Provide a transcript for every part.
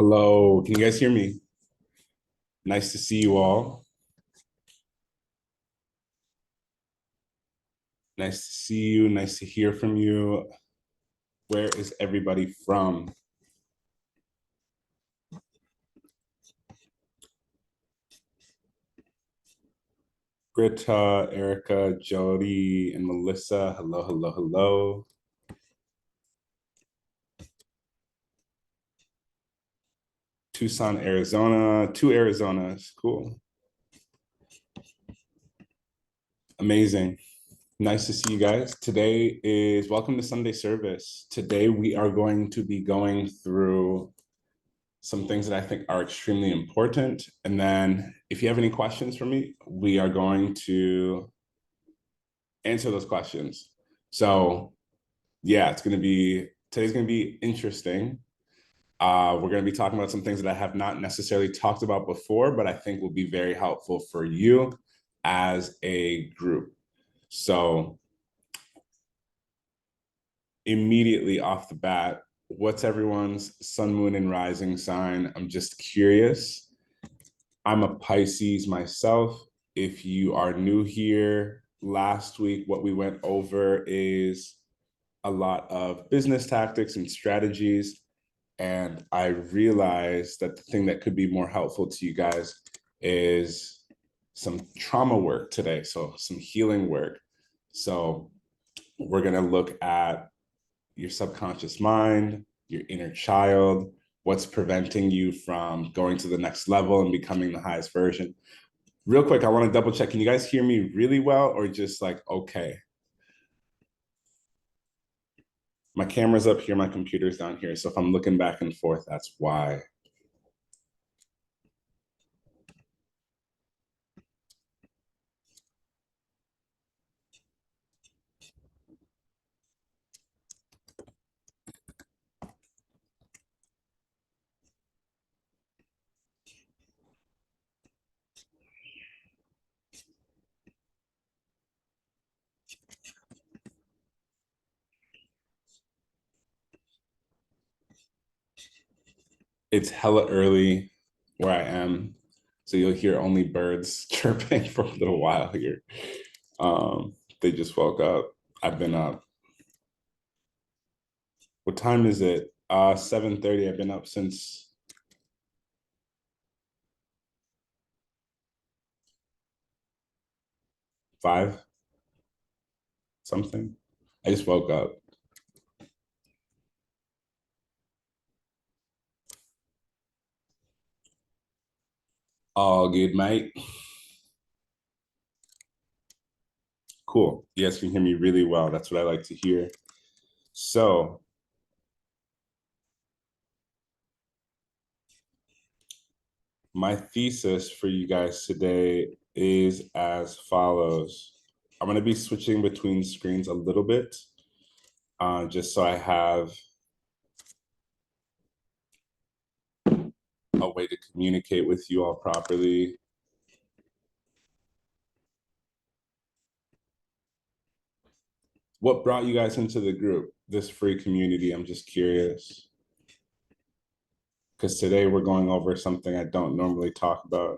Hello, can you guys hear me? Nice to see you all. Nice to see you. Nice to hear from you. Where is everybody from? Greta, Erica, Jody, and Melissa. Hello, hello, hello. Tucson, Arizona. Two Arizonas. Cool. Amazing. Nice to see you guys. Today is welcome to Sunday service. Today we are going to be going through some things that I think are extremely important. And then if you have any questions for me, we are going to answer those questions. So yeah, today's gonna be interesting. We're gonna be talking about some things that I have not necessarily talked about before, but I think will be very helpful for you as a group. So immediately off the bat, what's everyone's sun, moon, and rising sign? I'm just curious. I'm a Pisces myself. If you are new here, last week, what we went over is a lot of business tactics and strategies. And I realized that the thing that could be more helpful to you guys is some trauma work today. So some healing work. So we're going to look at your subconscious mind, your inner child, what's preventing you from going to the next level and becoming the highest version. Real quick, I want to double check. Can you guys hear me really well or just like, okay? My camera's up here, my computer's down here. So if I'm looking back and forth, that's why. It's hella early where I am. So you'll hear only birds chirping for a little while here. They just woke up. I've been up. What time is it? 7:30. I've been up since 5 something. I just woke up. All good, mate. Cool. You guys can hear me really well. That's what I like to hear. So my thesis for you guys today is as follows. I'm going to be switching between screens a little bit, just so I have a way to communicate with you all properly. What brought you guys into the group, this free community? I'm just curious. Because today we're going over something I don't normally talk about.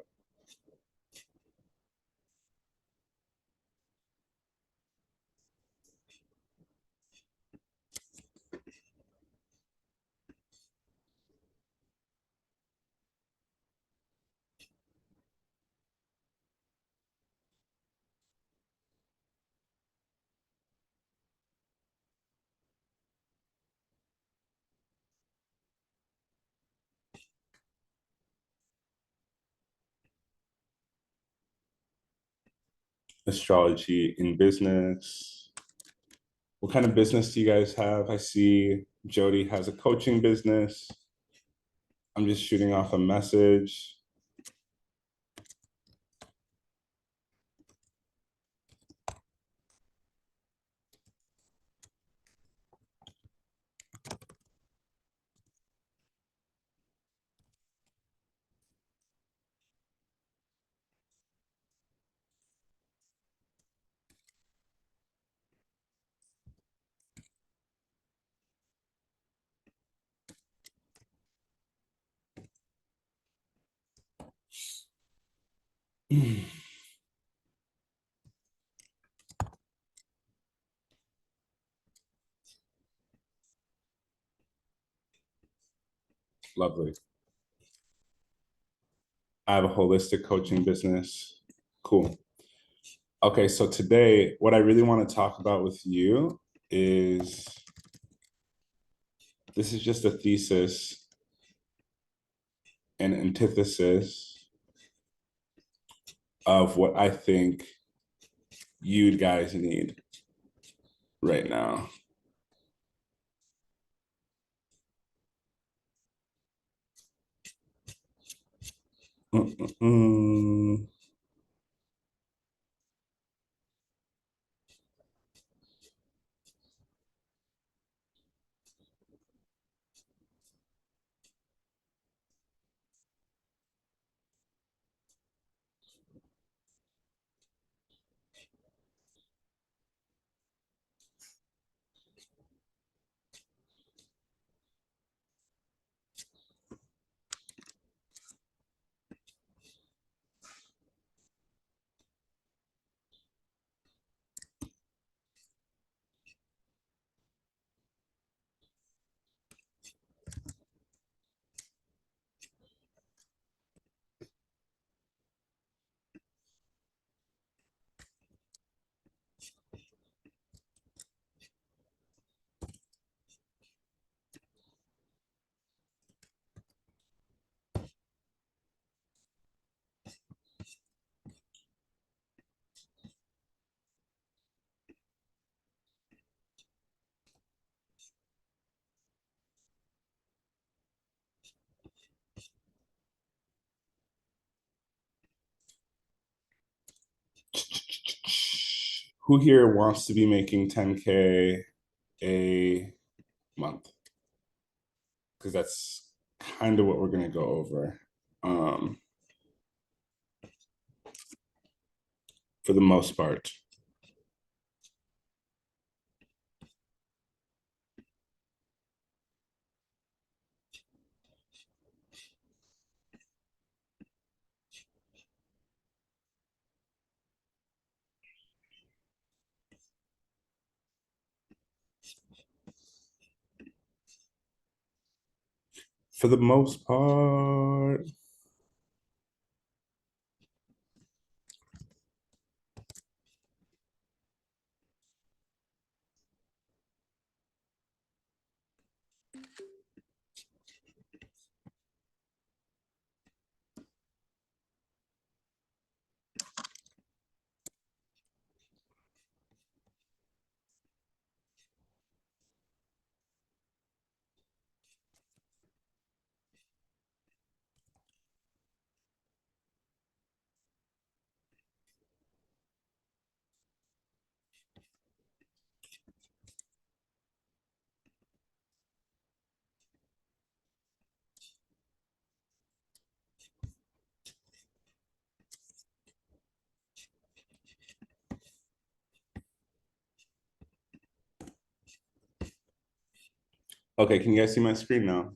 Astrology in business. What kind of business do you guys have? I see Jody has a coaching business. I'm just shooting off a message. Lovely. I have a holistic coaching business. Cool. Okay, so today, what I really want to talk about with you is this is just a thesis and antithesis of what I think you guys need right now. Mm-mm-mm. Who here wants to be making 10K a month? Because that's kind of what we're going to go over. For the most part. For the most part. Okay, can you guys see my screen now?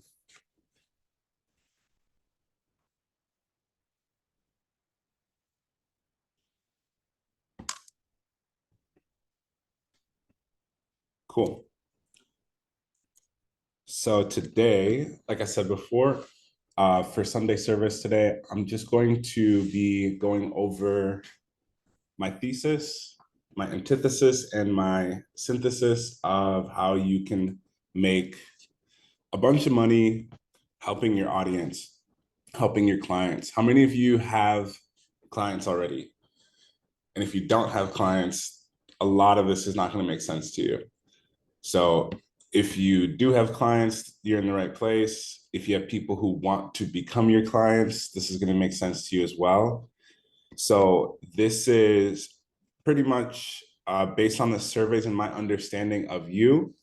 Cool. So today, like I said before, for Sunday service today, I'm just going to be going over my thesis, my antithesis, and my synthesis of how you can make a bunch of money helping your audience, helping your clients. How many of you have clients already? And if you don't have clients, a lot of this is not going to make sense to you. So if you do have clients, you're in the right place. If you have people who want to become your clients, this is going to make sense to you as well. So this is pretty much based on the surveys and my understanding of you.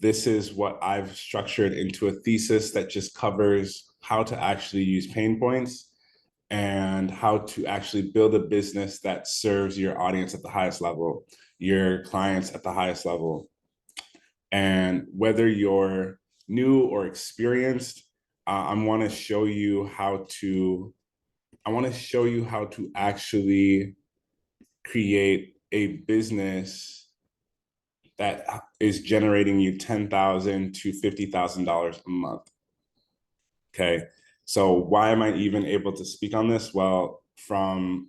This is what I've structured into a thesis that just covers how to actually use pain points and how to actually build a business that serves your audience at the highest level, your clients at the highest level. And whether you're new or experienced, I want to show you how to I want to show you how to actually create a business that is generating you $10,000 to $50,000 a month. Okay. So why am I even able to speak on this? Well, from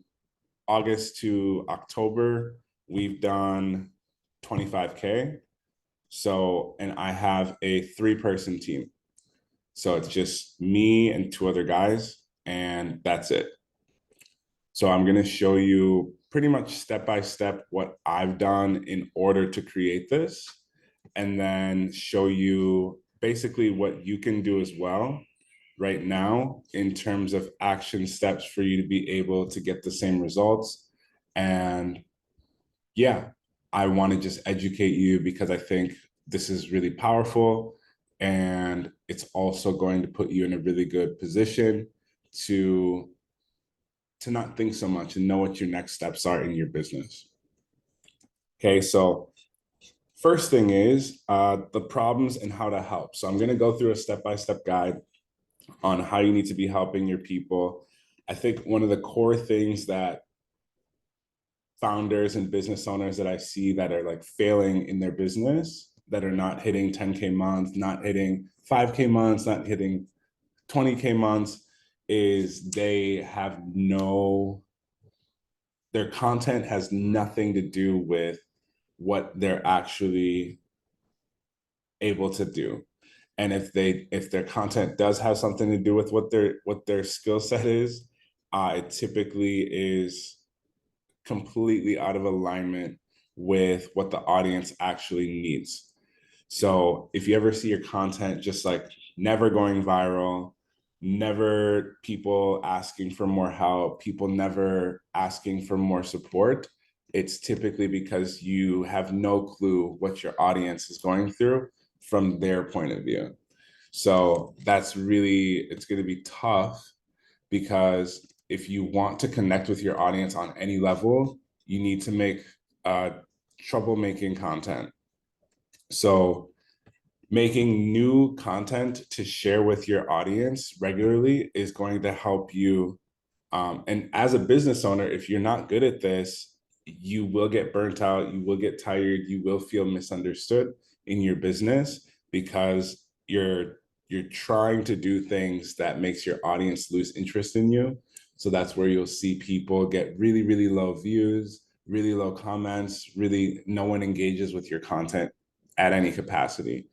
August to October, we've done 25K. So, and I have a 3-person team. So it's just me and 2 other guys, and that's it. So I'm going to show you pretty much step by step what I've done in order to create this, and then show you basically what you can do as well right now in terms of action steps for you to be able to get the same results. And yeah, I want to just educate you because I think this is really powerful, and it's also going to put you in a really good position to not think so much and know what your next steps are in your business. Okay, so first thing is the problems and how to help. So I'm going to go through a step-by-step guide on how you need to be helping your people. I think one of the core things that founders and business owners that I see that are like failing in their business, that are not hitting 10K months, not hitting 5K months, not hitting 20K months, is they have their content has nothing to do with what they're actually able to do. And if their content does have something to do with what their skill set is, it typically is completely out of alignment with what the audience actually needs. So if you ever see your content just like never going viral, never people asking for more help, people never asking for more support, it's typically because you have no clue what your audience is going through from their point of view. So that's really, it's going to be tough, because if you want to connect with your audience on any level, you need to make troublemaking content. So making new content to share with your audience regularly is going to help you. And as a business owner, if you're not good at this, you will get burnt out, you will get tired, you will feel misunderstood in your business, because you're trying to do things that makes your audience lose interest in you. So that's where you'll see people get really, really low views, really low comments, really no one engages with your content at any capacity.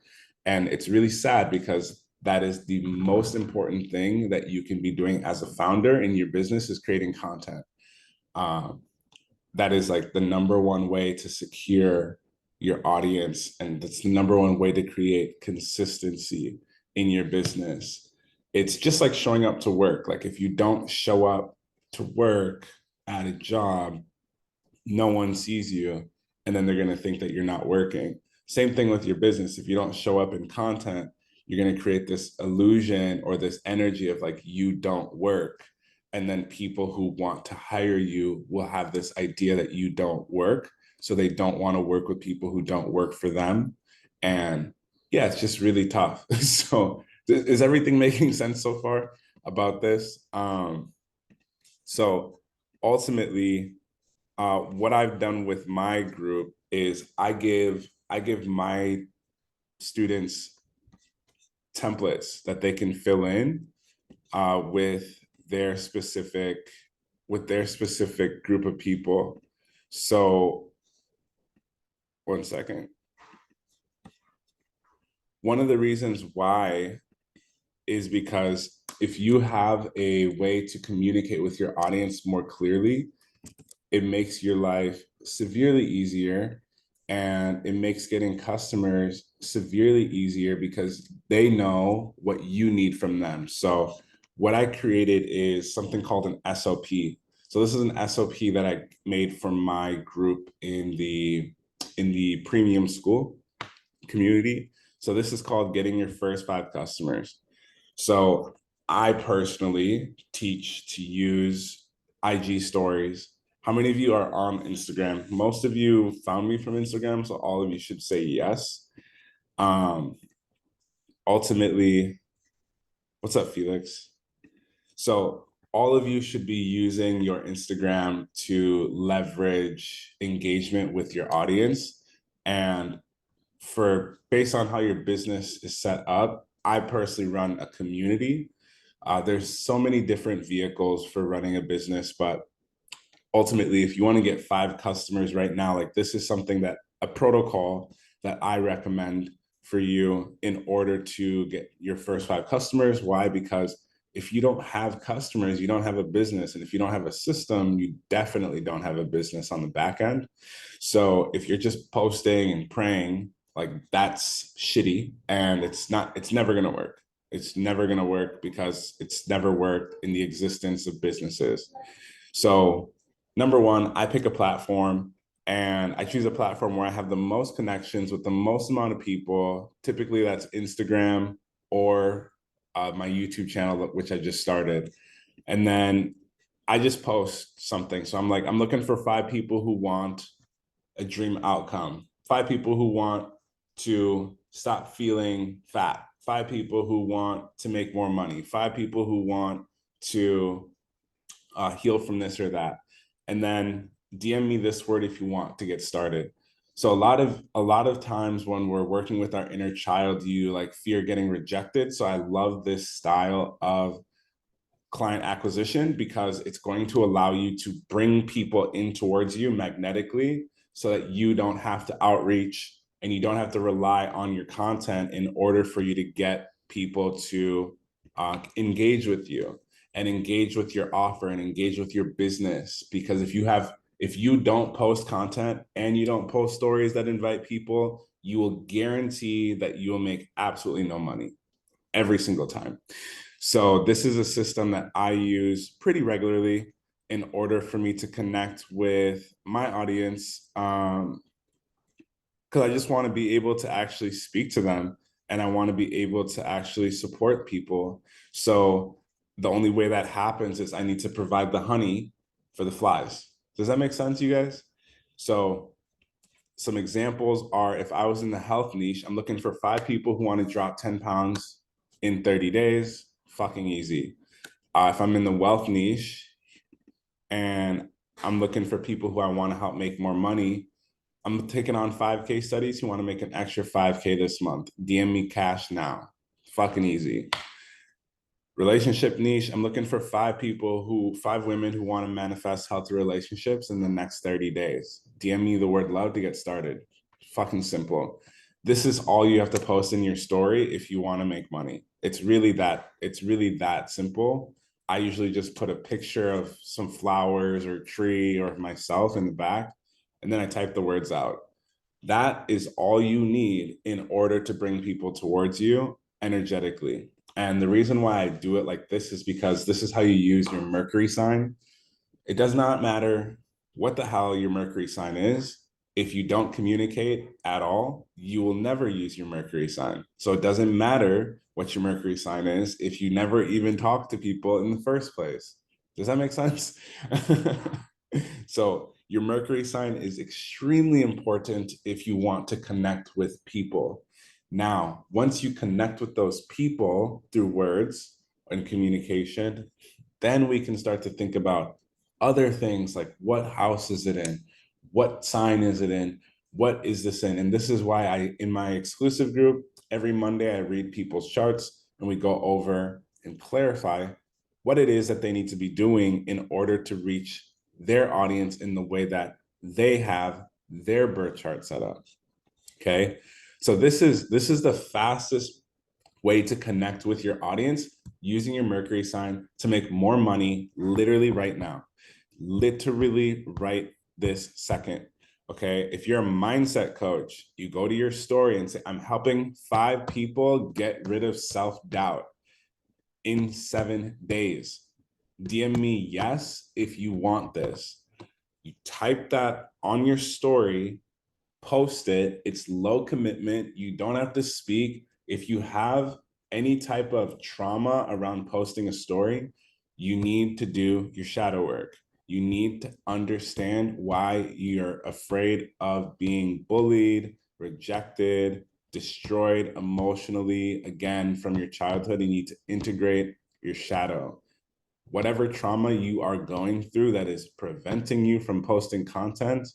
And it's really sad, because that is the most important thing that you can be doing as a founder in your business, is creating content. That is like the number one way to secure your audience. And that's the number one way to create consistency in your business. It's just like showing up to work. Like if you don't show up to work at a job, no one sees you, and then they're going to think that you're not working. Same thing with your business. If you don't show up in content, you're going to create this illusion or this energy of like you don't work. And then people who want to hire you will have this idea that you don't work. So they don't want to work with people who don't work for them. And yeah, it's just really tough. So is everything making sense so far about this? So ultimately, what I've done with my group is I give my students templates that they can fill in with their specific group of people. So one second. One of the reasons why is because if you have a way to communicate with your audience more clearly, it makes your life severely easier, and it makes getting customers severely easier because they know what you need from them. So what I created is something called an SOP. So this is an SOP that I made for my group in the premium school community. So this is called Getting Your First 5 Customers. So I personally teach to use IG stories. How many of you are on Instagram? Most of you found me from Instagram, so all of you should say yes. Ultimately, what's up, Felix? So all of you should be using your Instagram to leverage engagement with your audience. And based on how your business is set up, I personally run a community. There's so many different vehicles for running a business, but ultimately, if you want to get 5 customers right now, like this is something that a protocol that I recommend for you in order to get your first 5 customers. Why? Because if you don't have customers, you don't have a business. And if you don't have a system, you definitely don't have a business on the back end. So if you're just posting and praying, like that's shitty, and it's never going to work. It's never going to work because it's never worked in the existence of businesses. So number one, I pick a platform, and I choose a platform where I have the most connections with the most amount of people. Typically that's Instagram or my YouTube channel, which I just started. And then I just post something. So I'm looking for 5 people who want a dream outcome, 5 people who want to stop feeling fat, 5 people who want to make more money, 5 people who want to heal from this or that. And then DM me this word if you want to get started. So a lot of times when we're working with our inner child, you like fear getting rejected. So I love this style of client acquisition because it's going to allow you to bring people in towards you magnetically so that you don't have to outreach and you don't have to rely on your content in order for you to get people to engage with you and engage with your offer and engage with your business. Because if you don't post content and you don't post stories that invite people, you will guarantee that you will make absolutely no money every single time. So this is a system that I use pretty regularly in order for me to connect with my audience, because I just want to be able to actually speak to them, and I want to be able to actually support people. So the only way that happens is I need to provide the honey for the flies. Does that make sense, you guys? So some examples are, if I was in the health niche, I'm looking for 5 people who want to drop 10 pounds in 30 days. Fucking easy. If I'm in the wealth niche and I'm looking for people who I want to help make more money, I'm taking on 5 case studies who want to make an extra 5K this month. DM me cash now. Fucking easy. Relationship niche, I'm looking for 5 women who want to manifest healthy relationships in the next 30 days. DM me the word love to get started. Fucking simple. This is all you have to post in your story if you want to make money. It's really that simple. I usually just put a picture of some flowers or tree or myself in the back, and then I type the words out. That is all you need in order to bring people towards you energetically. And the reason why I do it like this is because this is how you use your Mercury sign. It does not matter what the hell your Mercury sign is. If you don't communicate at all, you will never use your Mercury sign. So it doesn't matter what your Mercury sign is if you never even talk to people in the first place. Does that make sense? So your Mercury sign is extremely important if you want to connect with people. Now, once you connect with those people through words and communication, then we can start to think about other things like, what house is it in? What sign is it in? What is this in? And this is why in my exclusive group, every Monday, I read people's charts and we go over and clarify what it is that they need to be doing in order to reach their audience in the way that they have their birth chart set up. Okay. So this is the fastest way to connect with your audience, using your Mercury sign to make more money literally right now. Literally right this second. Okay. If you're a mindset coach, you go to your story and say, I'm helping 5 people get rid of self-doubt in 7 days. DM me yes if you want this. You type that on your story, post it. It's low commitment. You don't have to speak. If you have any type of trauma around posting a story, you need to do your shadow work. You need to understand why you're afraid of being bullied, rejected, destroyed emotionally, again, from your childhood. You need to integrate your shadow. Whatever trauma you are going through that is preventing you from posting content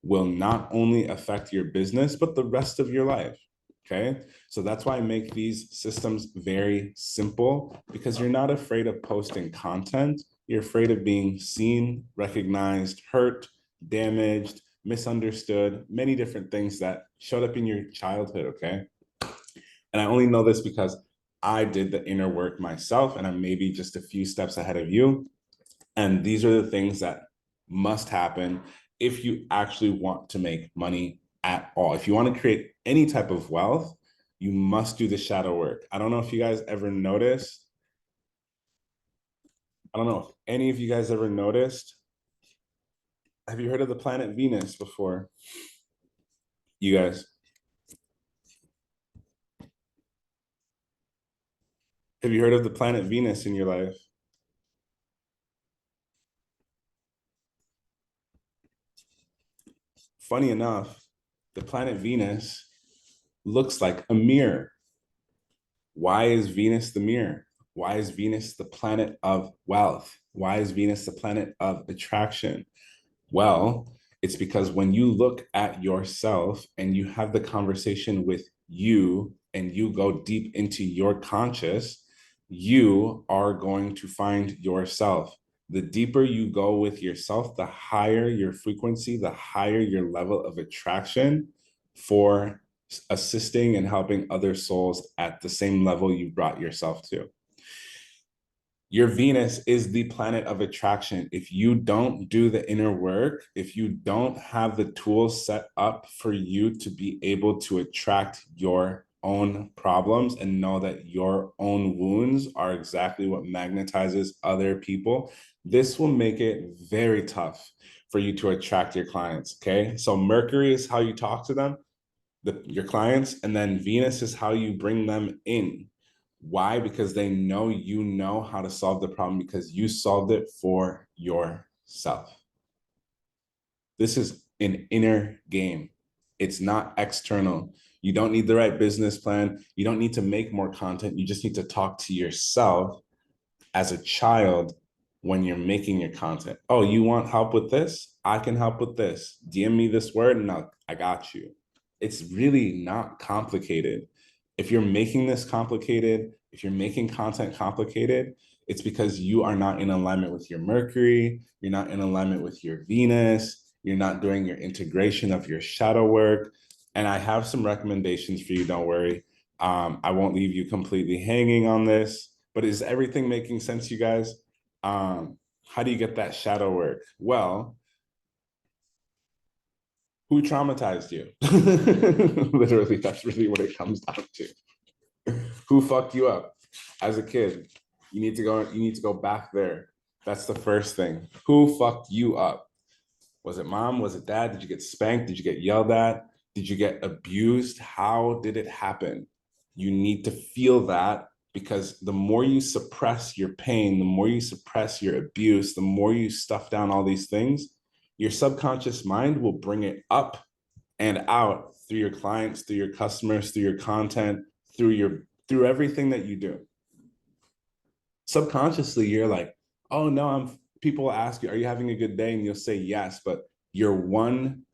will not only affect your business, but the rest of your life. Okay. So that's why I make these systems very simple, because you're not afraid of posting content. You're afraid of being seen, recognized, hurt, damaged, misunderstood, many different things that showed up in your childhood. Okay. And I only know this because I did the inner work myself, and I'm maybe just a few steps ahead of you. And these are the things that must happen if you actually want to make money at all. If you want to create any type of wealth, you must do the shadow work. I don't know if you guys ever noticed. I don't know if any of you guys ever noticed. Have you heard of the planet Venus before? You guys, have you heard of the planet Venus in your life? Funny enough, the planet Venus looks like a mirror. Why is Venus the mirror? Why is Venus the planet of wealth? Why is Venus the planet of attraction? Well, it's because when you look at yourself and you have the conversation with you and you go deep into your conscious, you are going to find yourself. The deeper you go with yourself, the higher your frequency, the higher your level of attraction for assisting and helping other souls at the same level you brought yourself to. Your Venus is the planet of attraction. If you don't do the inner work, if you don't have the tools set up for you to be able to attract your own problems and know that your own wounds are exactly what magnetizes other people, this will make it very tough for you to attract your clients. Okay. So Mercury is how you talk to them, your clients, and then Venus is how you bring them in. Why? Because they know you know how to solve the problem because you solved it for yourself. This is an inner game. It's not external. You don't need the right business plan. You don't need to make more content. You just need to talk to yourself as a child when you're making your content. Oh, you want help with this? I can help with this. DM me this word and I got you. It's really not complicated. If you're making this complicated, if you're making content complicated, it's because you are not in alignment with your Mercury, you're not in alignment with your Venus, you're not doing your integration of your shadow work. And I have some recommendations for you, don't worry. I won't leave you completely hanging on this, but is everything making sense, you guys? How do you get that shadow work? Well, who traumatized you? Literally, that's really what it comes down to. Who fucked you up as a kid? You need to go back there. That's the first thing. Who fucked you up? Was it mom? Was it dad? Did you get spanked? Did you get yelled at? Did you get abused? How did it happen? You need to feel that, because the more you suppress your pain, the more you suppress your abuse, the more you stuff down all these things, your subconscious mind will bring it up and out through your clients, through your customers, through your content, through everything that you do. Subconsciously, you're like, oh no, people ask you, are you having a good day? And you'll say yes, but you're one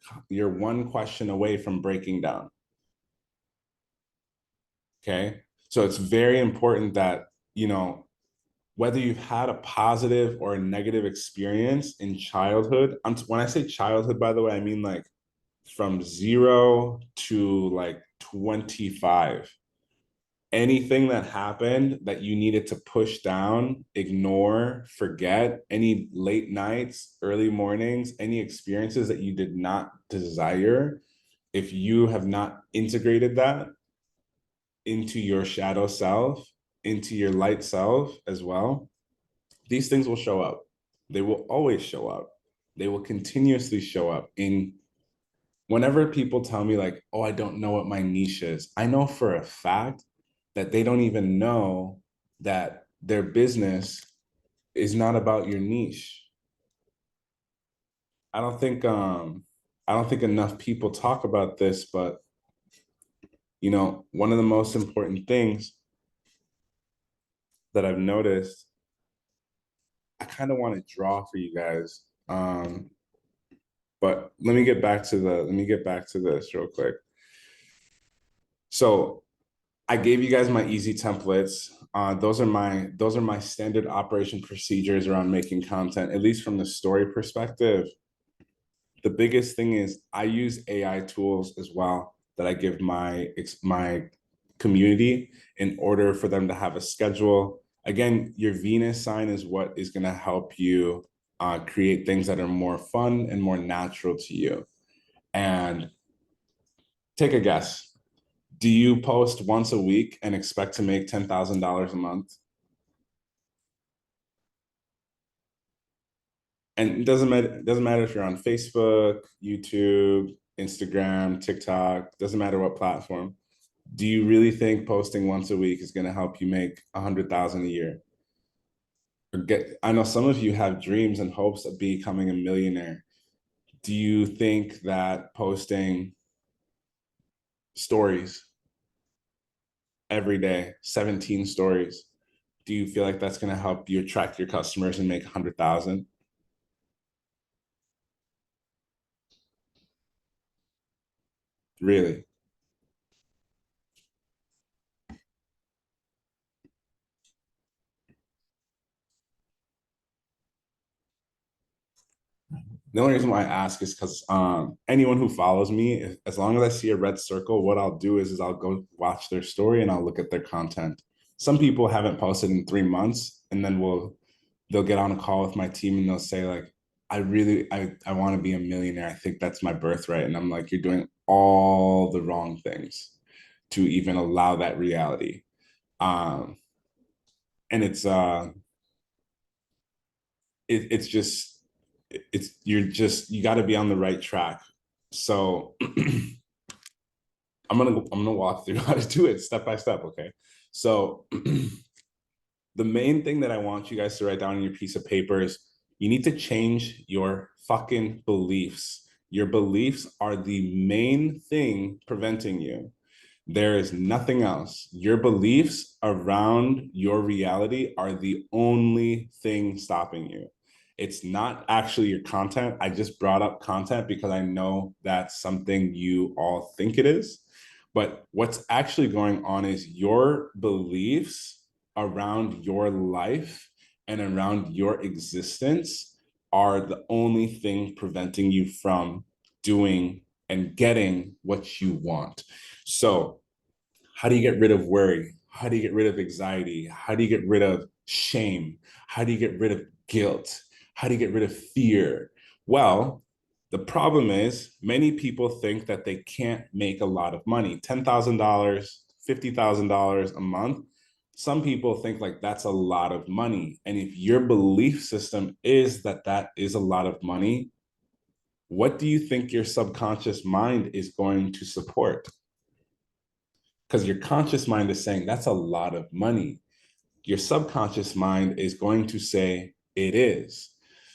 question away from breaking down. Okay. So it's very important that, whether you've had a positive or a negative experience in childhood, when I say childhood, by the way, I mean like from 0 to like 25. Anything that happened that you needed to push down, ignore, forget, any late nights, early mornings, any experiences that you did not desire, if you have not integrated that into your shadow self, into your light self as well, these things will show up. They will always show up. They will continuously show up in whenever people tell me like, oh, I don't know what my niche is. I know for a fact that they don't even know that their business is not about your niche. I don't think enough people talk about this, but one of the most important things that I've noticed I kind of want to draw for you guys. But let me get back to this real quick. So I gave you guys my easy templates. Those are my standard operation procedures around making content, at least from the story perspective. The biggest thing is I use AI tools as well that I give my community in order for them to have a schedule. Again, your Venus sign is what is going to help you create things that are more fun and more natural to you. And take a guess. Do you post once a week and expect to make $10,000 a month? And it doesn't matter if you're on Facebook, YouTube, Instagram, TikTok, doesn't matter what platform. Do you really think posting once a week is going to help you make 100,000 a year? I know some of you have dreams and hopes of becoming a millionaire. Do you think that posting stories every day, 17 stories, do you feel like that's going to help you attract your customers and make 100,000? Really? The only reason why I ask is because anyone who follows me, as long as I see a red circle, what I'll do is I'll go watch their story and I'll look at their content. Some people haven't posted in 3 months, and then they'll get on a call with my team and they'll say like, I want to be a millionaire. I think that's my birthright. And I'm like, you're doing all the wrong things to even allow that reality. Um, and it's just you got to be on the right track. So I'm gonna walk through how to do it step by step. Okay, so the main thing that I want you guys to write down on your piece of paper is you need to change your fucking beliefs. Your beliefs are the main thing preventing you. There is nothing else. Your beliefs around your reality are the only thing stopping you. It's not actually your content. I just brought up content because I know that's something you all think it is. But what's actually going on is your beliefs around your life and around your existence are the only thing preventing you from doing and getting what you want. So, how do you get rid of worry? How do you get rid of anxiety? How do you get rid of shame? How do you get rid of guilt? How do you get rid of fear? Well, the problem is many people think that they can't make a lot of money, $10,000, $50,000 a month. Some people think like that's a lot of money. And if your belief system is that that is a lot of money, what do you think your subconscious mind is going to support? Because your conscious mind is saying that's a lot of money. Your subconscious mind is going to say it is.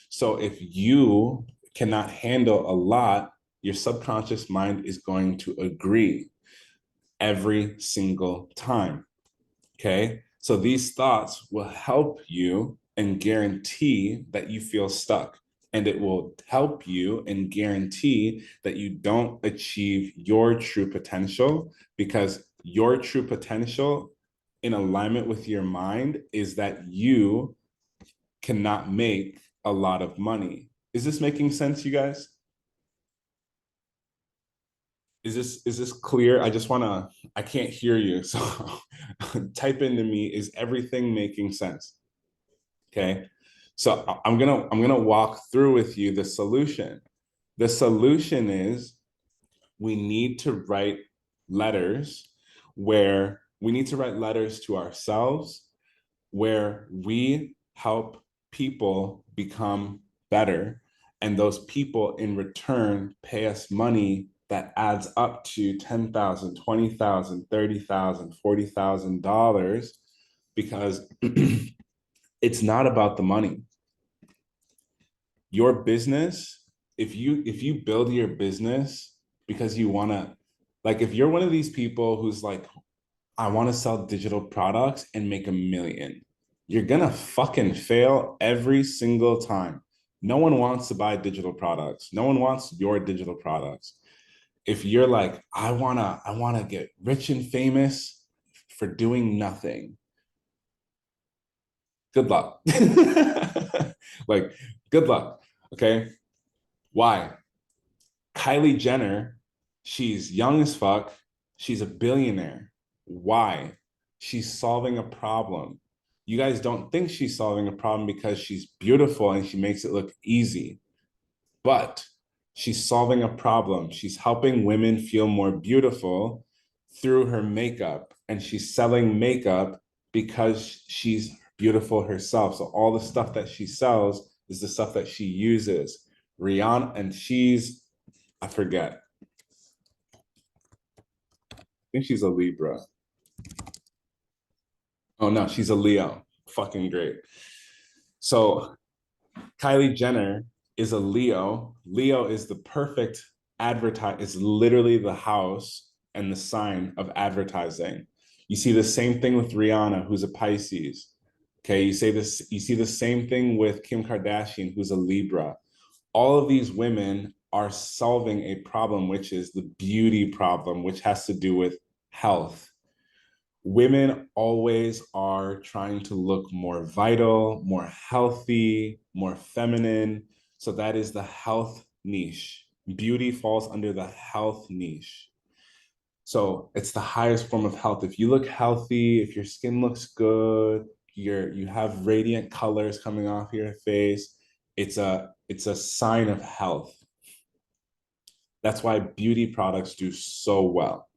So if you cannot handle a lot, your subconscious mind is going to agree every single time. Okay. So these thoughts will help you and guarantee that you feel stuck. And it will help you and guarantee that you don't achieve your true potential, because your true potential in alignment with your mind is that you cannot make a lot of money. Is this making sense, you guys? Is this clear? I can't hear you. So type into me, is everything making sense? Okay. So I'm gonna walk through with you the solution. The solution is we need to write letters where we need to write letters to ourselves where we help people become better, and those people in return pay us money that adds up to 10,000, 20,000, 30,000, $40,000, because it's not about the money. Your business, if you build your business because you want to, like, if you're one of these people who's like, I want to sell digital products and make a million, you're gonna fucking fail every single time. No one wants to buy digital products. No one wants your digital products. If you're like, I wanna get rich and famous for doing nothing, good luck. Like, good luck. Okay. Why? Kylie Jenner, she's young as fuck. She's a billionaire. Why? She's solving a problem. You guys don't think she's solving a problem because she's beautiful and she makes it look easy, but she's solving a problem. She's helping women feel more beautiful through her makeup, and she's selling makeup because she's beautiful herself. So all the stuff that she sells is the stuff that she uses. Rihanna, and I forget. I think she's a Libra. Oh no, she's a Leo. Fucking great. So Kylie Jenner is a Leo. Leo is the perfect advertise, is literally the house and the sign of advertising. You see the same thing with Rihanna, who's a Pisces. Okay, you see the same thing with Kim Kardashian, who's a Libra. All of these women are solving a problem, which is the beauty problem, which has to do with health. Women always are trying to look more vital, more healthy, more feminine. So that is the health niche. Beauty falls under the health niche. So it's the highest form of health. If you look healthy, if your skin looks good, you have radiant colors coming off your face, it's a sign of health. That's why beauty products do so well.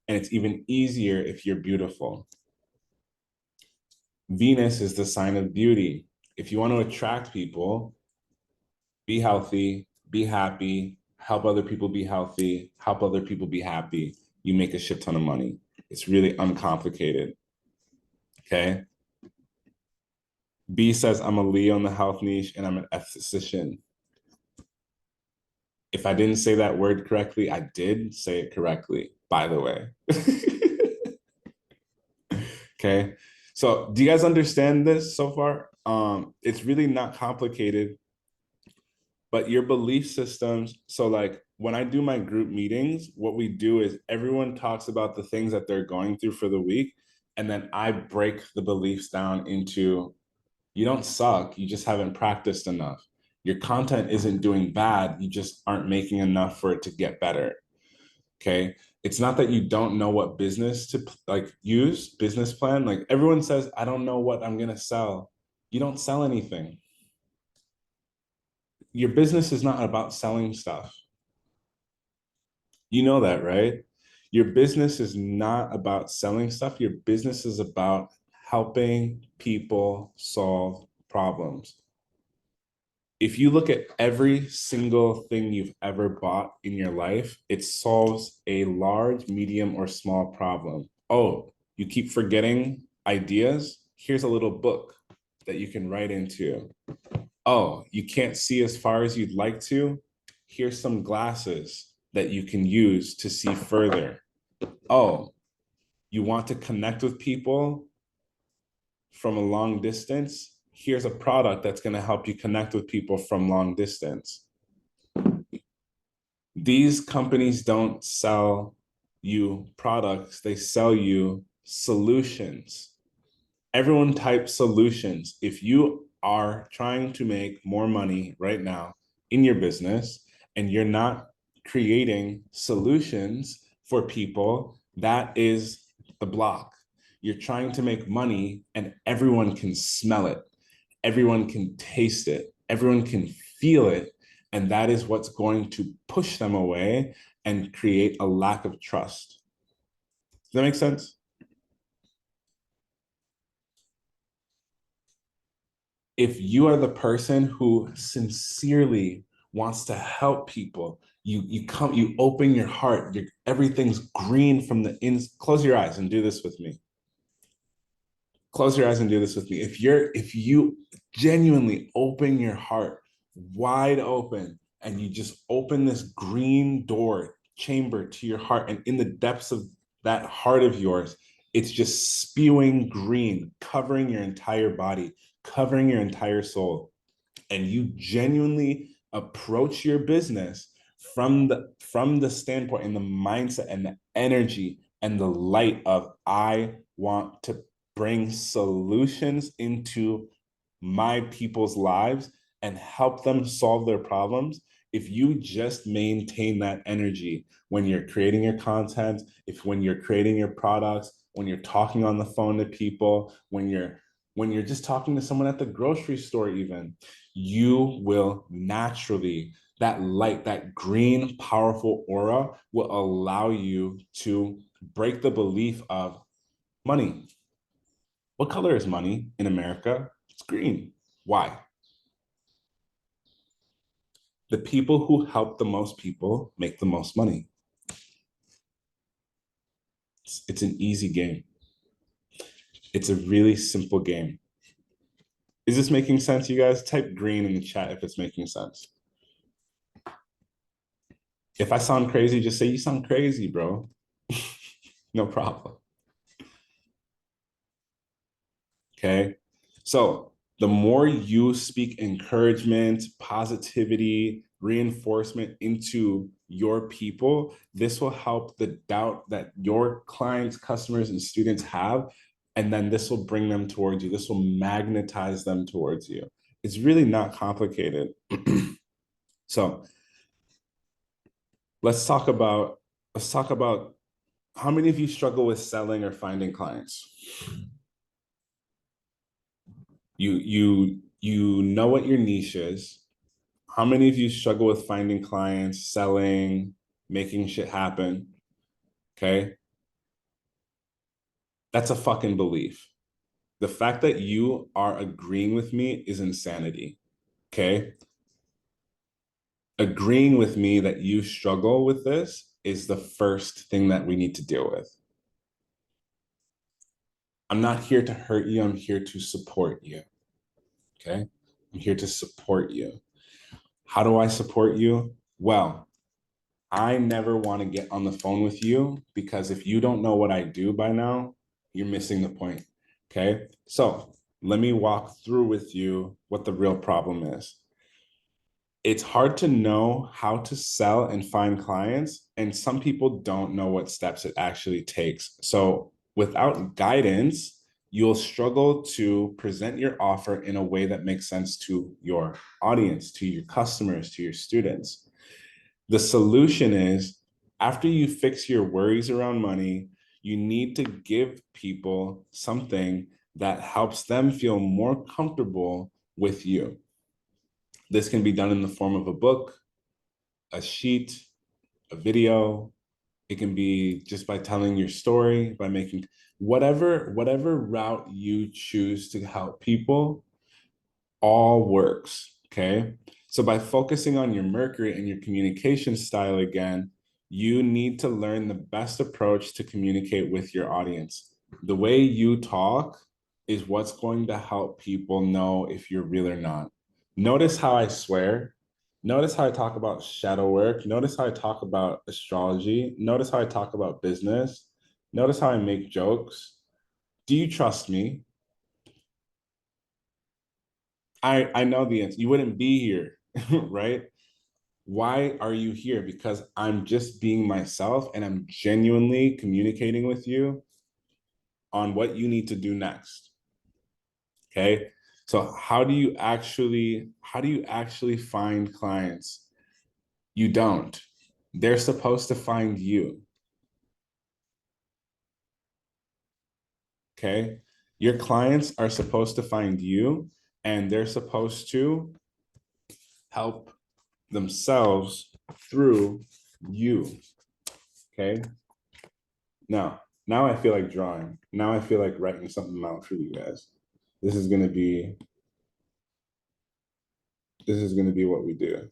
And it's even easier if you're beautiful. Venus is the sign of beauty. If you want to attract people, be healthy, be happy, help other people be healthy, help other people be happy. You make a shit ton of money. It's really uncomplicated. Okay. B says, I'm a Leo in the health niche and I'm an esthetician. If I didn't say that word correctly, I did say it correctly, by the way. Okay. So do you guys understand this so far? It's really not complicated, but your belief systems. So like when I do my group meetings, what we do is everyone talks about the things that they're going through for the week. And then I break the beliefs down into, you don't suck, you just haven't practiced enough. Your content isn't doing bad, you just aren't making enough for it to get better. Okay. It's not that you don't know what business to like use, business plan. Like everyone says, I don't know what I'm going to sell. You don't sell anything. Your business is not about selling stuff. You know that, right? Your business is not about selling stuff. Your business is about helping people solve problems. If you look at every single thing you've ever bought in your life, it solves a large, medium, or small problem. Oh, you keep forgetting ideas? Here's a little book that you can write into. Oh, you can't see as far as you'd like to? Here's some glasses that you can use to see further. Oh, you want to connect with people from a long distance? Here's a product that's going to help you connect with people from long distance. These companies don't sell you products, they sell you solutions. Everyone types solutions. If you are trying to make more money right now in your business and you're not creating solutions for people, that is the block. You're trying to make money and everyone can smell it. Everyone can taste it. Everyone can feel it. And that is what's going to push them away and create a lack of trust. Does that make sense? If you are the person who sincerely wants to help people, you open your heart, everything's green from the in. Close your eyes and do this with me. Close your eyes and do this with me. If you genuinely open your heart wide open and you just open this green door chamber to your heart, and in the depths of that heart of yours It's just spewing green, covering your entire body, covering your entire soul. And you genuinely approach your business from the standpoint and the mindset and the energy and the light of, I want to bring solutions into my people's lives and help them solve their problems. If you just maintain that energy when you're creating your content, if when you're creating your products, when you're talking on the phone to people, when you're just talking to someone at the grocery store even, you will naturally, that light, that green powerful aura will allow you to break the belief of money. What color is money in America? It's green. Why? The people who help the most people make the most money. It's an easy game. It's a really simple game. Is this making sense, you guys? Type green in the chat if it's making sense. If I sound crazy, just say you sound crazy, bro. No problem. Okay. So the more you speak encouragement, positivity, reinforcement into your people, this will help the doubt that your clients, customers, and students have. And then this will bring them towards you. This will magnetize them towards you. It's really not complicated. So let's talk about how many of you struggle with selling or finding clients? You know what your niche is. How many of you struggle with finding clients, selling, making shit happen? Okay. That's a fucking belief. The fact that you are agreeing with me is insanity. Okay. Agreeing with me that you struggle with this is the first thing that we need to deal with. I'm not here to hurt you. I'm here to support you. Okay. I'm here to support you. How do I support you? Well, I never want to get on the phone with you because if you don't know what I do by now, you're missing the point. Okay. So let me walk through with you what the real problem is. It's hard to know how to sell and find clients, and some people don't know what steps it actually takes. So without guidance, you'll struggle to present your offer in a way that makes sense to your audience, to your customers, to your students. The solution is, after you fix your worries around money, you need to give people something that helps them feel more comfortable with you. This can be done in the form of a book, a sheet, a video. It can be just by telling your story, by making whatever route you choose to help people, all works. Okay. So by focusing on your Mercury and your communication style again, you need to learn the best approach to communicate with your audience. The way you talk is what's going to help people know if you're real or not. Notice how I swear. Notice how I talk about shadow work. Notice how I talk about astrology. Notice how I talk about business. Notice how I make jokes. Do you trust me? I know the answer. You wouldn't be here, right? Why are you here? Because I'm just being myself and I'm genuinely communicating with you on what you need to do next. Okay? So how do you actually find clients? You don't. They're supposed to find you. Okay? Your clients are supposed to find you and they're supposed to help themselves through you. Okay. Now I feel like drawing. Now I feel like writing something out for you guys. This is gonna be this is gonna be what we do.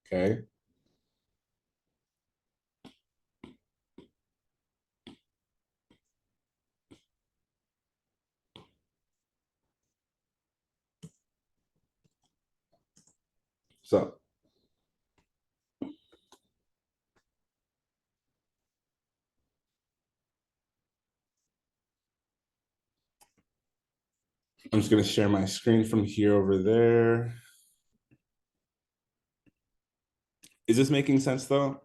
Okay. So I'm just gonna share my screen from here over there. Is this making sense though?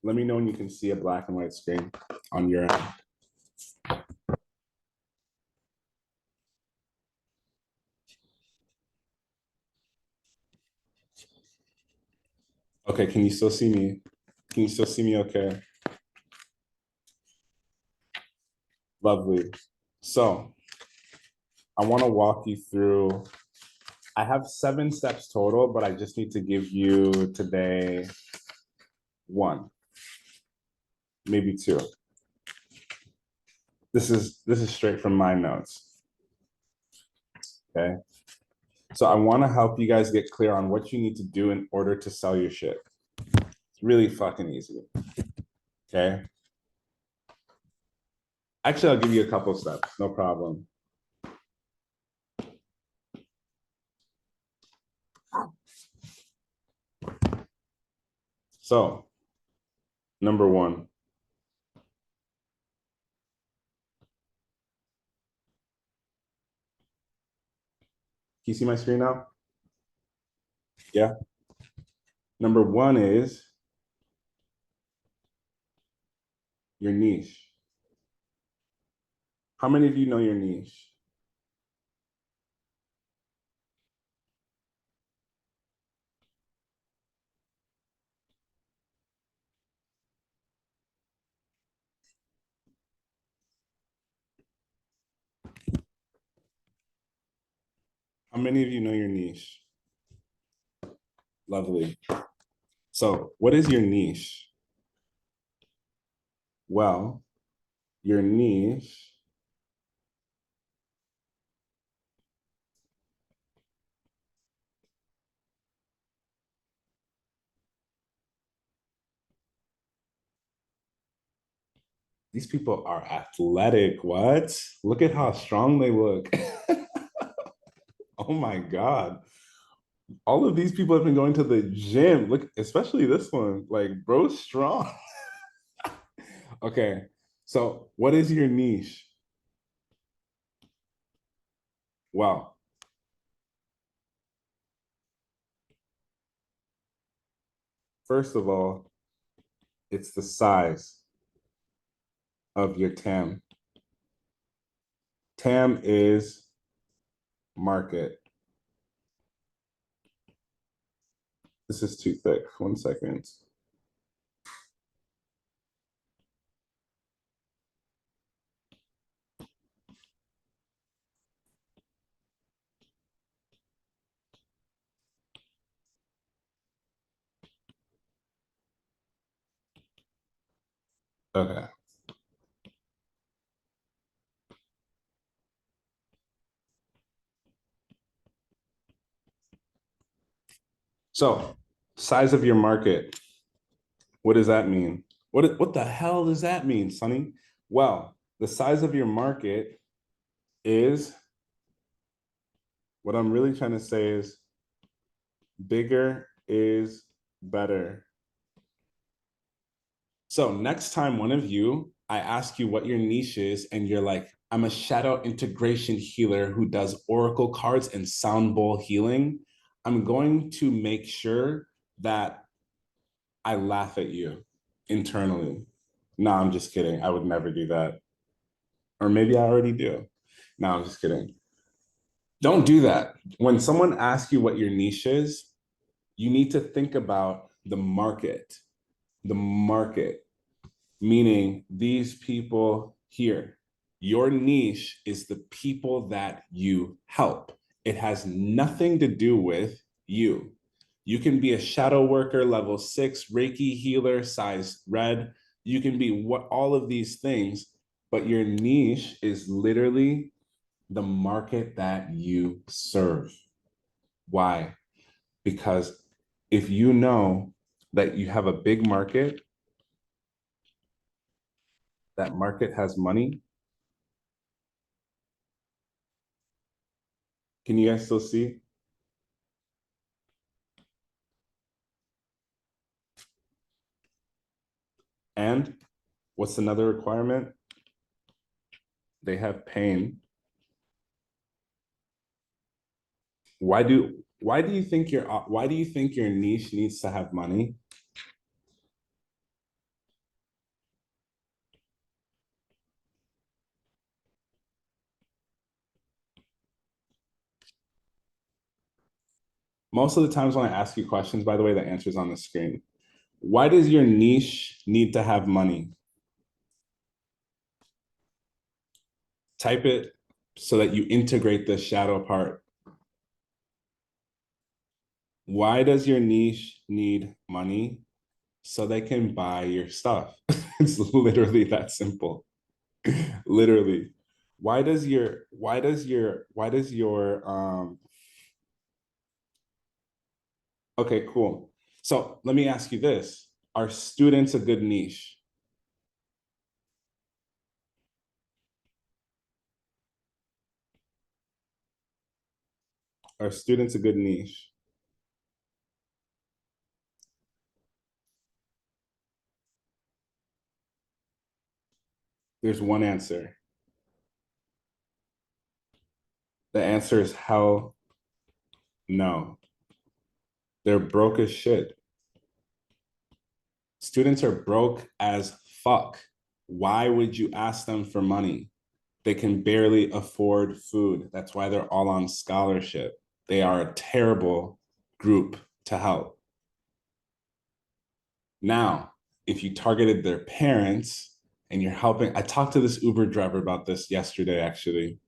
Let me know when you can see a black and white screen on your end. Okay, can you still see me? Can you still see me okay? Lovely. So I want to walk you through, I have 7 steps total, but I just need to give you today 1, maybe 2. This is straight from my notes. Okay. So I want to help you guys get clear on what you need to do in order to sell your shit. It's really fucking easy. Okay. Actually, I'll give you a couple steps, no problem. So, number 1, can you see my screen now? Yeah. Number 1 is your niche. How many of you know your niche? How many of you know your niche? Lovely. So, what is your niche? Well, your niche these people are athletic. What? Look at how strong they look. Oh my God. All of these people have been going to the gym. Look, especially this one. Like, bro's strong. Okay. So, what is your niche? Well, first of all, it's the size of your TAM. TAM is market. This is too thick. 1 second. Okay. So, size of your market. What does that mean? What the hell does that mean, Sonny? Well, the size of your market is, what I'm really trying to say is bigger is better. So next time one of you, I ask you what your niche is, and you're like, I'm a shadow integration healer who does oracle cards and sound bowl healing, I'm going to make sure that I laugh at you internally. No, I'm just kidding. I would never do that. Or maybe I already do. No, I'm just kidding. Don't do that. When someone asks you what your niche is, you need to think about the market. The market, meaning these people here. Your niche is the people that you help. It has nothing to do with you. You can be a shadow worker, level 6, Reiki healer, size red. You can be what all of these things, but your niche is literally the market that you serve. Why? Because if you know that you have a big market, that market has money. Can you guys still see? What's another requirement? They have pain. Why do you think your niche needs to have money? Most of the times when I ask you questions, by the way, the answer's on the screen. Why does your niche need to have money? Type it so that you integrate the shadow part. Why does your niche need money? So they can buy your stuff. It's literally that simple. Literally. Okay, cool. So let me ask you this. Are students a good niche? Are students a good niche? There's one answer. The answer is hell no. They're broke as shit. Students are broke as fuck. Why would you ask them for money? They can barely afford food. That's why they're all on scholarship. They are a terrible group to help. Now, if you targeted their parents and you're helping, I talked to this Uber driver about this yesterday, actually.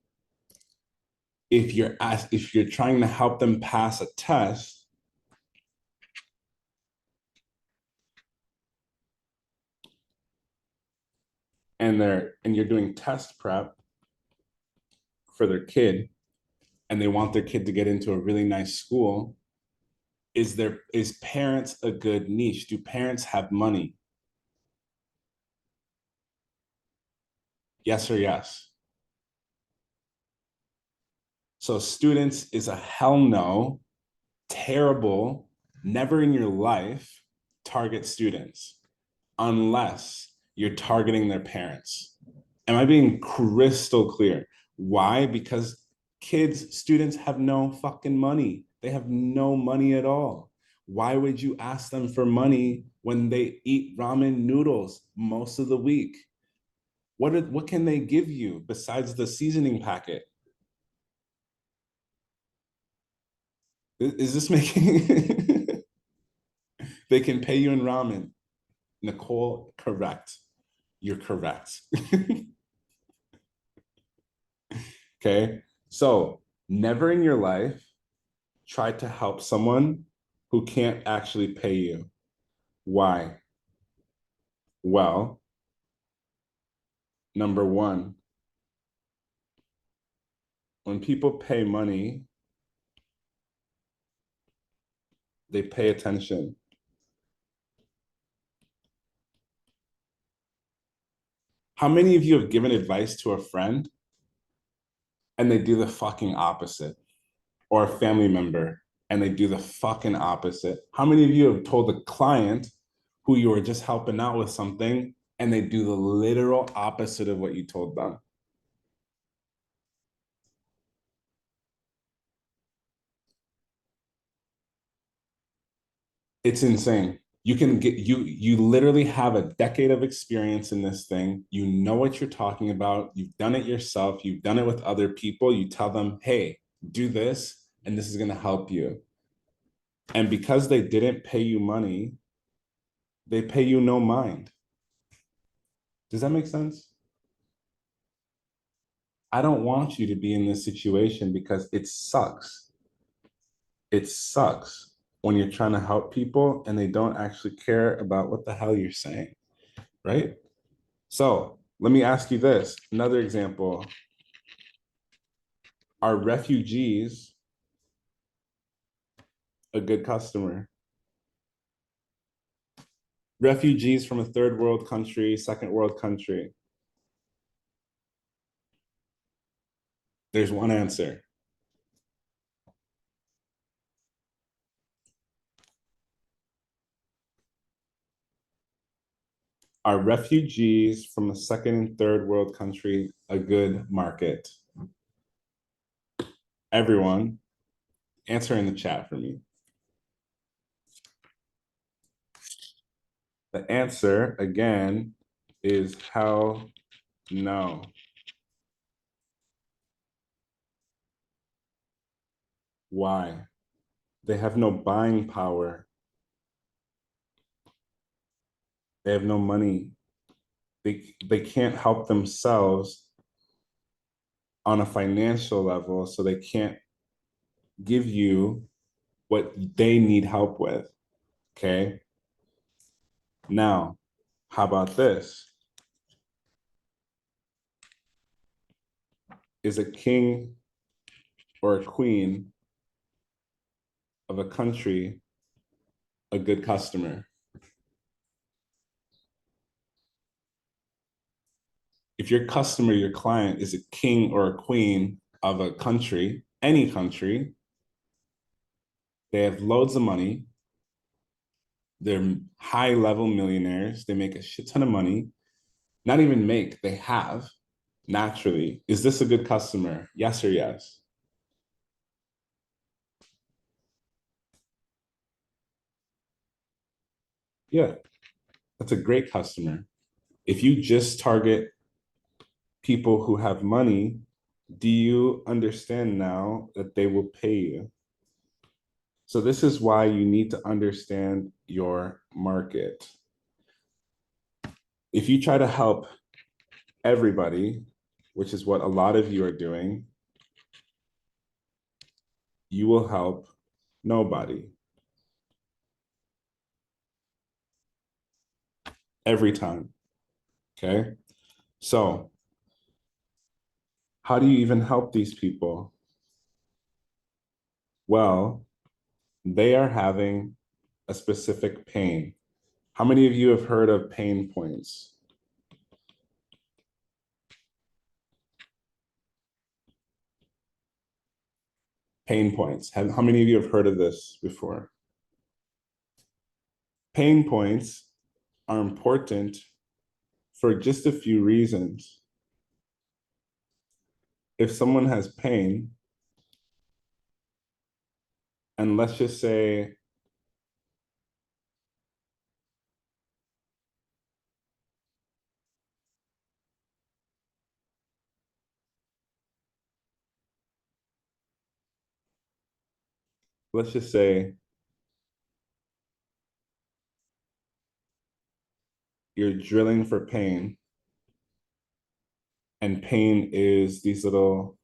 If you're trying to help them pass a test, and you're doing test prep for their kid, and they want their kid to get into a really nice school, is parents a good niche? Do parents have money? Yes or yes? So students is a hell no, terrible, never in your life target students unless you're targeting their parents. Am I being crystal clear? Why? Because students have no fucking money. They have no money at all. Why would you ask them for money when they eat ramen noodles most of the week? What can they give you besides the seasoning packet? Is this making they can pay you in ramen? Nicole, correct. You're correct. Okay. So never in your life try to help someone who can't actually pay you. Why? Well, number one, when people pay money, they pay attention. How many of you have given advice to a friend and they do the fucking opposite? Or a family member and they do the fucking opposite? How many of you have told a client who you were just helping out with something and they do the literal opposite of what you told them? It's insane. You literally have a decade of experience in this thing. You know what you're talking about. You've done it yourself. You've done it with other people. You tell them, hey, do this, and this is going to help you. And because they didn't pay you money, they pay you no mind. Does that make sense? I don't want you to be in this situation because it sucks. It sucks when you're trying to help people and they don't actually care about what the hell you're saying, right? So let me ask you this, another example. Are refugees a good customer? Refugees from a third world country, second world country. There's one answer. Are refugees from a second and third world country a good market? Everyone, answer in the chat for me. The answer, again, is hell no. Why? They have no buying power. They have no money. They can't help themselves on a financial level, so they can't give you what they need help with. Okay. Now, how about this? Is a king or a queen of a country a good customer? If your customer, your client is a king or a queen of a country, any country, they have loads of money, they're high level millionaires, they make a shit ton of money, not even make, they have naturally. Is this a good customer? Yes or yes? Yeah, that's a great customer. If you just target people who have money, do you understand now that they will pay you? So this is why you need to understand your market. If you try to help everybody, which is what a lot of you are doing, you will help nobody every time. Okay. So, how do you even help these people? Well, they are having a specific pain. How many of you have heard of pain points? Pain points. How many of you have heard of this before? Pain points are important for just a few reasons. If someone has pain, and let's just say you're drilling for pain, and pain is these little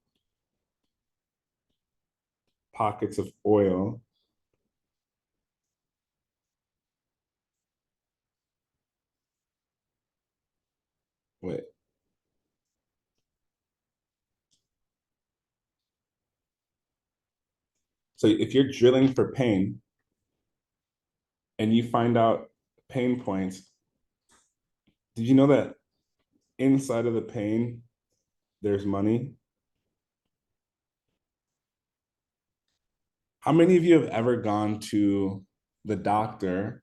pockets of oil. Wait. So if you're drilling for pain and you find out pain points, did you know that inside of the pain, there's money? How many of you have ever gone to the doctor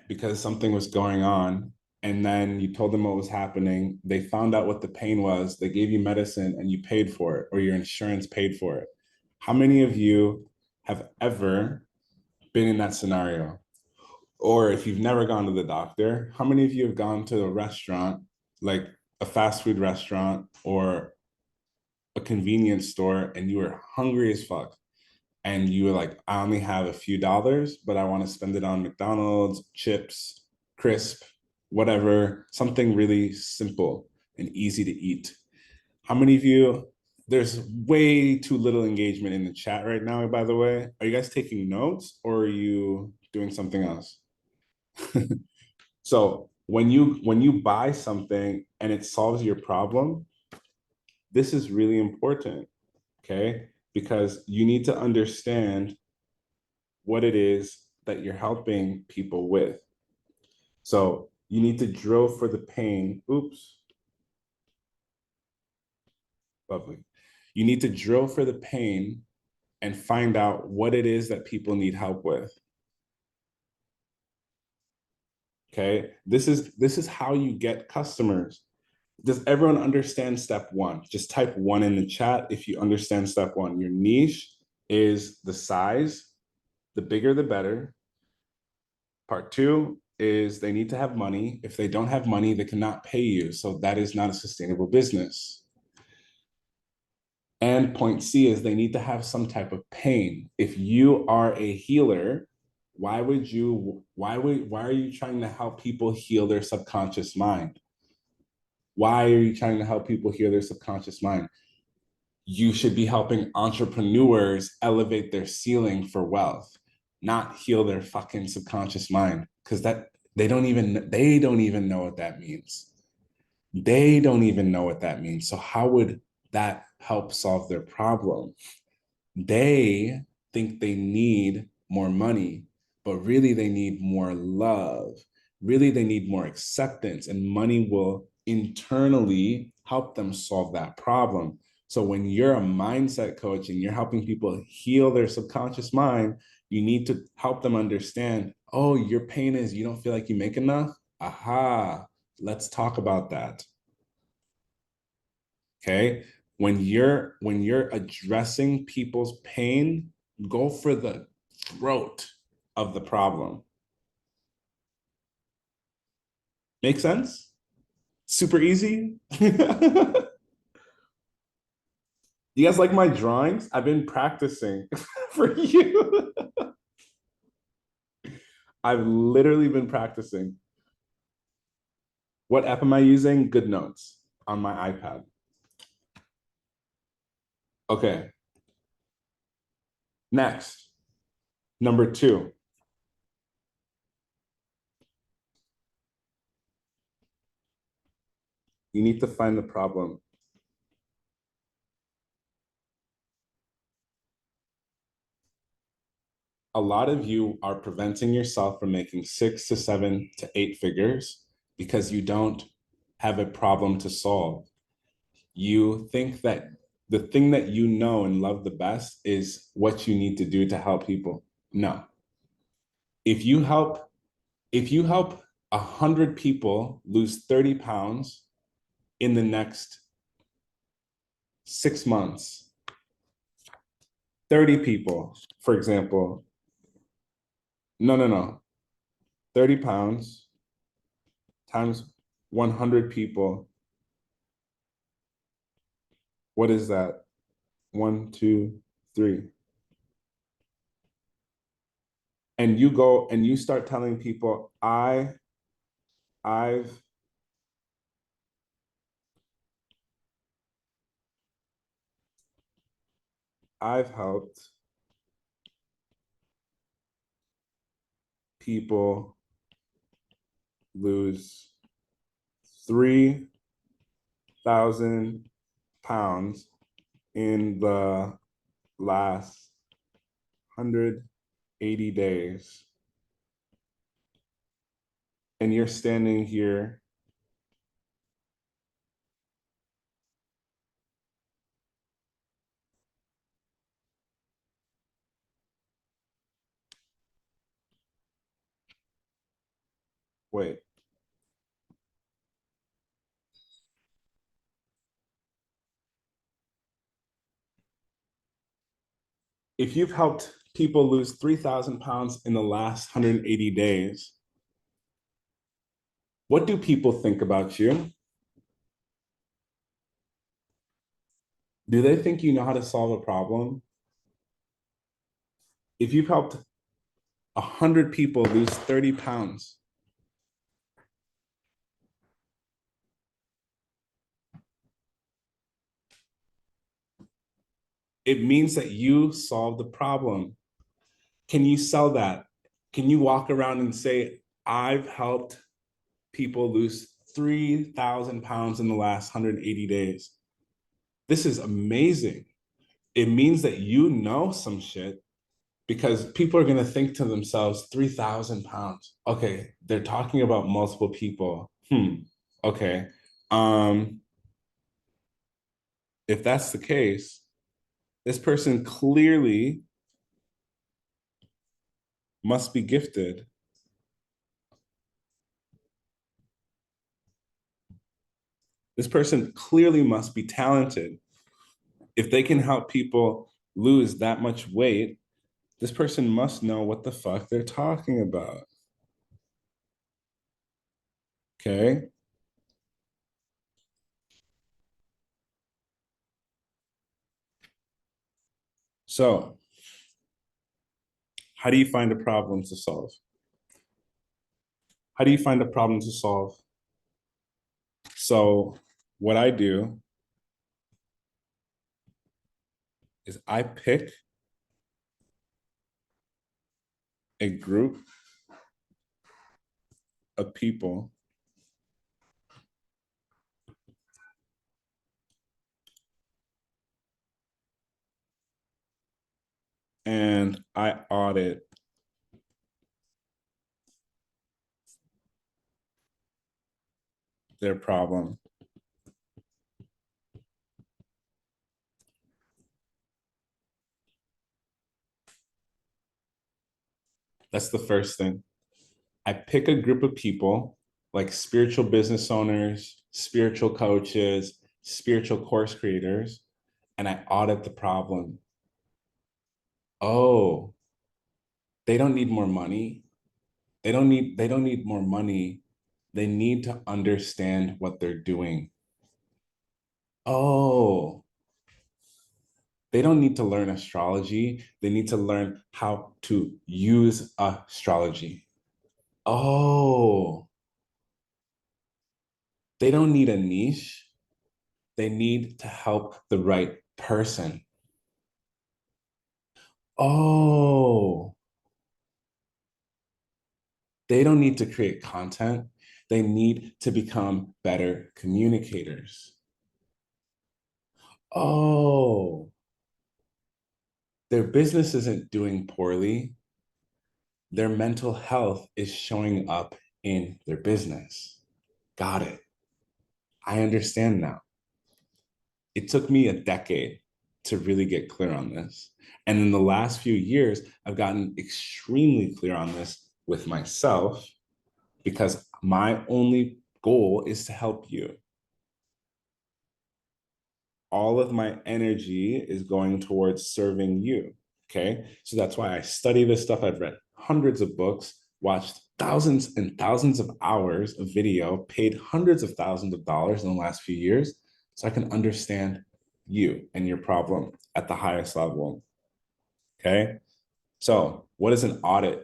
because something was going on, and then you told them what was happening, they found out what the pain was, they gave you medicine and you paid for it, or your insurance paid for it? How many of you have ever been in that scenario? Or if you've never gone to the doctor, how many of you have gone to a restaurant, like a fast food restaurant or a convenience store, and you were hungry as fuck? And you were like, I only have a few dollars, but I want to spend it on McDonald's, chips, crisp, whatever, something really simple and easy to eat. How many of you, there's way too little engagement in the chat right now, by the way. Are you guys taking notes or are you doing something else? So when you buy something and it solves your problem, this is really important, okay? Because you need to understand what it is that you're helping people with. So you need to drill for the pain. Oops. Lovely. You need to drill for the pain and find out what it is that people need help with. Okay, this is how you get customers. Does everyone understand step one? Just type one in the chat if you understand step one. Your niche is the size, the bigger the better. Part two is they need to have money. If they don't have money, they cannot pay you. So that is not a sustainable business. And point C is they need to have some type of pain. If you are a healer, why are you trying to help people heal their subconscious mind? Why are you trying to help people heal their subconscious mind? You should be helping entrepreneurs elevate their ceiling for wealth, not heal their fucking subconscious mind. Because that they don't even know what that means. They don't even know what that means. So how would that help solve their problem? They think they need more money, but really they need more love. Really, they need more acceptance, and money will internally help them solve that problem. So, when you're a mindset coach and you're helping people heal their subconscious mind, you need to help them understand, oh, your pain is you don't feel like you make enough. Aha, let's talk about that. Okay, when you're addressing people's pain, go for the throat of the problem. Make sense? Super easy. You guys like my drawings? I've been practicing for you. I've literally been practicing. What app am I using? GoodNotes on my iPad. Okay, next, number two. You need to find the problem. A lot of you are preventing yourself from making 6 to 7 to 8 figures because you don't have a problem to solve. You think that the thing that you know and love the best is what you need to do to help people. No. If you help, if you help 100 people lose 30 pounds in the next 6 months, 30 people, for example, no, 30 pounds times 100 people. What is that? 1, 2, 3. And you go and you start telling people, I've I've helped people lose 3,000 pounds in the last 180 days. And you're standing here. Wait. If you've helped people lose 3,000 pounds in the last 180 days, what do people think about you? Do they think you know how to solve a problem? If you've helped 100 people lose 30 pounds, it means that you solved the problem. Can you sell that? Can you walk around and say, I've helped people lose 3,000 pounds in the last 180 days? This is amazing. It means that you know some shit, because people are going to think to themselves, 3,000 pounds. Okay, they're talking about multiple people. Okay. Um, if that's the case, this person clearly must be gifted. This person clearly must be talented. If they can help people lose that much weight, this person must know what the fuck they're talking about. Okay. So, how do you find a problem to solve? How do you find a problem to solve? So, what I do is I pick a group of people and I audit their problem. That's the first thing. I pick a group of people like spiritual business owners, spiritual coaches, spiritual course creators, and I audit the problem. Oh, they don't need more money. They don't need more money. They need to understand what they're doing. Oh, they don't need to learn astrology. They need to learn how to use astrology. Oh, they don't need a niche. They need to help the right person. Oh, they don't need to create content. They need to become better communicators. Oh, their business isn't doing poorly. Their mental health is showing up in their business. Got it. I understand now. It took me a decade to really get clear on this. And in the last few years, I've gotten extremely clear on this with myself because my only goal is to help you. All of my energy is going towards serving you. Okay. So that's why I study this stuff. I've read hundreds of books, watched thousands and thousands of hours of video, paid hundreds of thousands of dollars in the last few years so I can understand you and your problem at the highest level. Okay. So, what is an audit?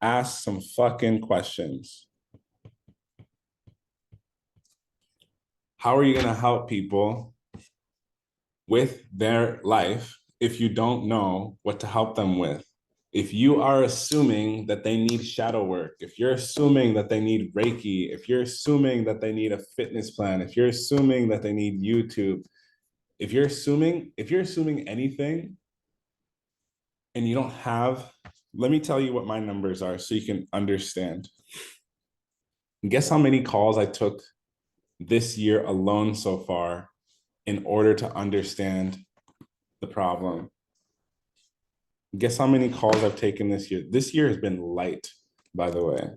Ask some fucking questions. How are you going to help people with their life if you don't know what to help them with? If you are assuming that they need shadow work, if you're assuming that they need Reiki, if you're assuming that they need a fitness plan, if you're assuming that they need YouTube, if you're assuming anything and you don't have, let me tell you what my numbers are so you can understand. Guess how many calls I took this year alone so far in order to understand the problem? Guess how many calls I've taken this year? This year has been light, by the way.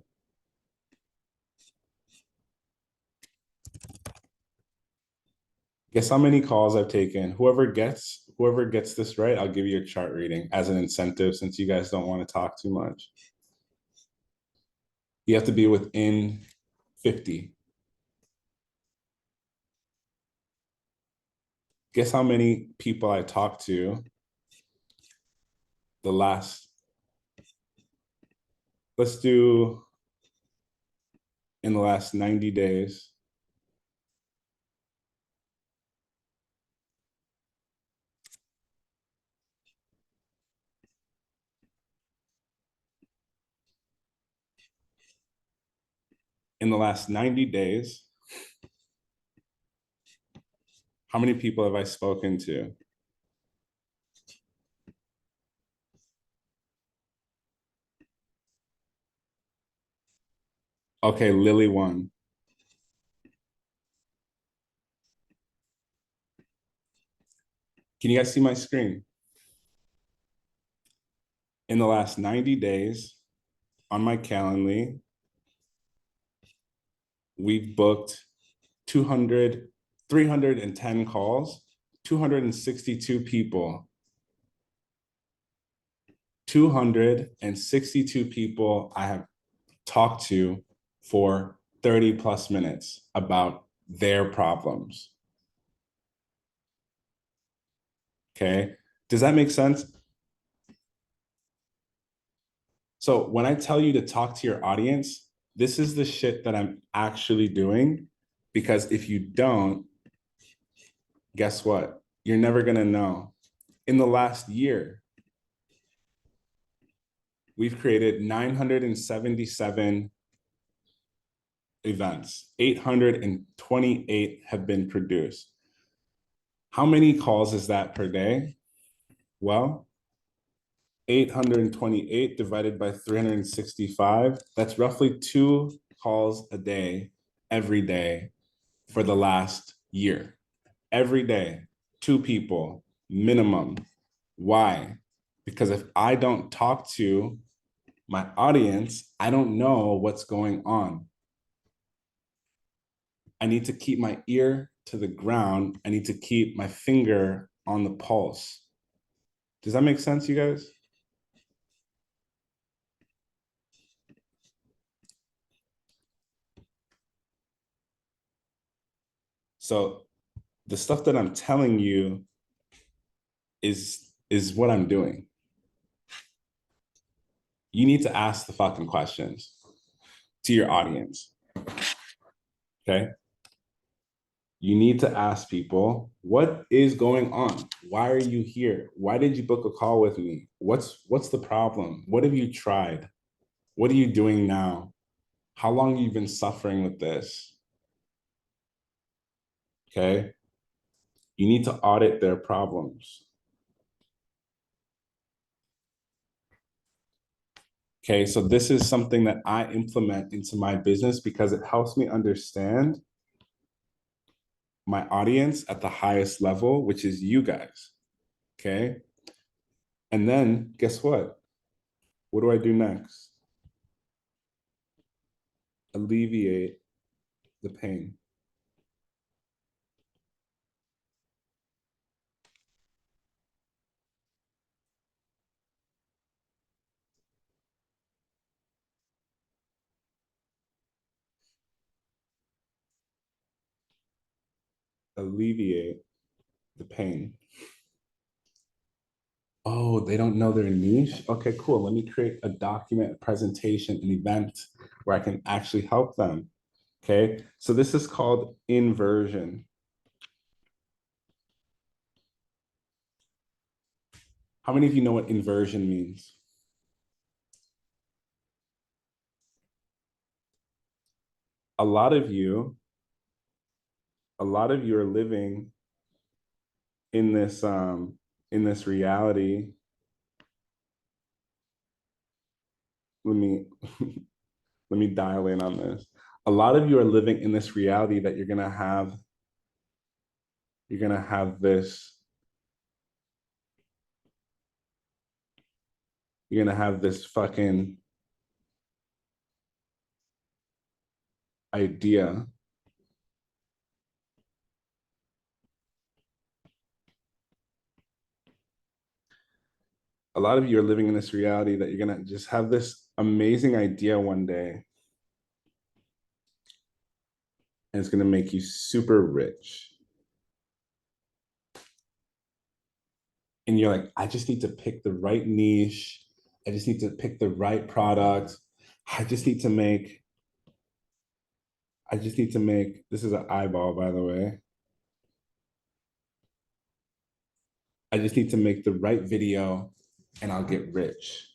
Guess how many calls I've taken? Whoever gets this right, I'll give you a chart reading as an incentive since you guys don't want to talk too much. You have to be within 50. Guess how many people I talked to the last, let's do in the last 90 days. In the last 90 days, how many people have I spoken to? Okay, Lily won. Can you guys see my screen? In the last 90 days on my Calendly, we've booked 310 calls, 262 people. 262 people I have talked to for 30 plus minutes about their problems. Okay. Does that make sense? So when I tell you to talk to your audience, this is the shit that I'm actually doing, because if you don't, guess what? You're never going to know. In the last year, we've created 977 events. 828 have been produced. How many calls is that per day? Well, 828 divided by 365, that's roughly 2 calls a day, every day for the last year. Every day, 2 people minimum. Why? Because if I don't talk to my audience, I don't know what's going on. I need to keep my ear to the ground. I need to keep my finger on the pulse. Does that make sense, you guys? So the stuff that I'm telling you is what I'm doing. You need to ask the fucking questions to your audience. Okay? You need to ask people, what is going on? Why are you here? Why did you book a call with me? What's the problem? What have you tried? What are you doing now? How long have you been suffering with this? Okay? You need to audit their problems. Okay, so this is something that I implement into my business because it helps me understand my audience at the highest level, which is you guys. Okay. And then guess what? What do I do next? Alleviate the pain. Alleviate the pain. Oh, they don't know their niche? Okay, cool. Let me create a document, a presentation, an event where I can actually help them. Okay, so this is called inversion. How many of you know what inversion means? A lot of you, a lot of you are living in this reality. Let me let me dial in on this. A lot of you are living in this reality that you're gonna have this, you're gonna have this fucking idea. A lot of you are living in this reality that you're gonna just have this amazing idea one day, and it's gonna make you super rich. And you're like, I just need to pick the right niche. I just need to pick the right product. I just need to make, I just need to make, this is an eyeball, by the way. I just need to make the right video and I'll get rich.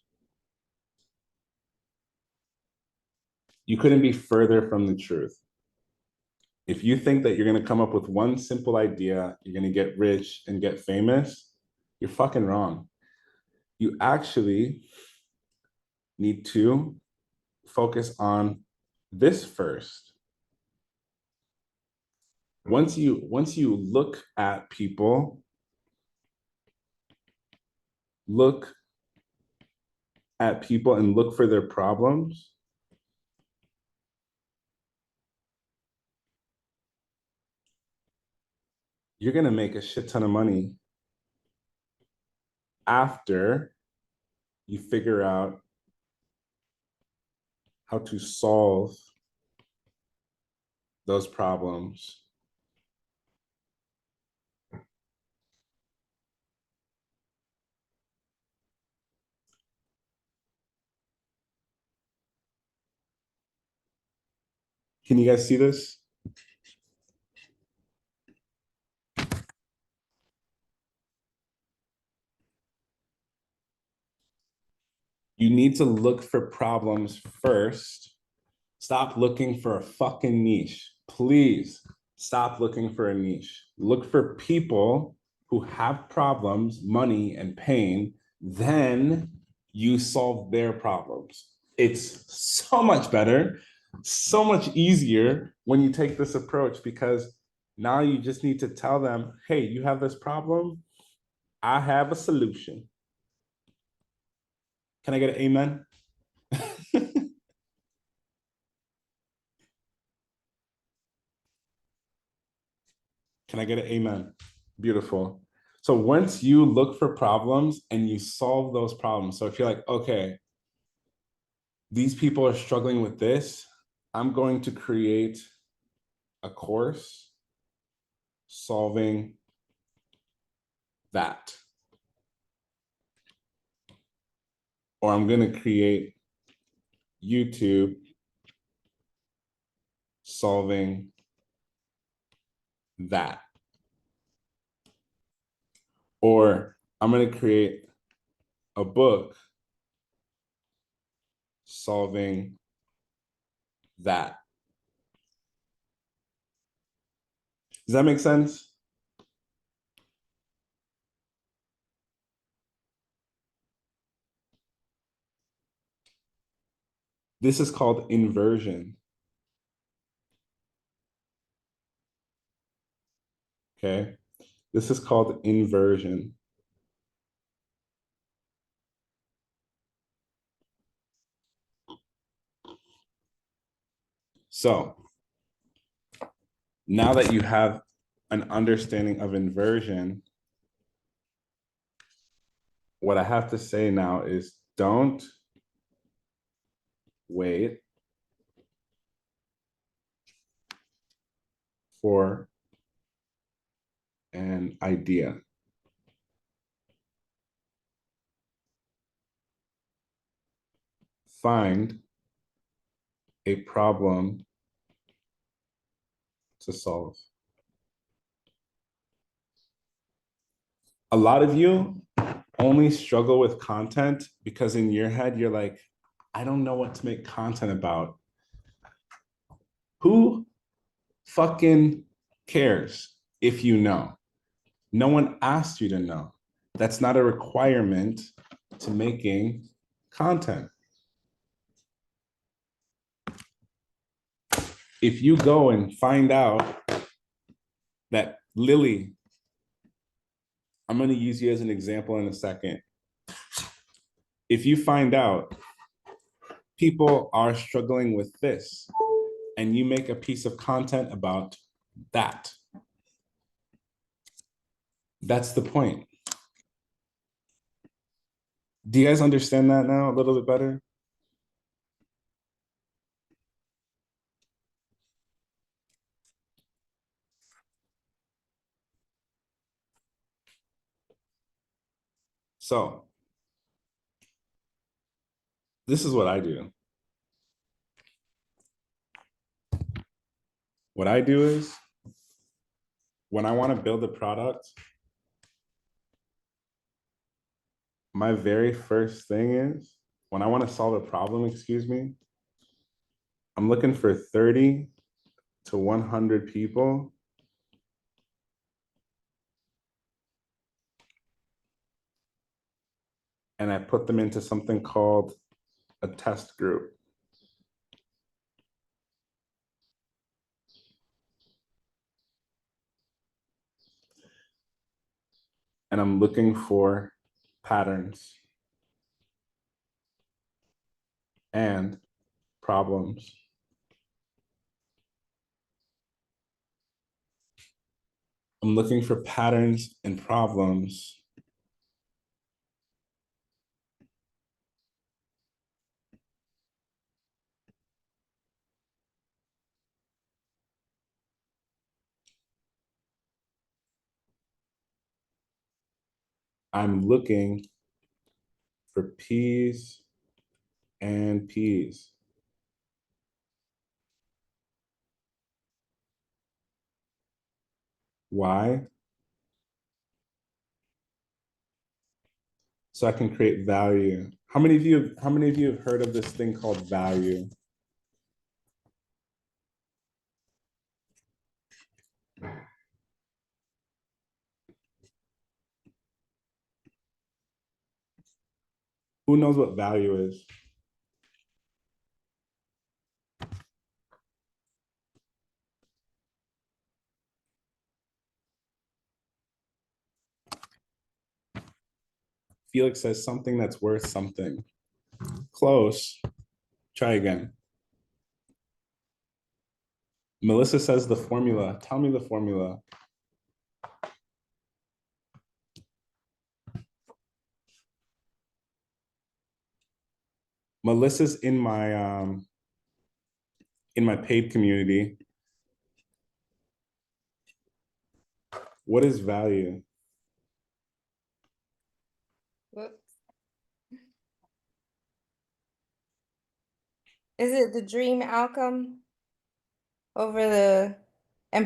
You couldn't be further from the truth. If you think that you're going to come up with one simple idea, you're going to get rich and get famous, you're fucking wrong. You actually need to focus on this first. Once you look at people, look at people and look for their problems, you're going to make a shit ton of money after you figure out how to solve those problems. Can you guys see this? You need to look for problems first. Stop looking for a fucking niche. Please stop looking for a niche. Look for people who have problems, money, and pain. Then you solve their problems. It's so much better, so much easier when you take this approach because now you just need to tell them, hey, you have this problem. I have a solution. Can I get an amen? Can I get an amen? Beautiful. So once you look for problems and you solve those problems, so if you're like, okay, these people are struggling with this, I'm going to create a course solving that. Or I'm going to create YouTube solving that. Or I'm going to create a book solving that. Does that make sense? This is called inversion. Okay. This is called inversion. So now that you have an understanding of inversion, what I have to say now is don't wait for an idea. Find a problem to solve. A lot of you only struggle with content because in your head, you're like, I don't know what to make content about. Who fucking cares if you know? No one asked you to know. That's not a requirement to making content. If you go and find out that Lily, I'm going to use you as an example in a second. If you find out people are struggling with this and you make a piece of content about that, that's the point. Do you guys understand that now a little bit better? So this is what I do. What I do is when I want to build a product, my very first thing is when I want to solve a problem, excuse me, I'm looking for 30 to 100 people and I put them into something called a test group. And I'm looking for patterns. and problems. I'm looking for patterns and problems. I'm looking for P's and P's. Why? So I can create value. How many of you have heard of this thing called value? Who knows what value is? Felix says something that's worth something. Close. Try again. Melissa says the formula. Tell me the formula. Melissa's in my paid community. What is value? Whoops. Is it the dream outcome and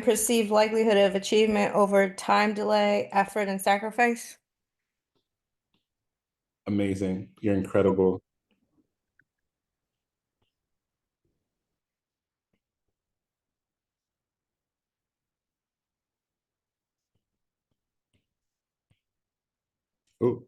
perceived likelihood of achievement over time delay, effort, and sacrifice? Amazing. You're incredible. Oh.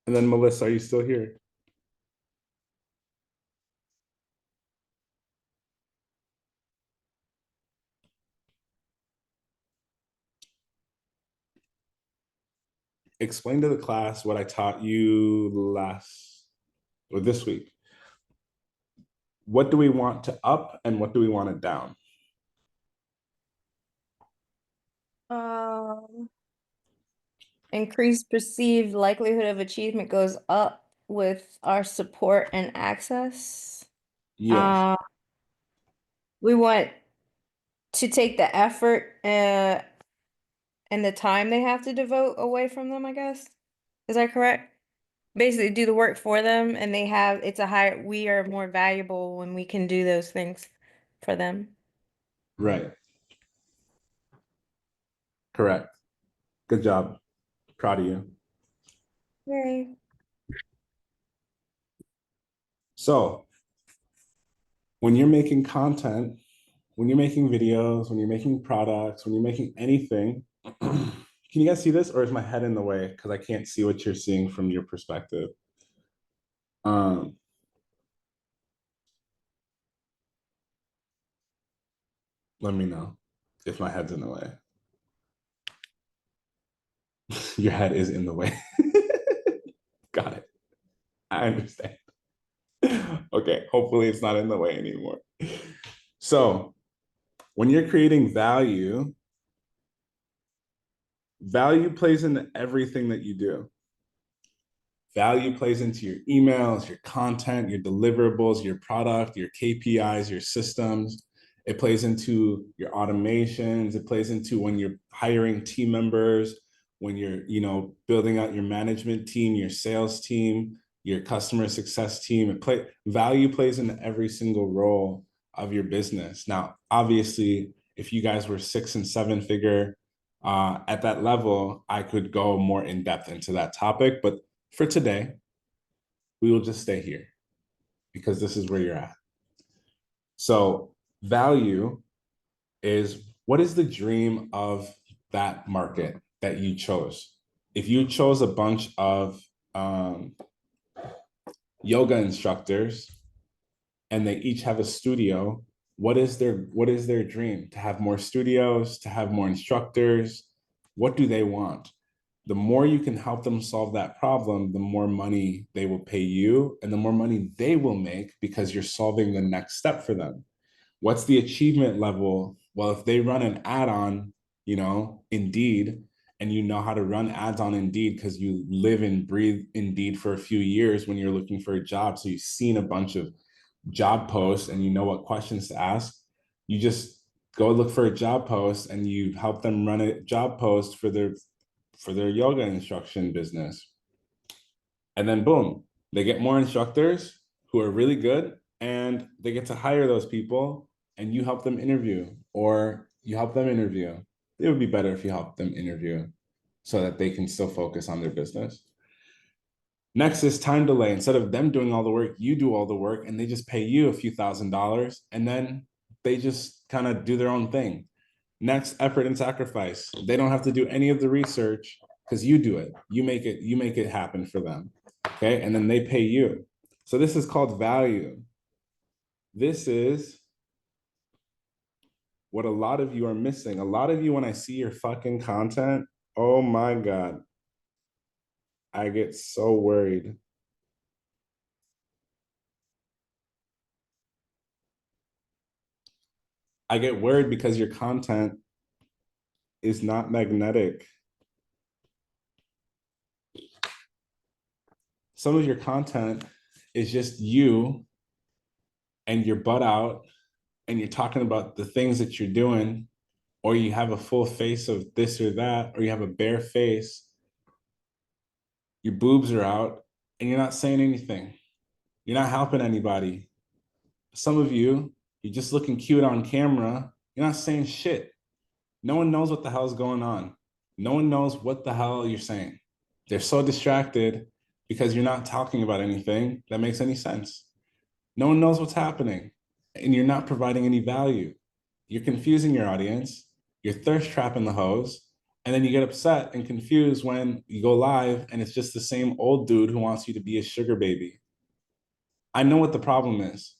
And then Melissa, are you still here? Explain to the class what I taught you last or this week. What do we want to up and what do we want it down? Increased perceived likelihood of achievement goes up with our support and access. Yes. We want to take the effort and the time they have to devote away from them, I guess. Is that correct? Basically do the work for them and we are more valuable when we can do those things for them. Right. Correct. Good job. Proud of you. Yay. So when you're making content, when you're making videos, when you're making products, when you're making anything, can you guys see this or is my head in the way? Because I can't see what you're seeing from your perspective. Let me know if my head's in the way. Your head is in the way. Got it. I understand. Okay, hopefully it's not in the way anymore. So when you're creating value, value plays into everything that you do. Value plays into your emails, your content, your deliverables, your product, your KPIs, your systems. It plays into your automations. It plays into when you're hiring team members, when you're, building out your management team, your sales team, your customer success team. Value plays into every single role of your business. Now, obviously, if you guys were 6 and 7 figure at that level, I could go more in depth into that topic, but for today, we will just stay here. because this is where you're at. So value is, what is the dream of that market that you chose? If you chose a bunch of yoga instructors and they each have a studio, what is their dream? To have more studios, to have more instructors? What do they want? The more you can help them solve that problem, the more money they will pay you and the more money they will make because you're solving the next step for them. What's the achievement level? Well, if they run an ad on, Indeed, and you know how to run ads on Indeed because you live and breathe Indeed for a few years when you're looking for a job. So you've seen a bunch of job posts and you know what questions to ask. You just go look for a job post and you help them run a job post for their yoga instruction business. And then boom, they get more instructors who are really good and they get to hire those people and you help them interview or you help them interview. It would be better if you help them interview so that they can still focus on their business. Next is time delay. Instead of them doing all the work, you do all the work and they just pay you a few $1,000s and then they just kind of do their own thing. Next, effort and sacrifice. They don't have to do any of the research because you do it. You make it happen for them. Okay. And then they pay you. So this is called value. This is what a lot of you are missing. A lot of you, when I see your fucking content, oh my God, I get so worried. I get worried because your content is not magnetic. Some of your content is just you and your butt out and you're talking about the things that you're doing, or you have a full face of this or that, or you have a bare face, your boobs are out, and you're not saying anything. You're not helping anybody. Some of you, you're just looking cute on camera. You're not saying shit. No one knows what the hell's going on. No one knows what the hell you're saying. They're so distracted because you're not talking about anything that makes any sense. No one knows what's happening, and you're not providing any value. You're confusing your audience. You're thirst trapping the hose. And then you get upset and confused when you go live and it's just the same old dude who wants you to be a sugar baby. I know what the problem is.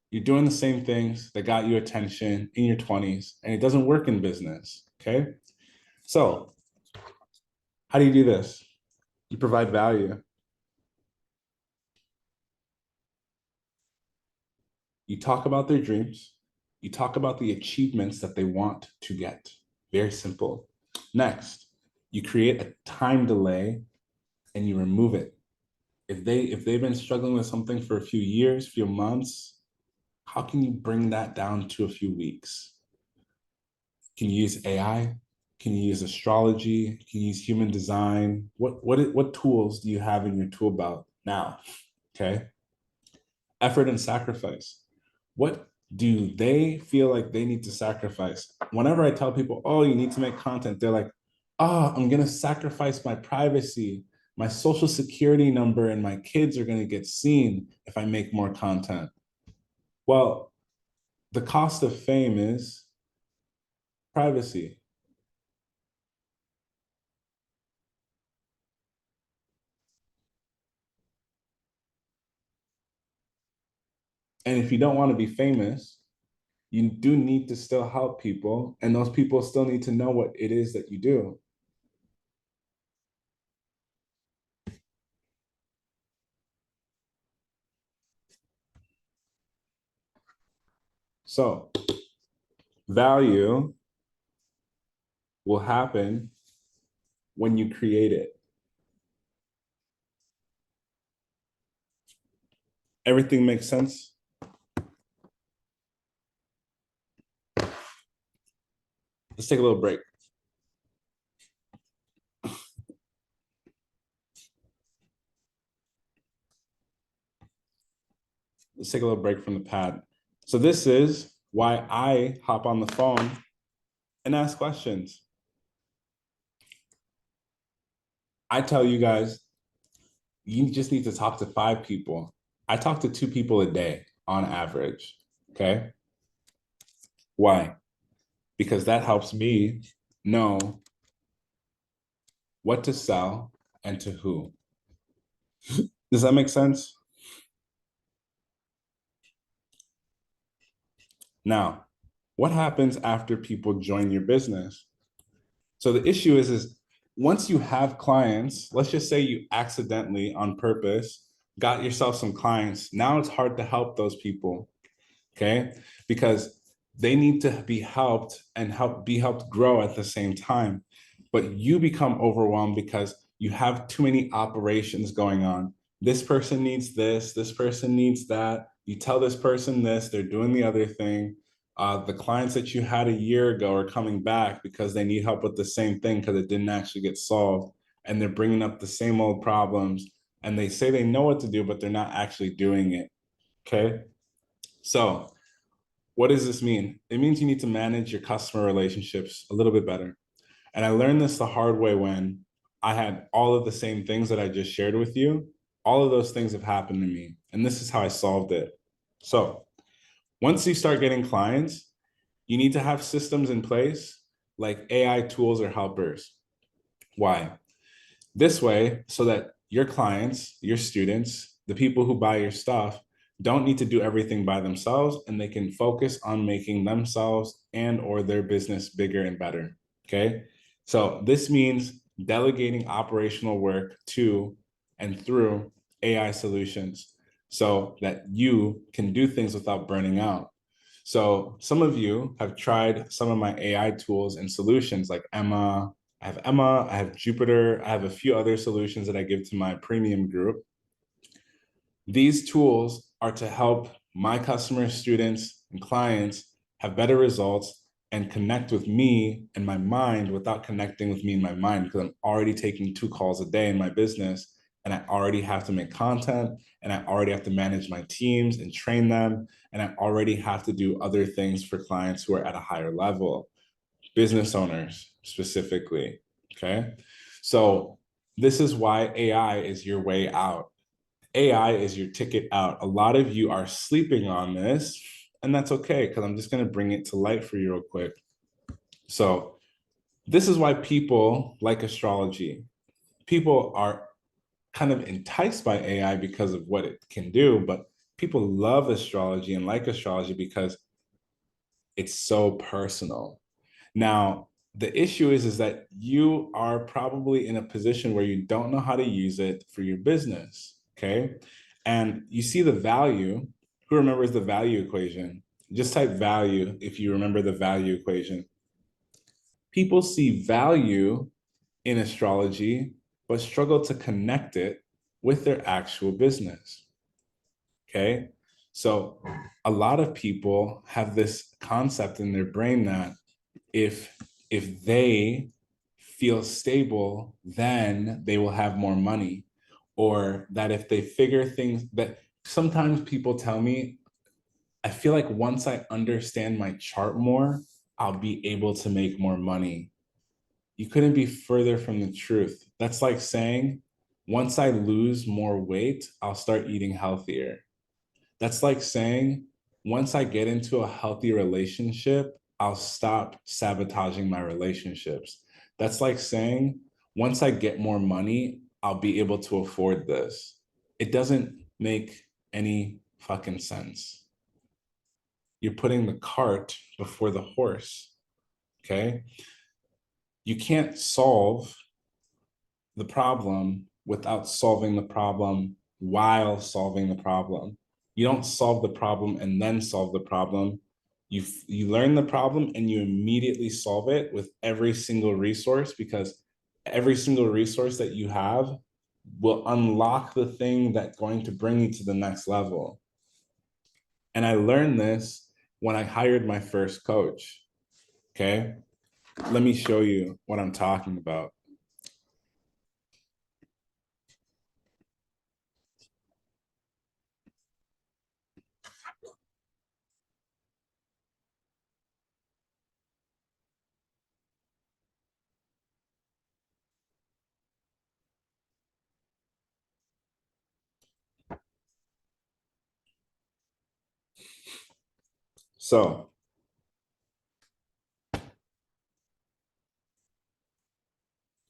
You're doing the same things that got you attention in your 20s, and it doesn't work in business. Okay. So, how do you do this? You provide value. You talk about their dreams. You talk about the achievements that they want to get. Very simple. Next, you create a time delay and you remove it. If they've been struggling with something for a few years, few months, how can you bring that down to a few weeks? Can you use AI? Can you use astrology? Can you use human design? What tools do you have in your tool belt now? Okay. Effort and sacrifice. What do they feel like they need to sacrifice? Whenever I tell people, oh, you need to make content, they're like, oh, I'm going to sacrifice my privacy, my social security number, and my kids are going to get seen if I make more content. Well, the cost of fame is privacy. And if you don't want to be famous, you do need to still help people, and those people still need to know what it is that you do. So, value will happen when you create it. Everything makes sense? Let's take a little break. Let's take a little break from the pad. So this is why I hop on the phone and ask questions. I tell you guys, you just need to talk to 5 people. I talk to 2 people a day on average. Okay. Why? Because that helps me know what to sell and to who. Does that make sense? Now, what happens after people join your business? So the issue is once you have clients, let's just say you accidentally on purpose got yourself some clients. Now it's hard to help those people, okay? Because they need to be helped and be helped grow at the same time. But you become overwhelmed because you have too many operations going on. This person needs this person needs that. You tell this person this, they're doing the other thing. The clients that you had a year ago are coming back because they need help with the same thing because it didn't actually get solved. And they're bringing up the same old problems. And they say they know what to do, but they're not actually doing it. Okay. So, what does this mean? It means you need to manage your customer relationships a little bit better. And I learned this the hard way when I had all of the same things that I just shared with you. All of those things have happened to me. And this is how I solved it. So once you start getting clients, you need to have systems in place like AI tools or helpers. Why? This way, so that your clients, your students, the people who buy your stuff don't need to do everything by themselves and they can focus on making themselves and or their business bigger and better. Okay? So this means delegating operational work to and through AI solutions so that you can do things without burning out. So some of you have tried some of my AI tools and solutions like Emma, I have Jupyter, I have a few other solutions that I give to my premium group. These tools are to help my customers, students, and clients have better results and connect with me and my mind without connecting with me in my mind because I'm already taking 2 calls a day in my business and I already have to make content and I already have to manage my teams and train them and I already have to do other things for clients who are at a higher level, business owners specifically. Okay. So this is why AI is your way out. AI is your ticket out. A lot of you are sleeping on this, and that's okay because I'm just going to bring it to light for you real quick. So, this is why people like astrology. People are kind of enticed by AI because of what it can do, but people love astrology and like astrology because it's so personal. Now, the issue is that you are probably in a position where you don't know how to use it for your business, okay? And you see the value. Who remembers the value equation? Just type value if you remember the value equation. People see value in astrology, but struggle to connect it with their actual business, okay? So a lot of people have this concept in their brain that if they feel stable, then they will have more money. Or that if they figure things that sometimes people tell me, I feel like once I understand my chart more, I'll be able to make more money. You couldn't be further from the truth. That's like saying, once I lose more weight, I'll start eating healthier. That's like saying, once I get into a healthy relationship, I'll stop sabotaging my relationships. That's like saying, once I get more money, I'll be able to afford this. It doesn't make any fucking sense. You're putting the cart before the horse, okay? You can't solve the problem without solving the problem while solving the problem. You don't solve the problem and then solve the problem. You learn the problem and you immediately solve it with every single resource because every single resource that you have will unlock the thing that's going to bring you to the next level. And I learned this when I hired my first coach. Okay. Let me show you what I'm talking about. So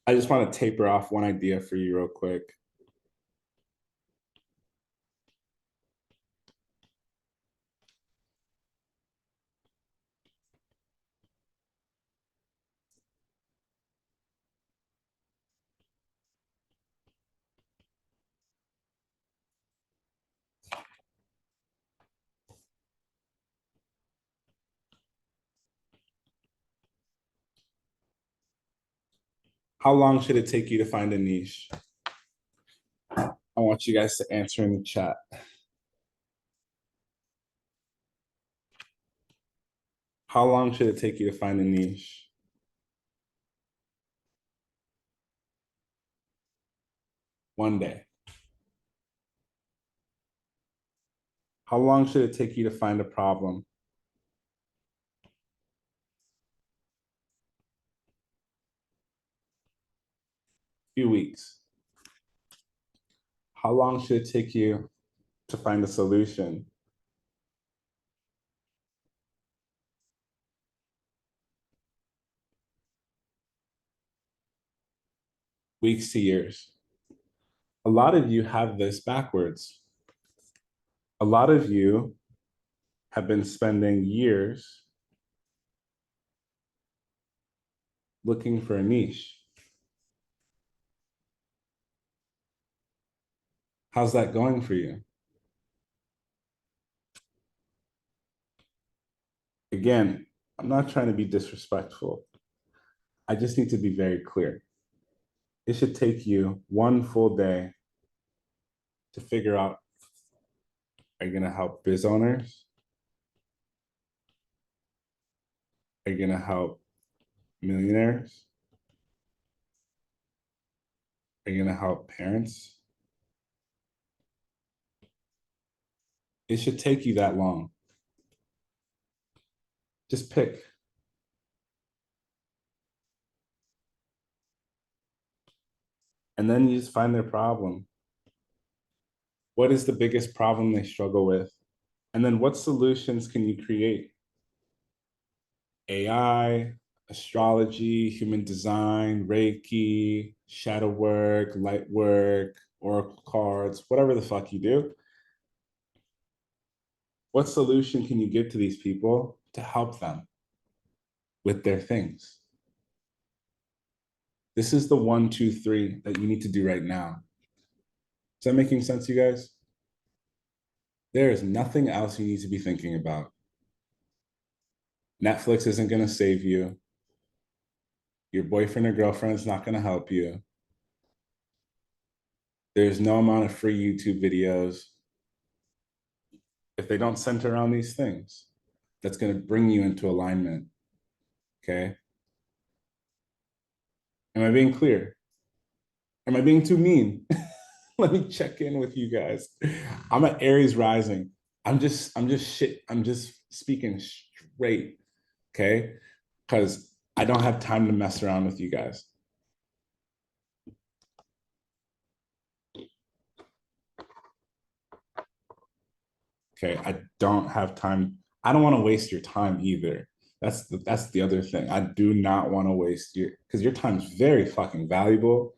I just want to taper off one idea for you real quick. How long should it take you to find a niche? I want you guys to answer in the chat. How long should it take you to find a niche? One day. How long should it take you to find a problem? Few weeks. How long should it take you to find a solution? Weeks to years. A lot of you have this backwards. A lot of you have been spending years looking for a niche. How's that going for you? Again, I'm not trying to be disrespectful. I just need to be very clear. It should take you one full day to figure out, are you going to help biz owners? Are you going to help millionaires? Are you going to help parents? It should take you that long. Just pick. And then you just find their problem. What is the biggest problem they struggle with? And then what solutions can you create? AI, astrology, human design, Reiki, shadow work, light work, oracle cards, whatever the fuck you do. What solution can you give to these people to help them with their things? This is the 1, 2, 3 that you need to do right now. Is that making sense, you guys? There is nothing else you need to be thinking about. Netflix isn't going to save you. Your boyfriend or girlfriend is not going to help you. There's no amount of free YouTube videos if they don't center around these things that's going to bring you into alignment. Okay. Am I being clear? Am I being too mean? Let me check in with you guys. I'm an Aries rising. I'm just speaking straight. Okay. Because I don't have time to mess around with you guys. Okay. I don't have time. I don't want to waste your time either. That's the other thing. I do not want to waste because your time's very fucking valuable.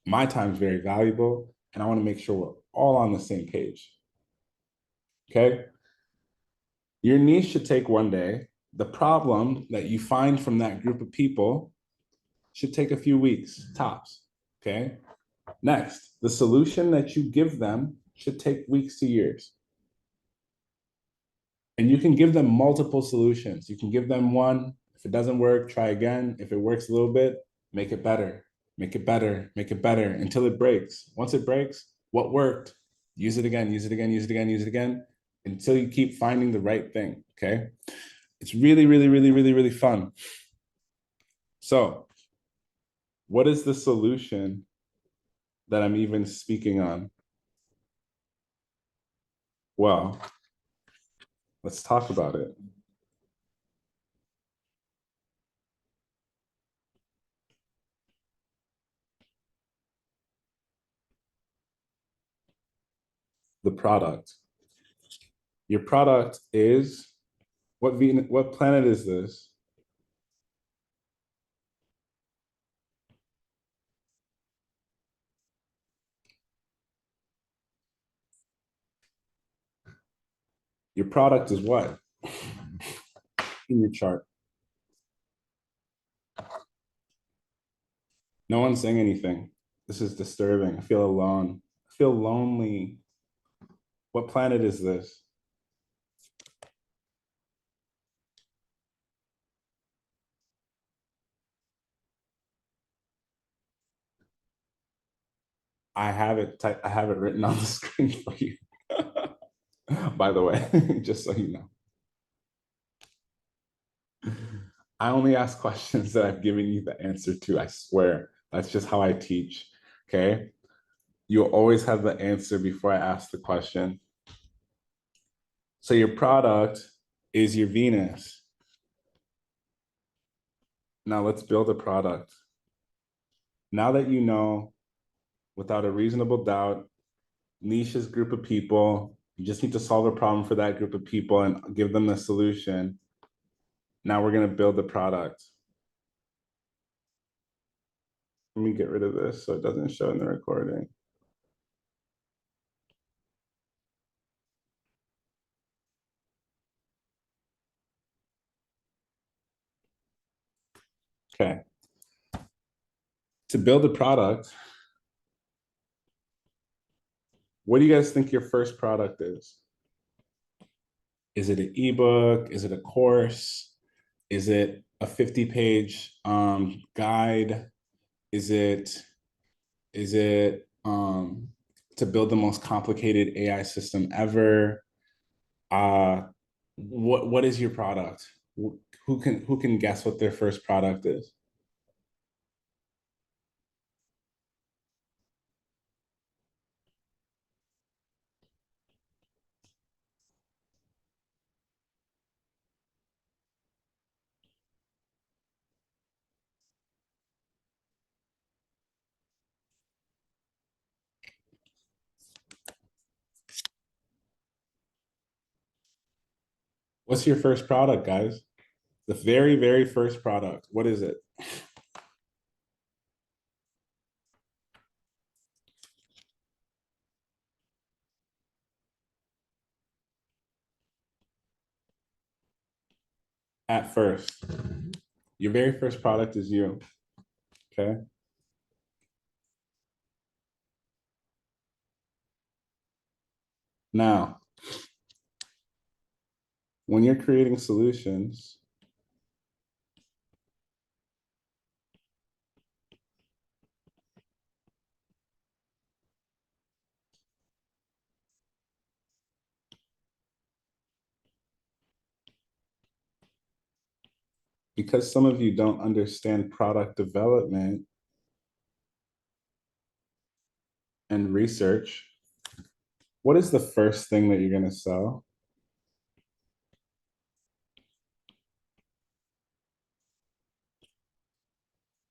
My time's very valuable, and I want to make sure we're all on the same page. Okay? Your niche should take one day. The problem that you find from that group of people should take a few weeks, tops. Okay? Next, the solution that you give them should take weeks to years. And you can give them multiple solutions. You can give them one. If it doesn't work, try again. If it works a little bit, make it better, make it better, make it better until it breaks. Once it breaks, what worked? Use it again, use it again, use it again, use it again until you keep finding the right thing. Okay. It's really, really, really, really, really fun. So, what is the solution that I'm even speaking on? Well, let's talk about it. The product. Your product is What planet is this? Your product is what in your chart? No one's saying anything. This is disturbing. I feel alone. I feel lonely. What planet is this? I have it written on the screen for you. By the way, just so you know. I only ask questions that I've given you the answer to. I swear. That's just how I teach. Okay. You'll always have the answer before I ask the question. So your product is your Venus. Now let's build a product. Now that you know, without a reasonable doubt, niche's group of people, you just need to solve a problem for that group of people and give them the solution. Now we're going to build the product. Let me get rid of this so it doesn't show in the recording. Okay. To build a product, what do you guys think your first product is? Is it an ebook? Is it a course? Is it a 50-page guide? Is it to build the most complicated AI system ever? What is your product? Who can guess what their first product is? What's your first product, guys? The very, very first product. What is it? At first. Your very first product is you. Okay. Now, when you're creating solutions, because some of you don't understand product development and research, what is the first thing that you're going to sell?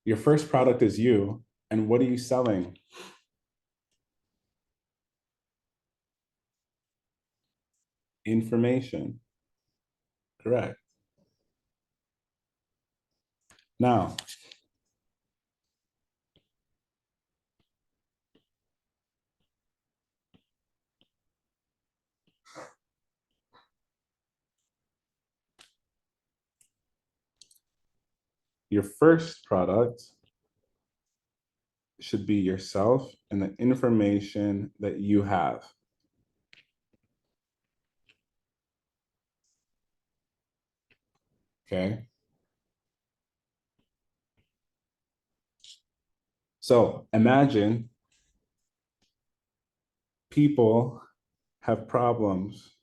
Your first product is you. And what are you selling? Information. Correct. Now, your first product should be yourself and the information that you have. Okay. So imagine people have problems.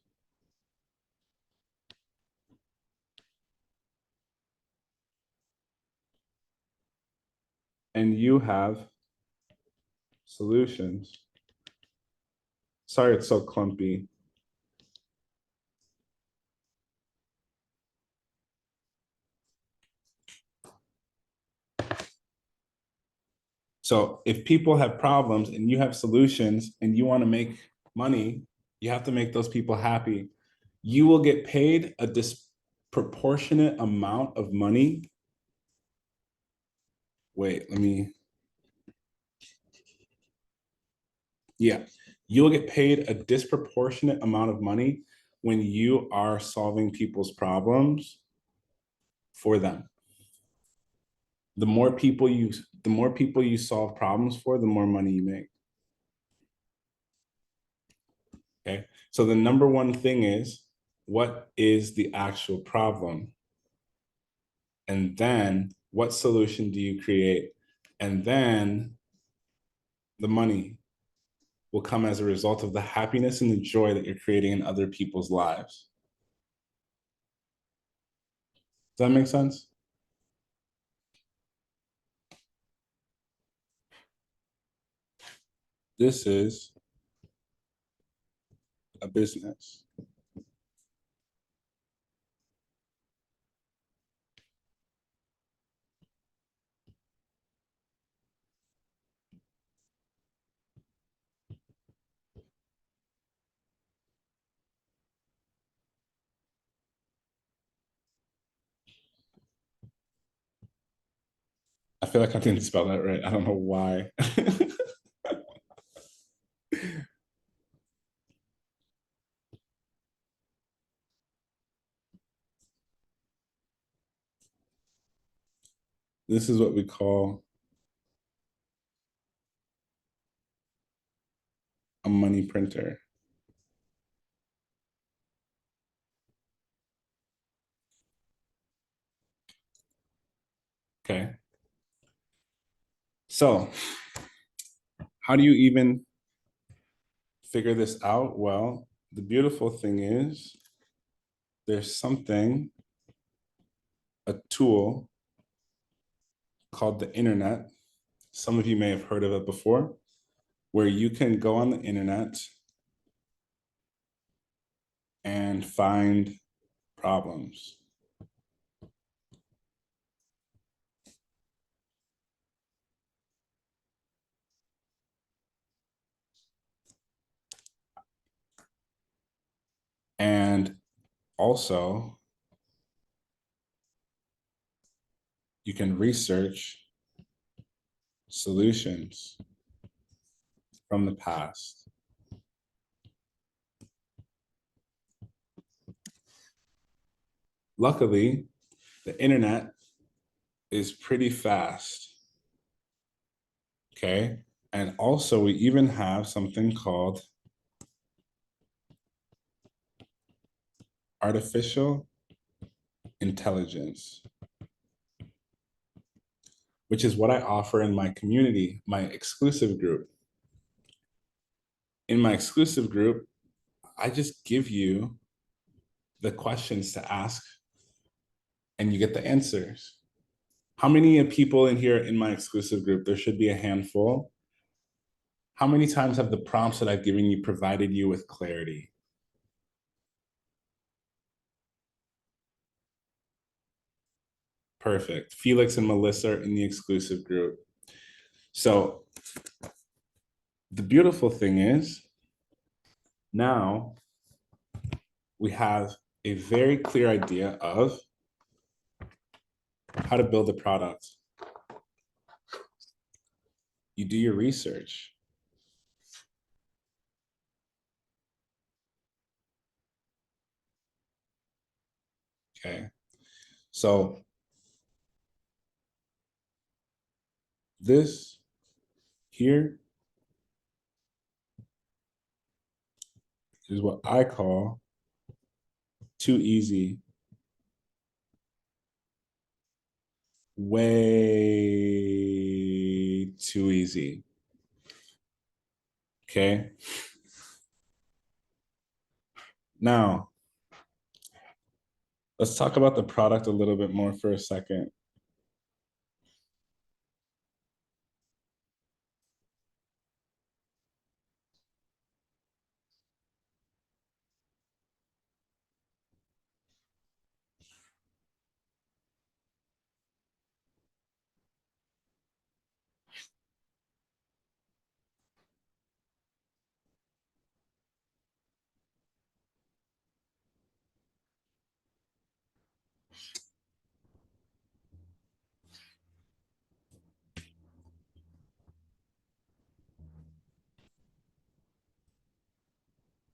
And you have solutions. Sorry, it's so clumpy. So if people have problems and you have solutions and you want to make money, you have to make those people happy. You will get paid disproportionate amount of money. Wait, let me. Yeah, you'll get paid a disproportionate amount of money when you are solving people's problems for them. The more people you solve problems for, the more money you make. Okay. So the number one thing is, what is the actual problem? And then what solution do you create? And then the money will come as a result of the happiness and the joy that you're creating in other people's lives. Does that make sense? This is a business. I feel like I didn't spell that right. I don't know why. This is what we call a money printer. Okay. So, how do you even figure this out? Well, the beautiful thing is there's something, a tool called the internet. Some of you may have heard of it before, where you can go on the internet and find problems. And also, you can research solutions from the past. Luckily, the internet is pretty fast. Okay. And also, we even have something called artificial intelligence, which is what I offer in my community, my exclusive group. In my exclusive group, I just give you the questions to ask and you get the answers. How many people in here in my exclusive group? There should be a handful. How many times have the prompts that I've given you provided you with clarity? Perfect. Felix and Melissa are in the exclusive group. So the beautiful thing is now we have a very clear idea of how to build a product. You do your research. Okay. So this here is what I call too easy. Way too easy. Okay. Now, let's talk about the product a little bit more for a second.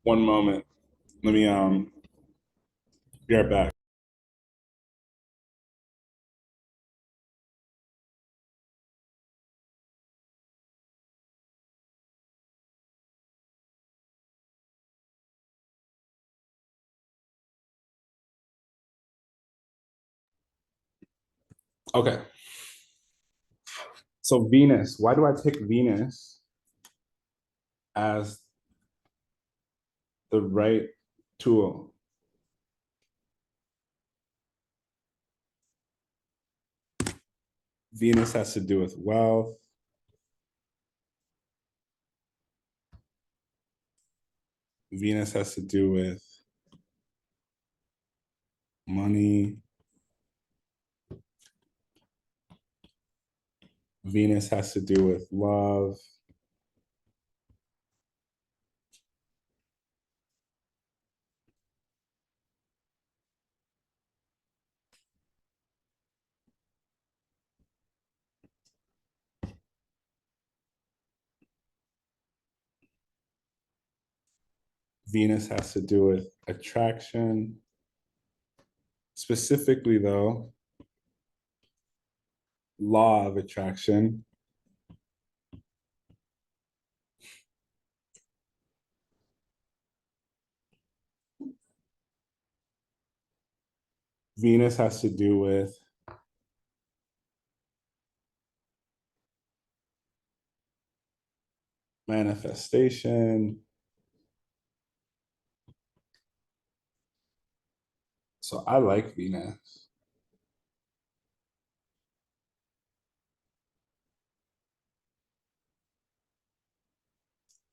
One moment. Let me be right back. Okay. So Venus, why do I pick Venus as the right tool? Venus has to do with wealth. Venus has to do with money. Venus has to do with love. Venus has to do with attraction. Specifically, though, law of attraction. Venus has to do with manifestation. So I like Venus.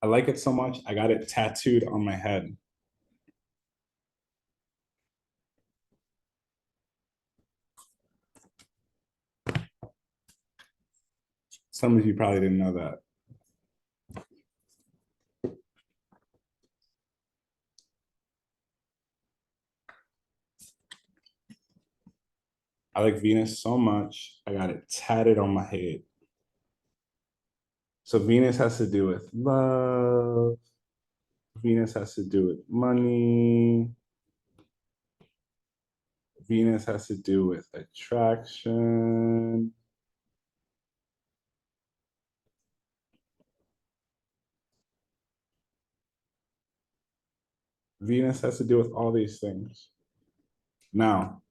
I like it so much, I got it tattooed on my head. Some of you probably didn't know that. I like Venus so much, I got it tatted on my head. So Venus has to do with love. Venus has to do with money. Venus has to do with attraction. Venus has to do with all these things. Now,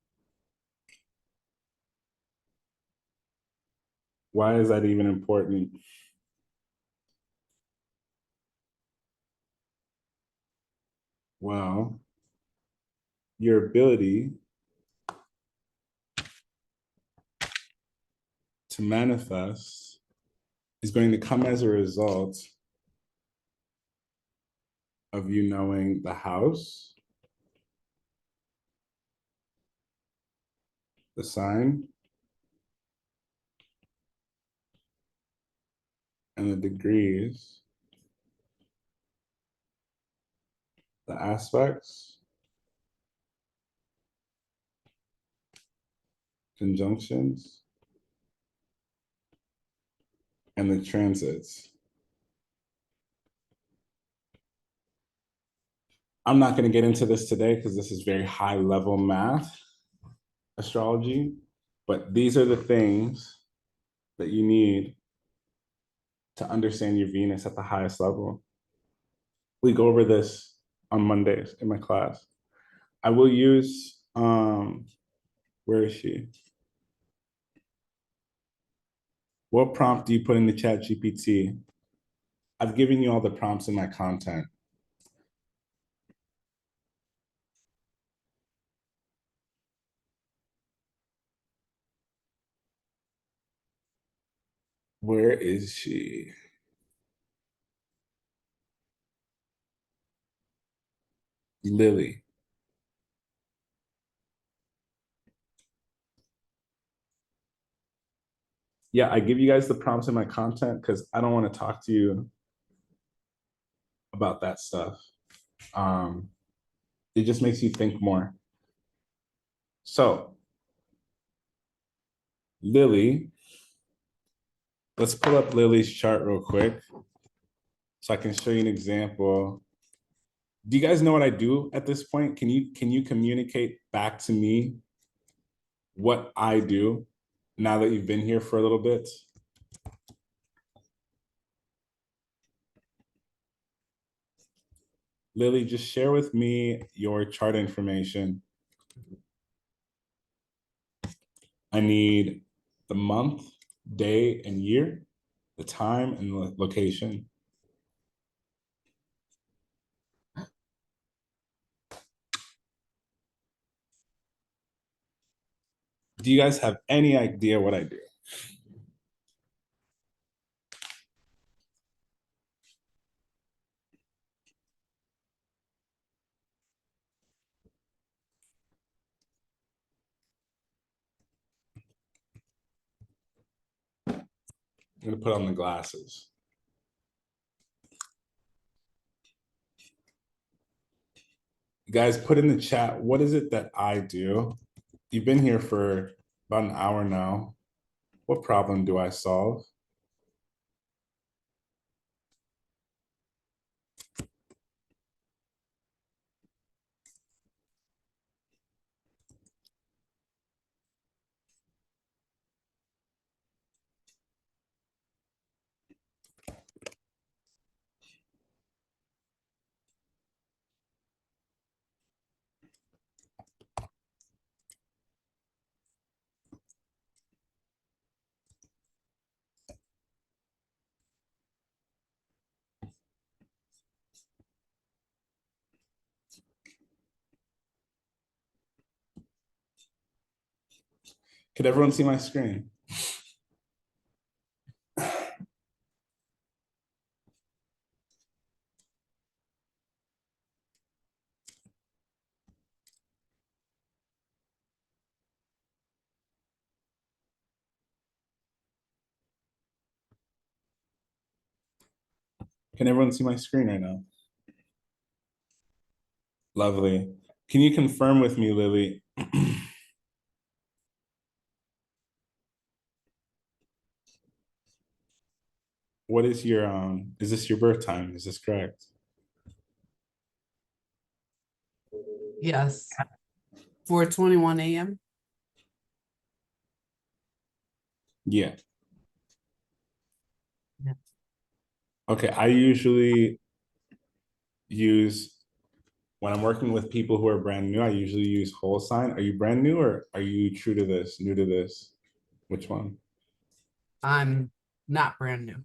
why is that even important? Well, your ability to manifest is going to come as a result of you knowing the house, the sign, and the degrees, the aspects, conjunctions, and the transits. I'm not going to get into this today because this is very high level math astrology, but these are the things that you need to understand your Venus at the highest level. We go over this on Mondays in my class. I will use, where is she? What prompt do you put in the chat GPT? I've given you all the prompts in my content. Where is she? Lily. Yeah, I give you guys the prompts in my content because I don't want to talk to you about that stuff. It just makes you think more. So, Lily, let's pull up Lily's chart real quick so I can show you an example. Do you guys know what I do at this point? Can you communicate back to me what I do now that you've been here for a little bit? Lily, just share with me your chart information. I need the month, day, and year, the time, and the location. Do you guys have any idea what I do? I'm gonna put on the glasses. You guys put in the chat, what is it that I do? You've been here for about an hour now. What problem do I solve? Could everyone see my screen? Can everyone see my screen right now? Lovely. Can you confirm with me, Lily? What is your is this your birth time? Is this correct? Yes. 4:21 a.m. Yeah. Yeah. Okay, I usually use when I'm working with people who are brand new, I usually use whole sign. Are you brand new or are you true to this, new to this? Which one? I'm not brand new.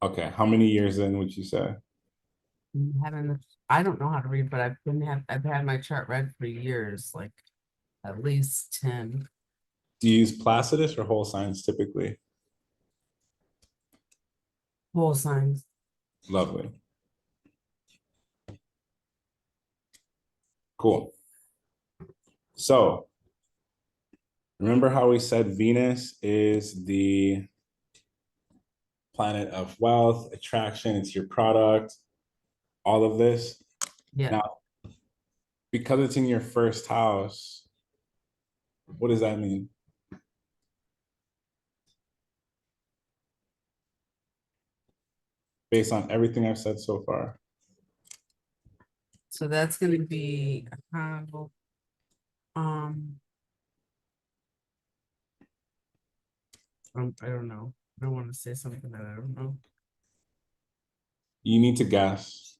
Okay, how many years in would you say? Haven't I don't know how to read, but I've had my chart read for years, like at least 10. Do you use Placidus or whole signs typically? Whole signs. Lovely. Cool. So remember how we said Venus is the planet of wealth, attraction, it's your product, all of this. Yeah. Now, because it's in your first house, what does that mean? Based on everything I've said so far. So that's gonna be how um I don't know. I don't want to say something that I don't know. You need to guess.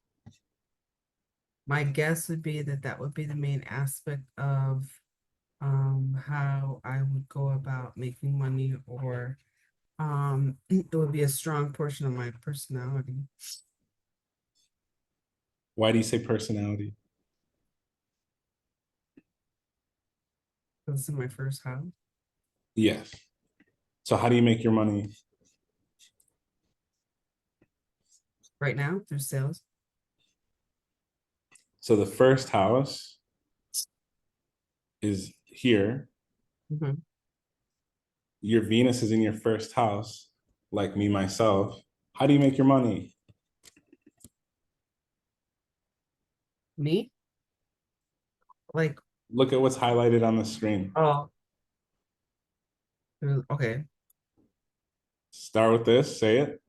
My guess would be that that would be the main aspect of how I would go about making money, or it would be a strong portion of my personality. Why do you say personality? This is my first house. Yes. So how do you make your money? Right now through sales. So the first house is here. Mhm. Your Venus is in your first house, like me, myself. How do you make your money? Me? Like, Look at what's highlighted on the screen. oh, okay. Start with this, say it.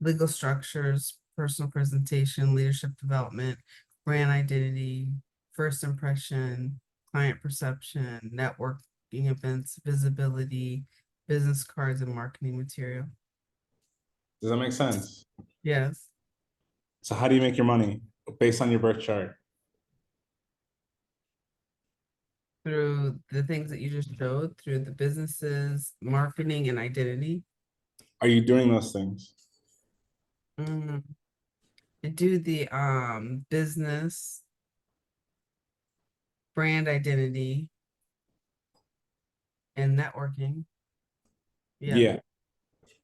Legal structures, personal presentation, leadership development, brand identity, first impression, client perception, networking events, visibility, business cards, and marketing material. Does that make sense? Yes. So how do you make your money based on your birth chart? Through the things that you just showed, through the businesses, marketing, and identity. Are you doing those things? Mm. I do the business, brand identity, and networking. Yeah. Yeah,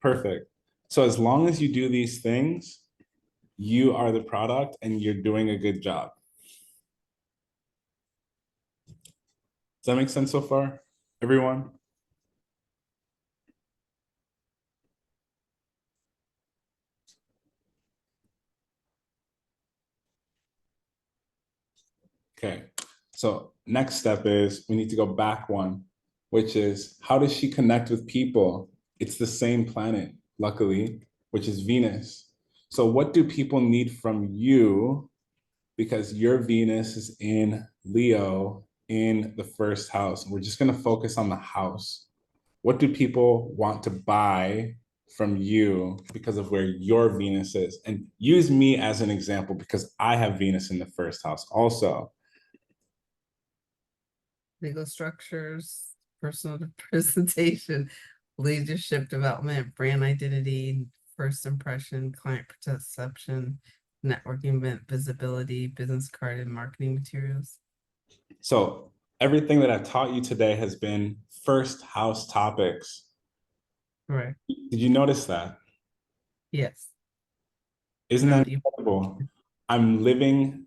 perfect. So as long as you do these things, you are the product and you're doing a good job. Does that make sense so far, everyone? Okay, so next step is we need to go back one, which is how does she connect with people? It's the same planet, luckily, which is Venus. So what do people need from you? Because your Venus is in Leo in the first house. We're just going to focus on the house. What do people want to buy from you because of where your Venus is? And use me as an example because I have Venus in the first house also. Legal structures, personal presentation, leadership development, brand identity, first impression, client perception, networking event visibility, business card, and marketing materials. So everything that I've taught you today has been first house topics. Right. Did you notice that? Yes. Isn't No, that incredible? I'm living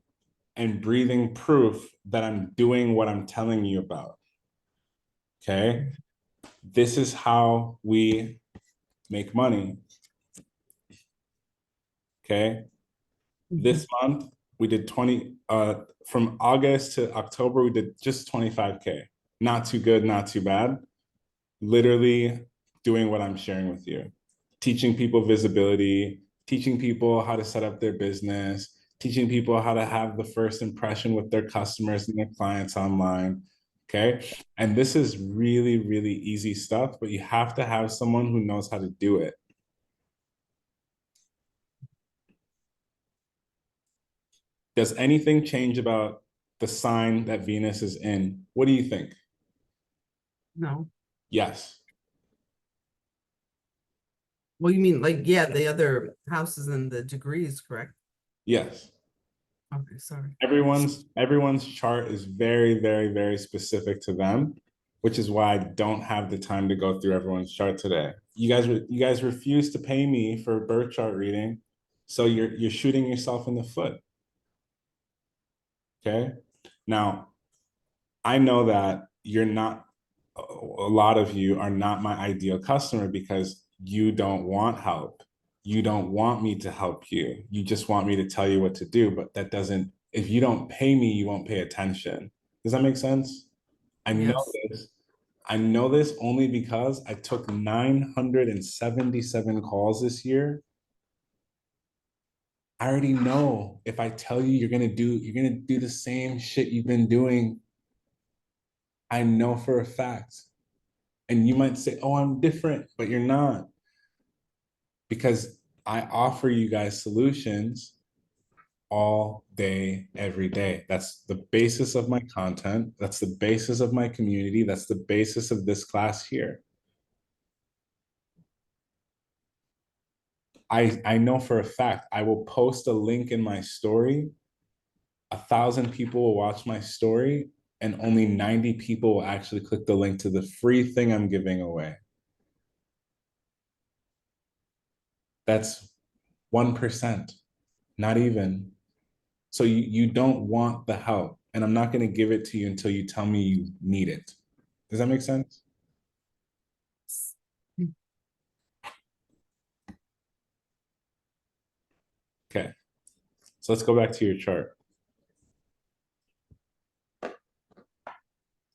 and breathing proof that I'm doing what I'm telling you about. Okay. This is how we make money. Okay. This month we did 20, from August to October, we did just 25K. Not too good, not too bad. Literally doing what I'm sharing with you. Teaching people visibility, teaching people how to set up their business, teaching people how to have the first impression with their customers and their clients online. Okay. And this is really, really easy stuff, but you have to have someone who knows how to do it. Does anything change about the sign that Venus is in? What do you think? No. Yes. Well, you mean like, yeah, the other houses and the degrees, correct? Yes. Okay, sorry. Everyone's chart is very, very, very specific to them, which is why I don't have the time to go through everyone's chart today. You guys refuse to pay me for a birth chart reading, so you're shooting yourself in the foot. Okay. Now, I know that you're not, a lot of you are not my ideal customer because you don't want help. You don't want me to help you. You just want me to tell you what to do, but that doesn't, if you don't pay me, you won't pay attention. Does that make sense? I know Yes. this. I know this only because I took 977 calls this year. I already know if I tell you you're gonna do the same shit you've been doing. I know for a fact. And you might say, oh, I'm different, but you're not. Because I offer you guys solutions all day, every day. That's the basis of my content. That's the basis of my community. That's the basis of this class here. I know for a fact, I will post a link in my story. 1,000 people will watch my story and only 90 people will actually click the link to the free thing I'm giving away. That's 1%, not even. So you don't want the help, and I'm not going to give it to you until you tell me you need it. Does that make sense? Okay, so let's go back to your chart.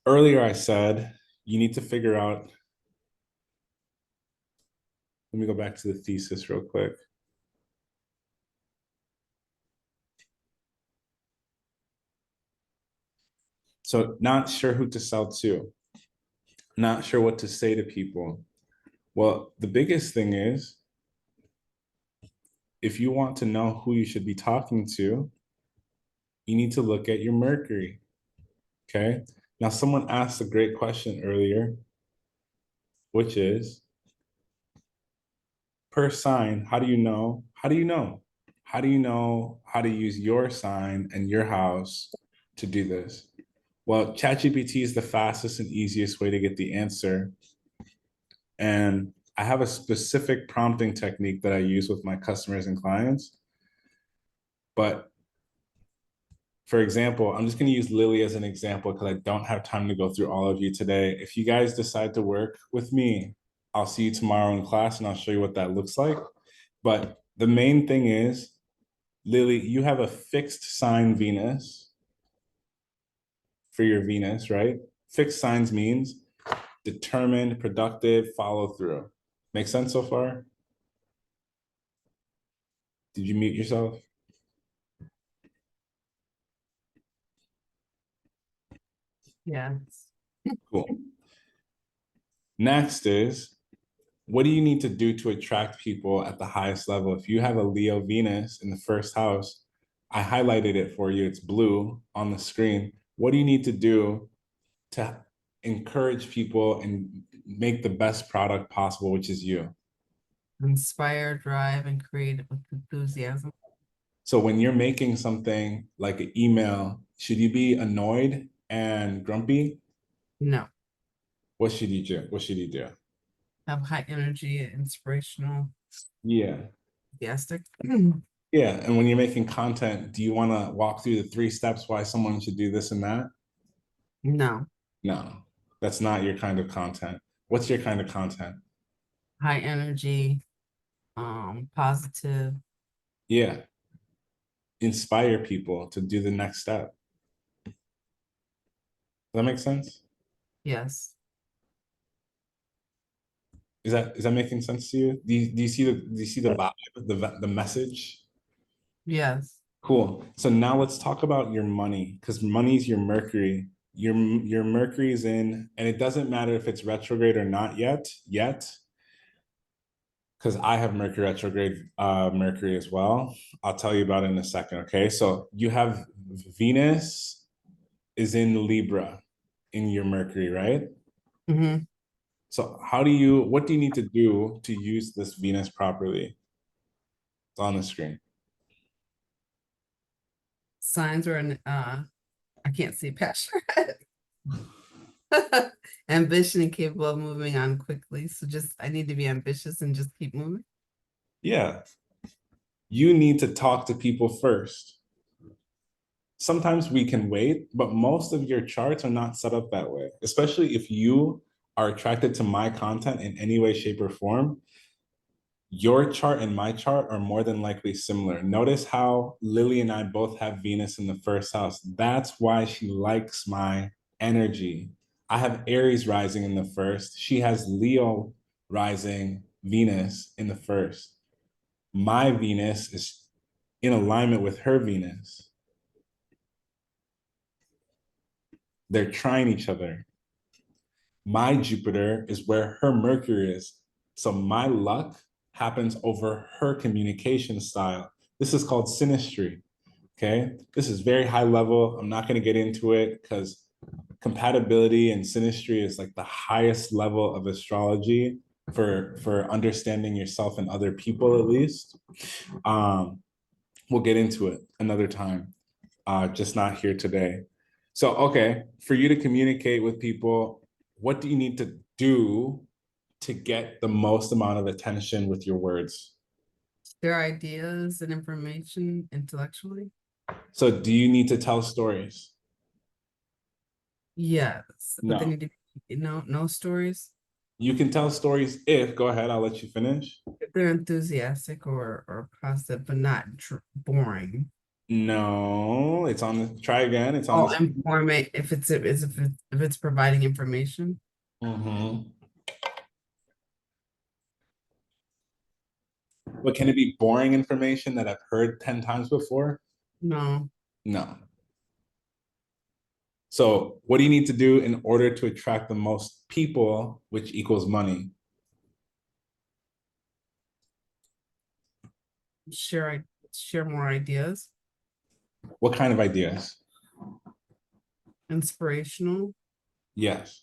Earlier I said you need to figure out, let me go back to the thesis real quick. So not sure who to sell to, not sure what to say to people. Well, the biggest thing is, if you want to know who you should be talking to, you need to look at your Mercury. Okay. Now, someone asked a great question earlier, which is, per sign, how do you know? How do you know? How do you know how to use your sign and your house to do this? Well, ChatGPT is the fastest and easiest way to get the answer. And I have a specific prompting technique that I use with my customers and clients. But for example, I'm just going to use Lily as an example because I don't have time to go through all of you today. If you guys decide to work with me, I'll see you tomorrow in class and I'll show you what that looks like. But the main thing is, Lily, you have a fixed sign Venus for your Venus, right? Fixed signs means determined, productive, follow through. Make sense so far? Did you mute yourself? Yes. Cool. Next is, what do you need to do to attract people at the highest level? If you have a Leo Venus in the first house, I highlighted it for you. It's blue on the screen. What do you need to do to encourage people and make the best product possible, which is you? Inspire, drive, and create it with enthusiasm. So when you're making something like an email, should you be annoyed and grumpy? No. What should you do? What should you do? Have high energy, inspirational, Yeah. enthusiastic. Yeah. And when you're making content, do you want to walk through the 3 steps why someone should do this and that? No. No, that's not your kind of content. What's your kind of content? High energy, positive. Yeah. Inspire people to do the next step. Does that make sense? Yes. Is that making sense to you? Do you see the vibe, the message? Yes. Cool. So now let's talk about your money, because money is your Mercury. Your Mercury is in, and it doesn't matter if it's retrograde or not yet, because I have Mercury retrograde, Mercury as well. I'll tell you about it in a second. Okay. So you have Venus is in Libra in your Mercury, right? Mm-hmm. So what do you need to do to use this Venus properly? It's on the screen. Signs are in, I can't see past your head. Ambition and capable of moving on quickly. So I need to be ambitious and just keep moving. Yeah. You need to talk to people first. Sometimes we can wait, but most of your charts are not set up that way, especially if you are attracted to my content in any way, shape, or form. Your chart and my chart are more than likely similar. Notice how Lily and I both have Venus in the first house. That's why she likes my energy. I have Aries rising in the first. She has Leo rising Venus in the first. My Venus is in alignment with her Venus. They're trying each other. My Jupiter is where her Mercury is. So my luck happens over her communication style. This is called synastry. Okay. This is very high level. I'm not going to get into it because compatibility and synastry is like the highest level of astrology for understanding yourself and other people, at least. We'll get into it another time, just not here today. So, okay, for you to communicate with people, what do you need to do to get the most amount of attention with your words? Their ideas and information intellectually. So, do you need to tell stories? Yes, but they No. need to be, no stories. You can tell stories if, go ahead, I'll let you finish. If they're enthusiastic or positive, but not boring. No, it's on the, try again. It's on Oh, the. informant if it's providing information. Mhm. But can it be boring information that I've heard 10 times before? No. No. So what do you need to do in order to attract the most people, which equals money? Share more ideas, What kind of ideas? inspirational. Yes.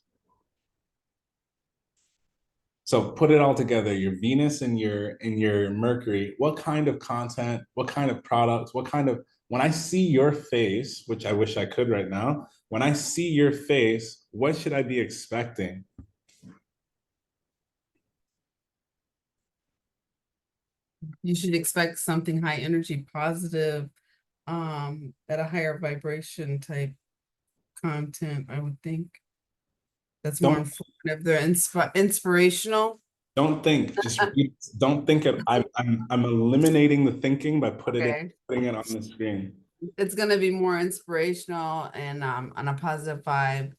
So put it all together, your Venus and your Mercury, what kind of content, what kind of products, what kind of, when I see your face, which I wish I could right now, when I see your face, what should I be expecting? You should expect something high energy, positive, at a higher vibration type content, I would think. That's more Don't informative. They're inspirational. don't think, just repeat, don't think it. I'm eliminating the thinking by Okay. putting it on the screen. It's gonna be more inspirational and on a positive vibe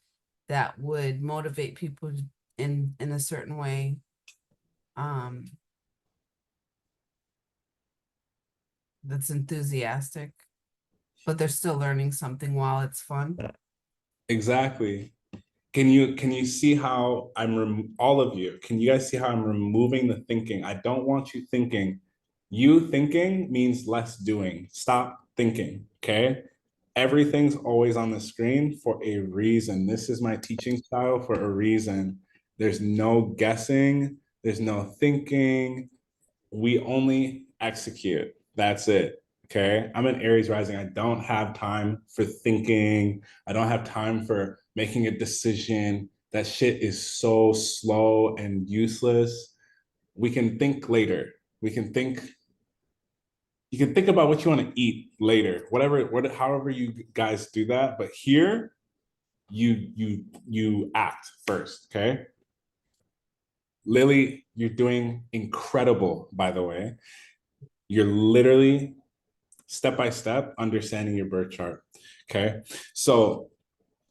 that would motivate people in a certain way. Um, that's enthusiastic, but they're still learning something while it's fun. Exactly. Can you see how all of you, can you guys see how I'm removing the thinking? I don't want you thinking. You thinking means less doing. Stop thinking, okay? Everything's always on the screen for a reason. This is my teaching style for a reason. There's no guessing, there's no thinking. We only execute. That's it. Okay. I'm an Aries rising. I don't have time for thinking. I don't have time for making a decision. That shit is so slow and useless. We can think later. We can think. You can think about what you want to eat later, however you guys do that. But here, you act first. Okay. Lily, you're doing incredible, by the way. You're literally step by step understanding your birth chart. Okay. So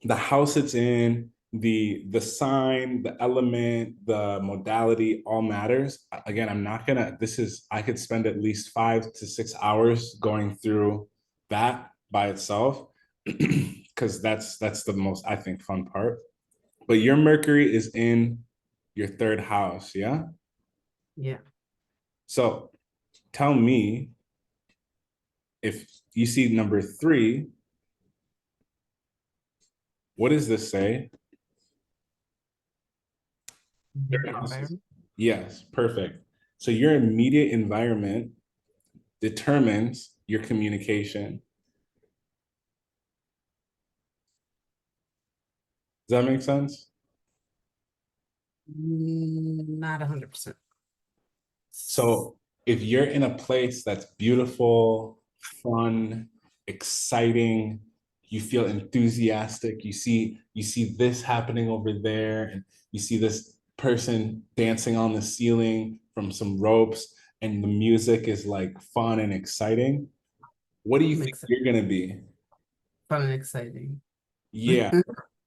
the house it's in, the sign, the element, the modality all matters. Again, I'm not gonna, I could spend at least 5 to 6 hours going through that by itself. Because that's the most, I think, fun part. But your Mercury is in your third house, yeah? Yeah. So tell me, if you see number 3, what does this say? Third house. Environment. Yes, perfect. So your immediate environment determines your communication. Does that make sense? Not 100%. So if you're in a place that's beautiful, fun, exciting, you feel enthusiastic, you see this happening over there, and you see this person dancing on the ceiling from some ropes, and the music is like fun and exciting, what do you think Makes sense. you're gonna be? Fun and exciting. Yeah.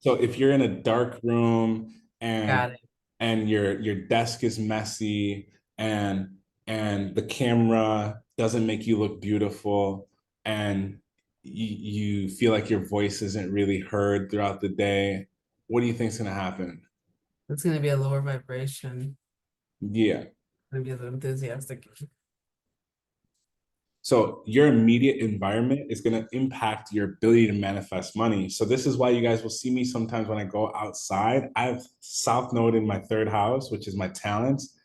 So if you're in a dark room and Got it. your desk is messy and the camera doesn't make you look beautiful, and you feel like your voice isn't really heard throughout the day, what do you think's gonna happen? It's gonna be a lower vibration. Yeah. Gonna be a little enthusiastic. So your immediate environment is going to impact your ability to manifest money. So this is why you guys will see me sometimes when I go outside. I have South Node in my third house, which is my talents.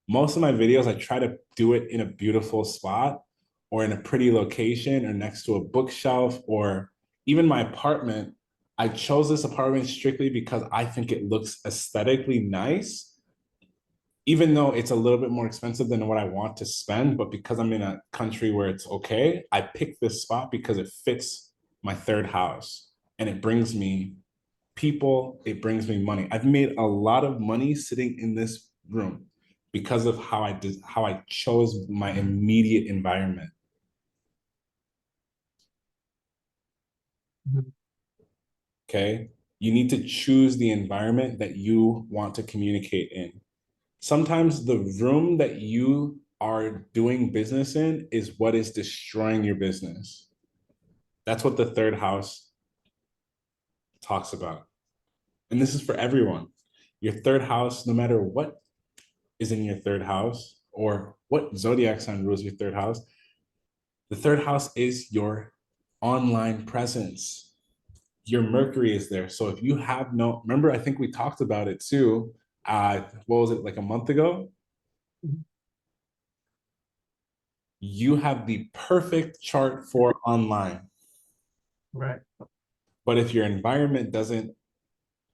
Most of my videos, I try to do it in a beautiful spot or in a pretty location or next to a bookshelf or even my apartment. I chose this apartment strictly because I think it looks aesthetically nice, even though it's a little bit more expensive than what I want to spend, but because I'm in a country where it's okay, I picked this spot because it fits my third house and it brings me people, it brings me money. I've made a lot of money sitting in this room because of how I chose my immediate environment. Mhm. Okay? You need to choose the environment that you want to communicate in. Sometimes the room that you are doing business in is what is destroying your business. That's what the third house talks about. And this is for everyone. Your third house, no matter what is in your third house or what zodiac sign rules your third house, the third house is your online presence. Your Mercury is there. So if you have no, remember, I think we talked about it too. What was it, like a month ago? Mhm. You have the perfect chart for online. Right. But if your environment doesn't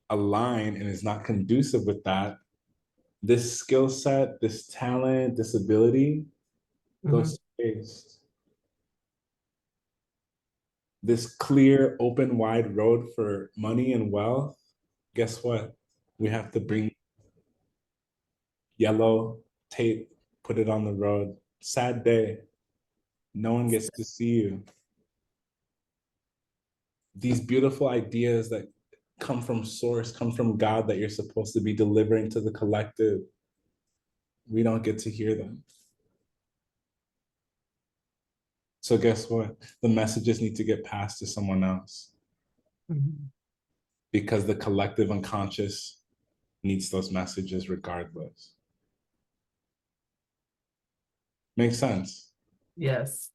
align and is not conducive with that, this skill set, this talent, this ability goes Mhm. to waste. This clear, open, wide road for money and wealth, guess what? We have to bring yellow tape, put it on the road. Sad day. No one gets to see you. These beautiful ideas that come from source, come from God, that you're supposed to be delivering to the collective, we don't get to hear them. So guess what? The messages need to get passed to someone else Mhm. because the collective unconscious needs those messages regardless. Makes sense. Yes.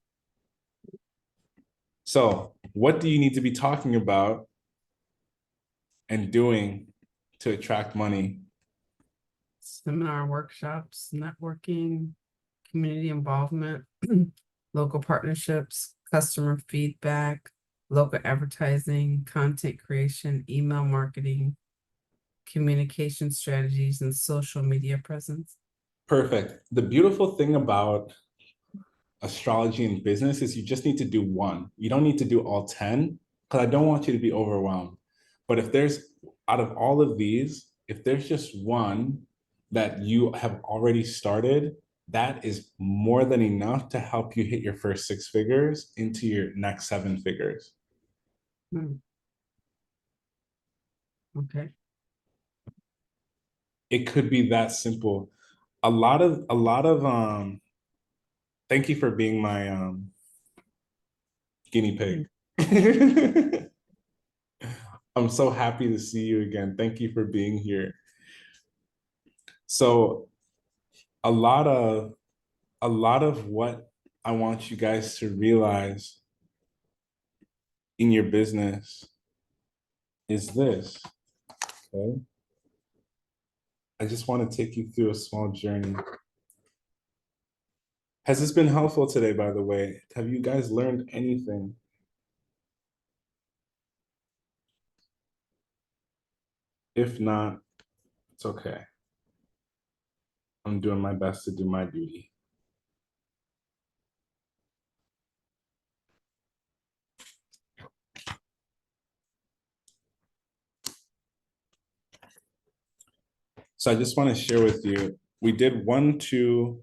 So, what do you need to be talking about and doing to attract money? Seminar, workshops, networking, community involvement, local partnerships, customer feedback, local advertising, content creation, email marketing, communication strategies, and social media presence. Perfect. The beautiful thing about astrology and business is you just need to do one. You don't need to do all 10 because I don't want you to be overwhelmed. But if there's, out of all of these, if there's just one that you have already started, that is more than enough to help you hit your first 6 figures into your next 7 figures. Hmm. Okay. It could be that simple. A lot of thank you for being my guinea pig. I'm so happy to see you again. Thank you for being here. So a lot of a lot of what I want you guys to realize in your business is this. Okay. I just want to take you through a small journey. Has this been helpful today, by the way? Have you guys learned anything? If not, it's okay. I'm doing my best to do my duty. So I just want to share with you, we did 1, 2,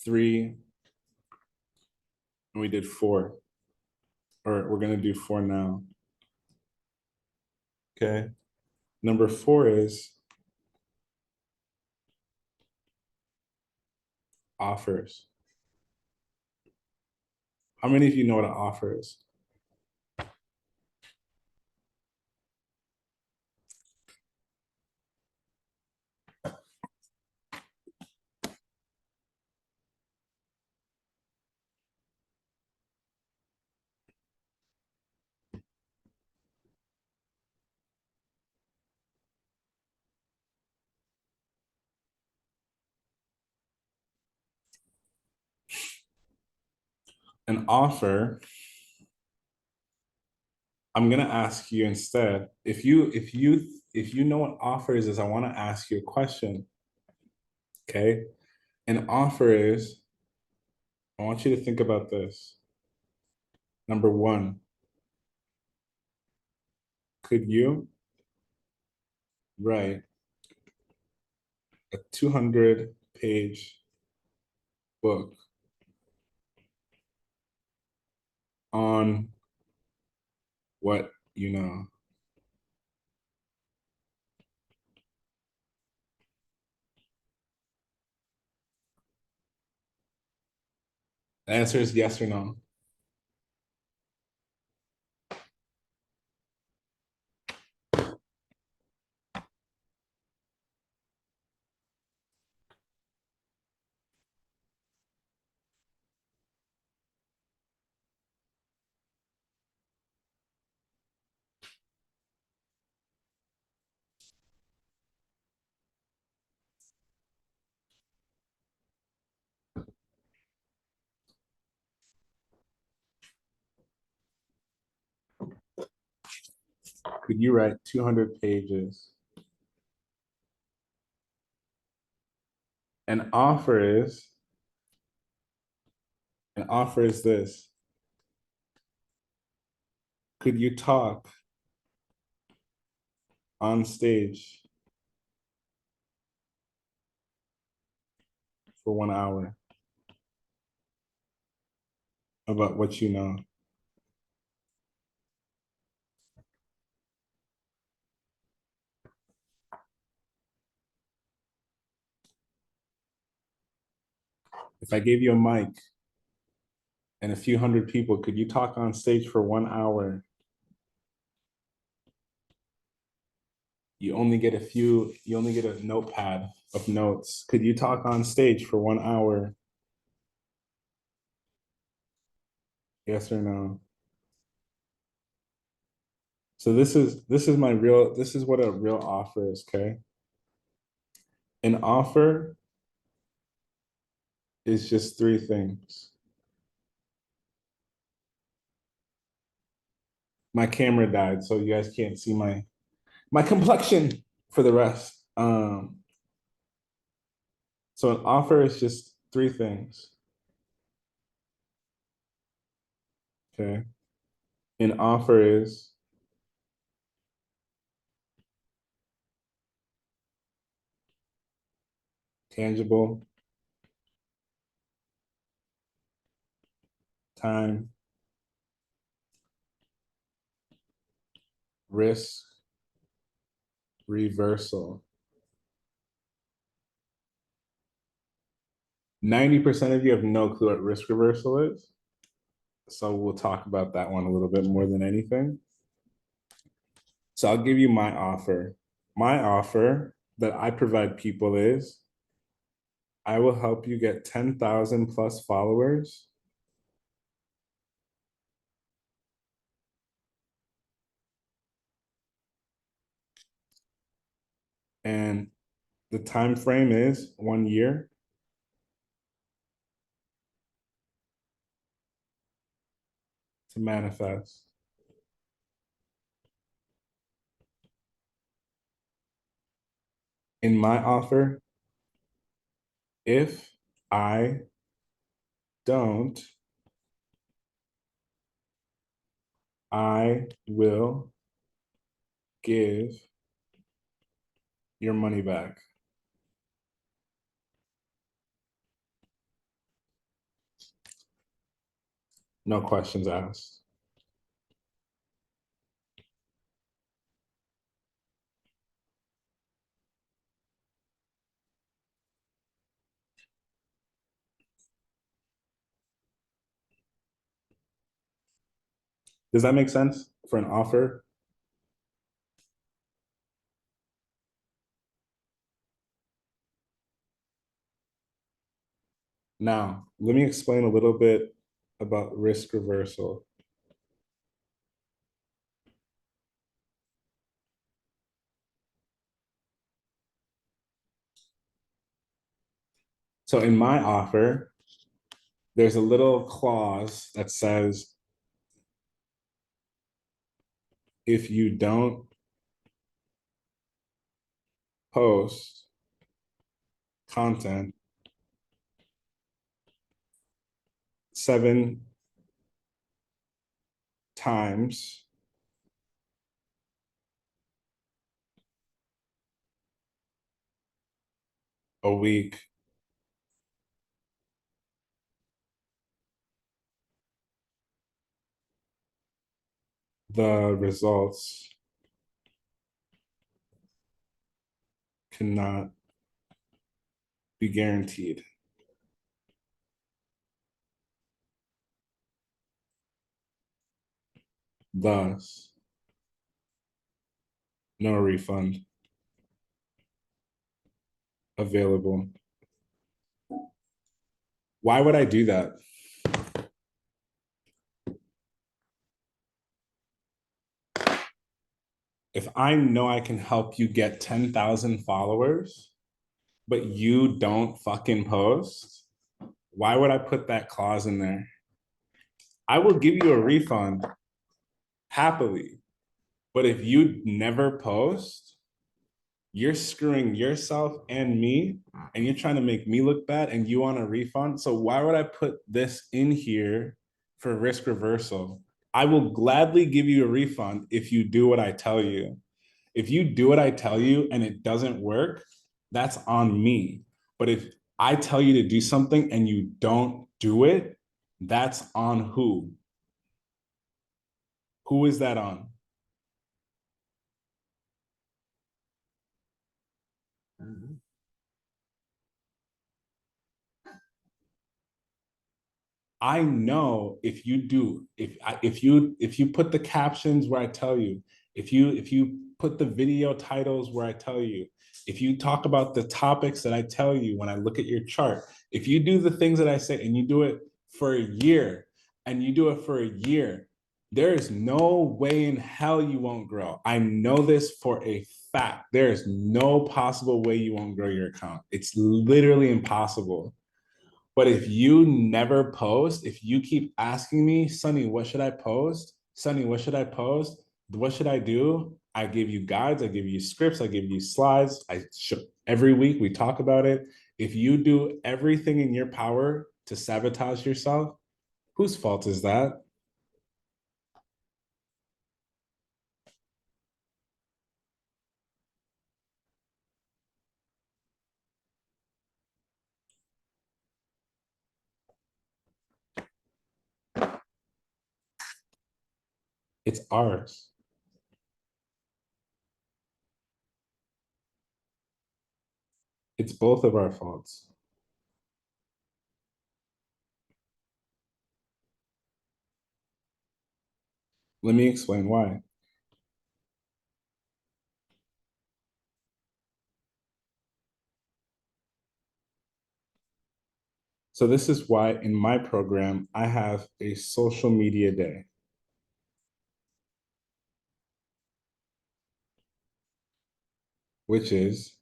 3, and we did 4. Or we're gonna do 4 now. Okay. Number 4 is offers. How many of you know what an offer is? An offer, I'm gonna ask you instead, if you know what offers is, I want to ask you a question. Okay. An offer is, I want you to think about this. Number 1, could you write a 200-page book on what you know? The answer is yes or no. could you write 200 pages? An offer is this. Could you talk on stage for 1 hour about what you know? If I gave you a mic and a few hundred people, could you talk on stage for 1 hour? You only get a notepad of notes. Could you talk on stage for 1 hour? Yes or no? So this is what a real offer is, okay? An offer is just 3 things. My camera died, so you guys can't see my complexion for the rest. So an offer is just 3 things. Okay. An offer is tangible, time, risk, reversal. 90% of you have no clue what risk reversal is. So we'll talk about that one a little bit more than anything. So I'll give you my offer. My offer that I provide people is I will help you get 10,000 plus followers and the time frame is 1 year. To manifest. In my offer, if I don't, I will give your money back. No questions asked. Does that make sense for an offer? Now, let me explain a little bit about risk reversal. So in my offer, there's a little clause that says, if you don't post content 7 times a week, the results cannot be guaranteed. Thus, no refund available. Why would I do that? If I know I can help you get 10,000 followers, but you don't fucking post, why would I put that clause in there? I will give you a refund happily. But if you never post, you're screwing yourself and me, and you're trying to make me look bad, and you want a refund. So why would I put this in here for risk reversal? I will gladly give you a refund if you do what I tell you. If you do what I tell you and it doesn't work, that's on me. But if I tell you to do something and you don't do it, that's on who? Who is that on? I know if you do, if you put the captions where I tell you, if you put the video titles where I tell you, if you talk about the topics that I tell you when I look at your chart, if you do the things that I say and you do it for a year and you do it for a year, there is no way in hell you won't grow. I know this for a fact. There is no possible way you won't grow your account. It's literally impossible. But if you never post, if you keep asking me, Sunny, what should I post? Sunny, what should I post? What should I do? I give you guides, I give you scripts, I give you slides. Every week we talk about it. If you do everything in your power to sabotage yourself, whose fault is that? It's ours. It's both of our faults. Let me explain why. So this is why in my program, I have a social media day. Which is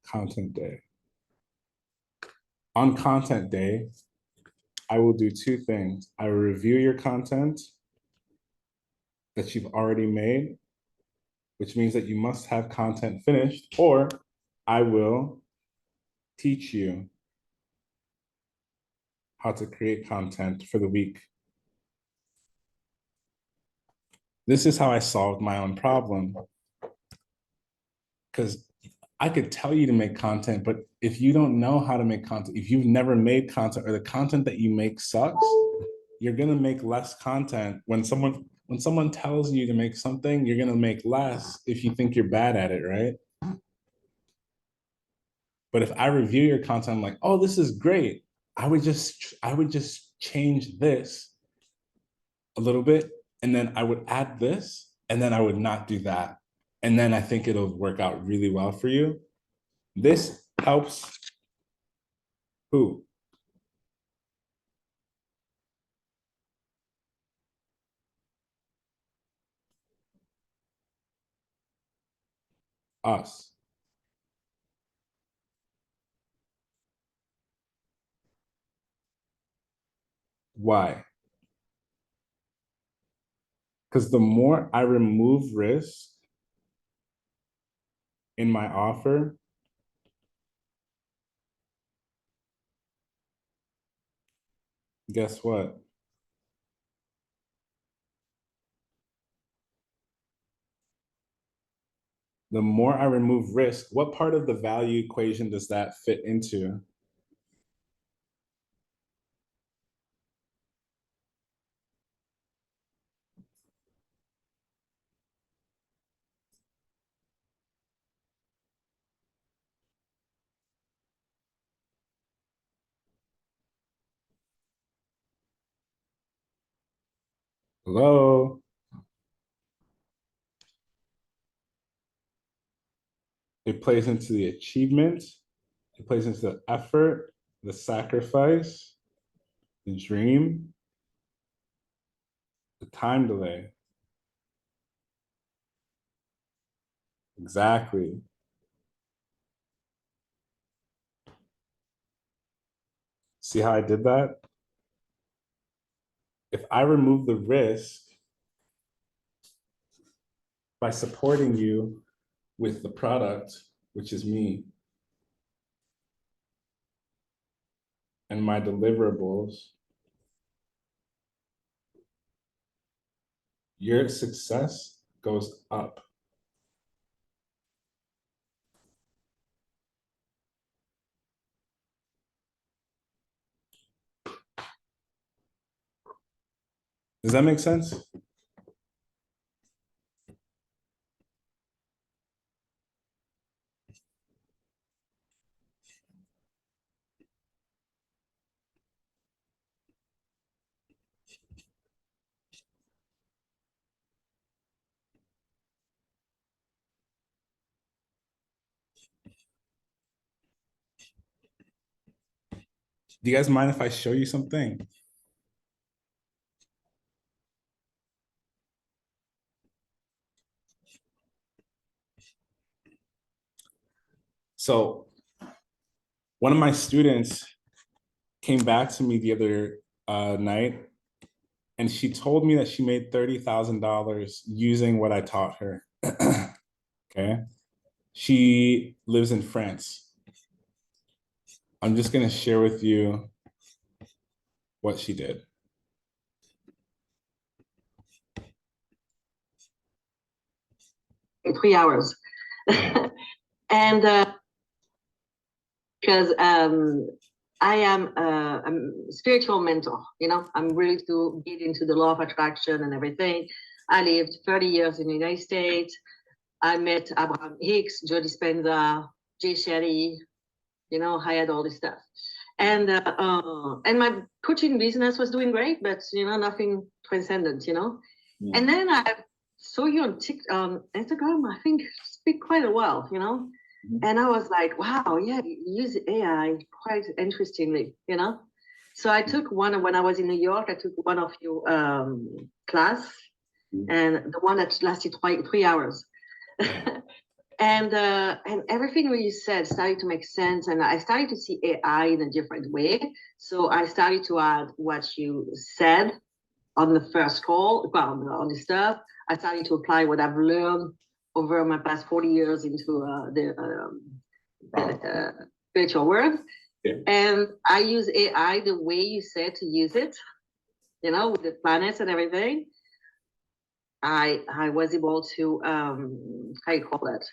content day. On content day, I will do two things. I will review your content that you've already made, which means that you must have content finished, or I will teach you how to create content for the week. This is how I solved my own problem. Because I could tell you to make content, but if you don't know how to make content, if you've never made content or the content that you make sucks, you're gonna make less content. When someone tells you to make something, you're gonna make less if you think you're bad at it, right? But if I review your content, I'm like, oh, this is great. I would just change this a little bit, and then I would add this, and then I would not do that. And then I think it'll work out really well for you. This helps who? Us. Why? Because the more I remove risk in my offer, guess what? The more I remove risk, what part of the value equation does that fit into? Hello? It plays into the achievement, it plays into the effort, the sacrifice, the dream, the time delay. Exactly. See how I did that? if I remove the risk by supporting you with the product, which is me, and my deliverables, your success goes up. Does that make sense? Do you guys mind if I show you something? So one of my students came back to me the other night, and she told me that she made $30,000 using what I taught her. Okay. She lives in France. I'm just going to share with you what she did. In 3 hours. And because I am a spiritual mentor, you know, I'm really to get into the law of attraction and everything. I lived 30 years in the United States. I met Abraham Hicks, Joe Dispenza, Jay Shetty, you know, I had all this stuff. And my coaching business was doing great, but, you know, nothing transcendent, you know. Yeah. And then I saw you on Instagram, I think, speak quite a while, you know. Mm-hmm. And I was like, wow, yeah, you use AI quite interestingly, you know. So I took one, when I was in New York, I took one of your class, and the one that lasted 3 hours. And everything what you said started to make sense, and I started to see AI in a different way. So I started to add what you said on the first call, well, on the stuff. I started to apply what I've learned over my past 40 years into the spiritual world. Yeah. And I use AI the way you said to use it, you know, with the planets and everything. I was able to, how you call that?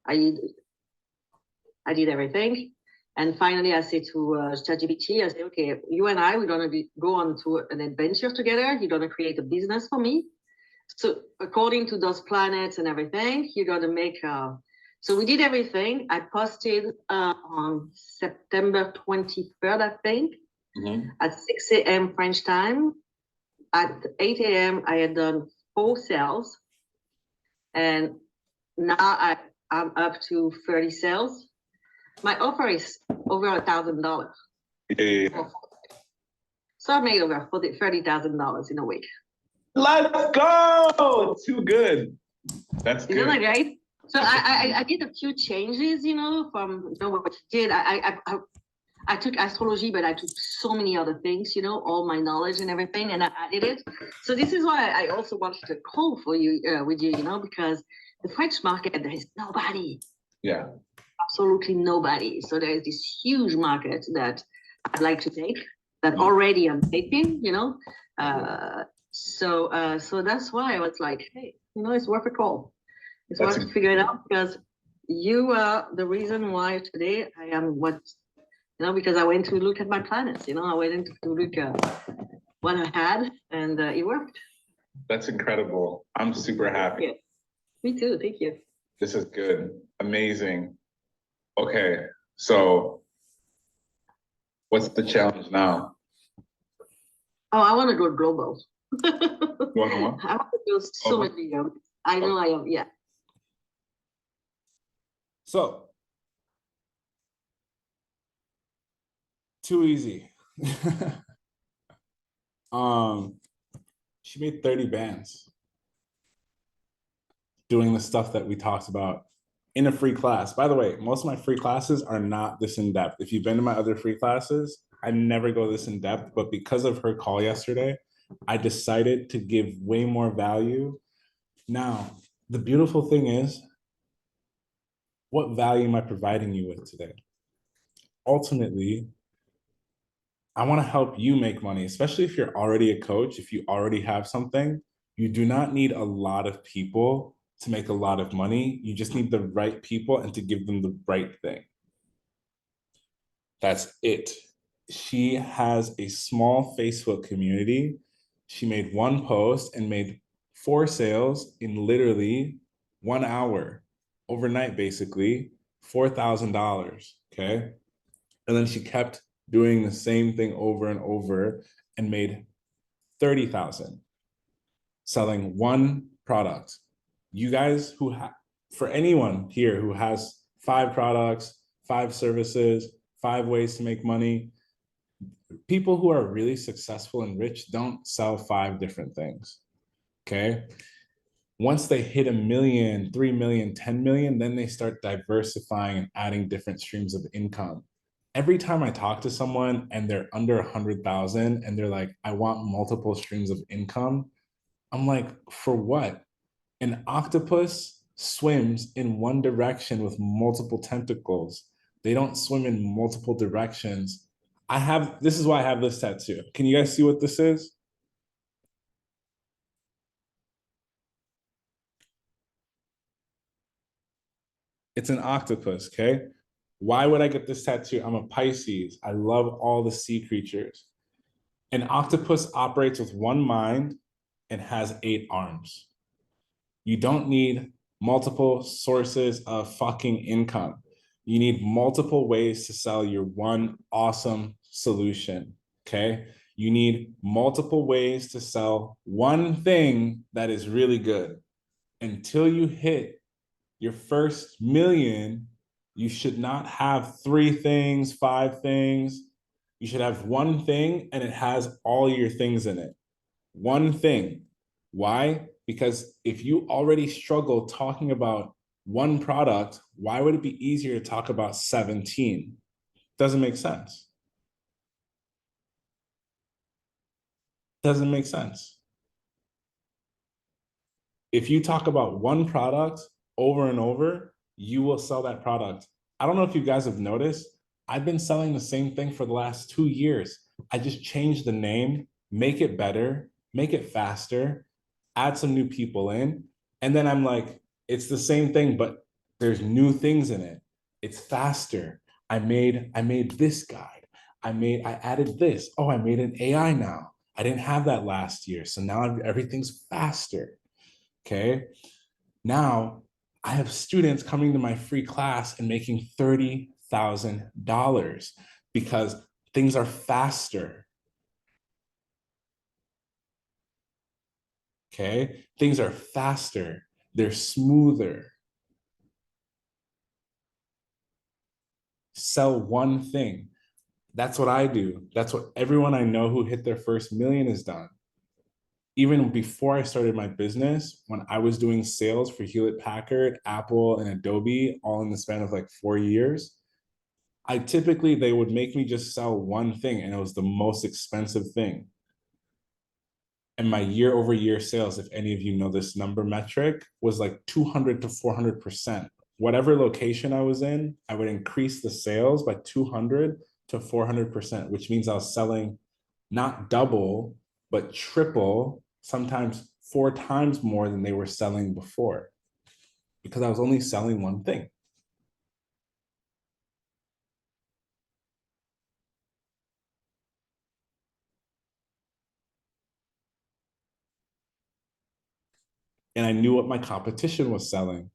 I did everything. And finally, I said to ChatGPT, I said, okay, you and I, we're going to go on to an adventure together. You're going to create a business for me. So according to those planets and everything, you're going to make, so we did everything. I posted on September 23rd, I think, at 6 a.m. French time. At 8 a.m., I had done 4 sales. And now I'm up to 30 sales. My offer is over $1,000. Yeah. So I made over $30,000 in a week. Let's go! Too good. That's good. Isn't that right? So I did a few changes, you know, from what you did. I took astrology, but I took so many other things, you know, all my knowledge and everything, and I added it. So this is why I also wanted to call for you, with you, you know, because the French market, there is nobody. Yeah. Absolutely nobody. So there is this huge market that I'd like to take, that already I'm taking, you know. So that's why I was like, hey, you know, it's worth a call. It's worth to figure it out, because you are the reason why today I am what, you know, because I went to look at my planets, you know, I went to look at what I had, and it worked. That's incredible. I'm super happy. Yeah. Me too, thank you. This is good, amazing. Okay, so what's the challenge now? Oh, I want to go global. You want to what? I want to go so much bigger. I know I am, yeah. So, too easy. She made 30 bands doing the stuff that we talked about in a free class. By the way, most of my free classes are not this in depth. If you've been to my other free classes, I never go this in depth, but because of her call yesterday, I decided to give way more value. Now, the beautiful thing is, what value am I providing you with today? Ultimately, I want to help you make money, especially if you're already a coach, if you already have something. You do not need a lot of people to make a lot of money. You just need the right people and to give them the right thing. That's it. She has a small Facebook community. She made one post and made 4 sales in literally 1 hour, overnight, basically, $4,000. Okay. And then she kept doing the same thing over and over and made 30,000 selling one product. You guys who have, for anyone here who has 5 products, 5 services, 5 ways to make money, people who are really successful and rich don't sell 5 different things. Okay. Once they hit 1 million, 3 million, 10 million, then they start diversifying and adding different streams of income. Every time I talk to someone and they're under 100,000 and they're like, I want multiple streams of income, I'm like, for what? An octopus swims in one direction with multiple tentacles. They don't swim in multiple directions. This is why I have this tattoo. Can you guys see what this is? It's an octopus, okay? Why would I get this tattoo? I'm a Pisces. I love all the sea creatures. An octopus operates with one mind and has 8 arms. You don't need multiple sources of fucking income. You need multiple ways to sell your one awesome solution, okay? You need multiple ways to sell one thing that is really good. Until you hit your first million, you should not have 3 things, 5 things. You should have one thing and it has all your things in it. One thing. Why? Because if you already struggle talking about one product, why would it be easier to talk about 17? Doesn't make sense. Doesn't make sense. If you talk about one product over and over, you will sell that product. I don't know if you guys have noticed, I've been selling the same thing for the last 2 years. I just changed the name, make it better, make it faster, add some new people in. And then I'm like, it's the same thing, but there's new things in it. It's faster. I made this guide. I added this. Oh, I made an AI now. I didn't have that last year. So now everything's faster. Okay. Now I have students coming to my free class and making $30,000 because things are faster. Okay. Things are faster. They're smoother. Sell one thing. That's what I do. That's what everyone I know who hit their first million has done. Even before I started my business, when I was doing sales for Hewlett Packard, Apple, and Adobe, all in the span of like 4 years, they would make me just sell one thing, and it was the most expensive thing. And my year over year sales, if any of you know this number metric, was like 200 to 400%. Whatever location I was in, I would increase the sales by 200 to 400%, which means I was selling not double, but triple, sometimes 4 times more than they were selling before, because I was only selling one thing. And I knew what my competition was selling.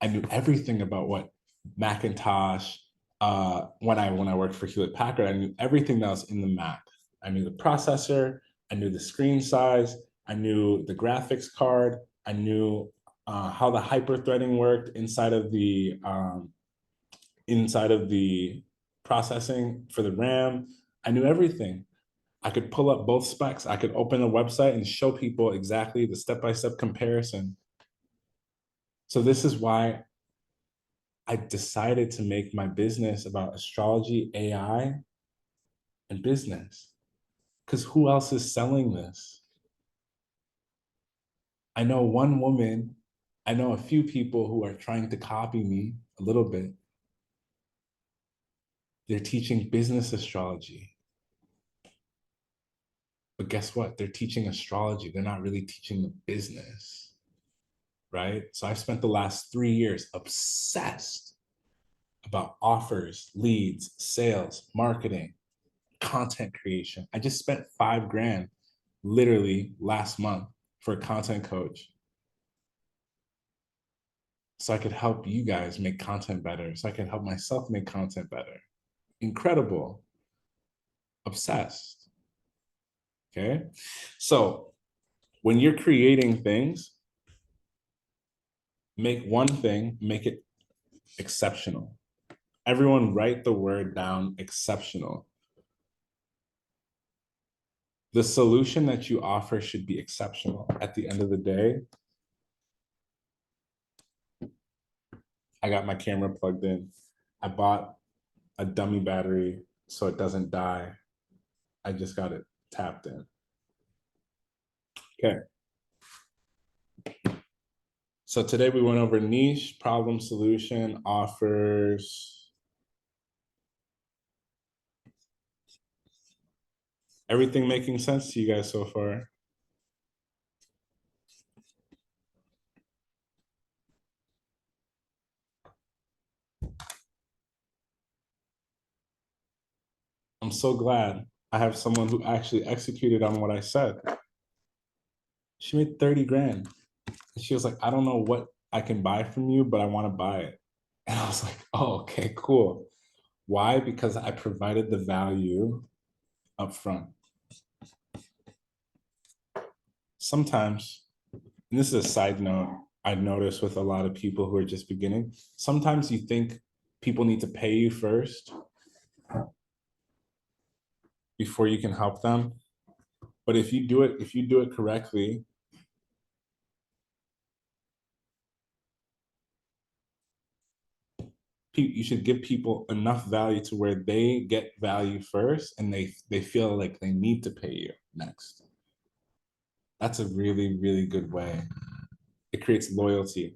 I knew everything about what Macintosh, when I worked for Hewlett Packard, I knew everything that was in the Mac. I knew the processor, I knew the screen size, I knew the graphics card, I knew how the hyper-threading worked inside of the processing for the RAM. I knew everything. I could pull up both specs. I could open a website and show people exactly the step-by-step comparison. So this is why I decided to make my business about astrology, AI, and business. Because who else is selling this? I know one woman, I know a few people who are trying to copy me a little bit. They're teaching business astrology. But guess what? They're teaching astrology. They're not really teaching the business, right? So I've spent the last 3 years obsessed about offers, leads, sales, marketing, content creation. I just spent $5,000 literally last month for a content coach. So I could help you guys make content better. So I can help myself make content better. Incredible. Obsessed. Okay. So when you're creating things, make one thing, make it exceptional. Everyone write the word down, exceptional. The solution that you offer should be exceptional. At the end of the day, I got my camera plugged in. I bought a dummy battery so it doesn't die. I just got it tapped in. Okay. So today we went over niche, problem, solution, offers. Everything making sense to you guys so far? I'm so glad I have someone who actually executed on what I said. She made 30,000. And she was like, I don't know what I can buy from you, but I want to buy it. And I was like, oh, okay, cool. Why? Because I provided the value up front. Sometimes, and this is a side note, I notice with a lot of people who are just beginning, sometimes you think people need to pay you first before you can help them. But if you do it correctly, you should give people enough value to where they get value first and they feel like they need to pay you next. That's a really, really good way. It creates loyalty.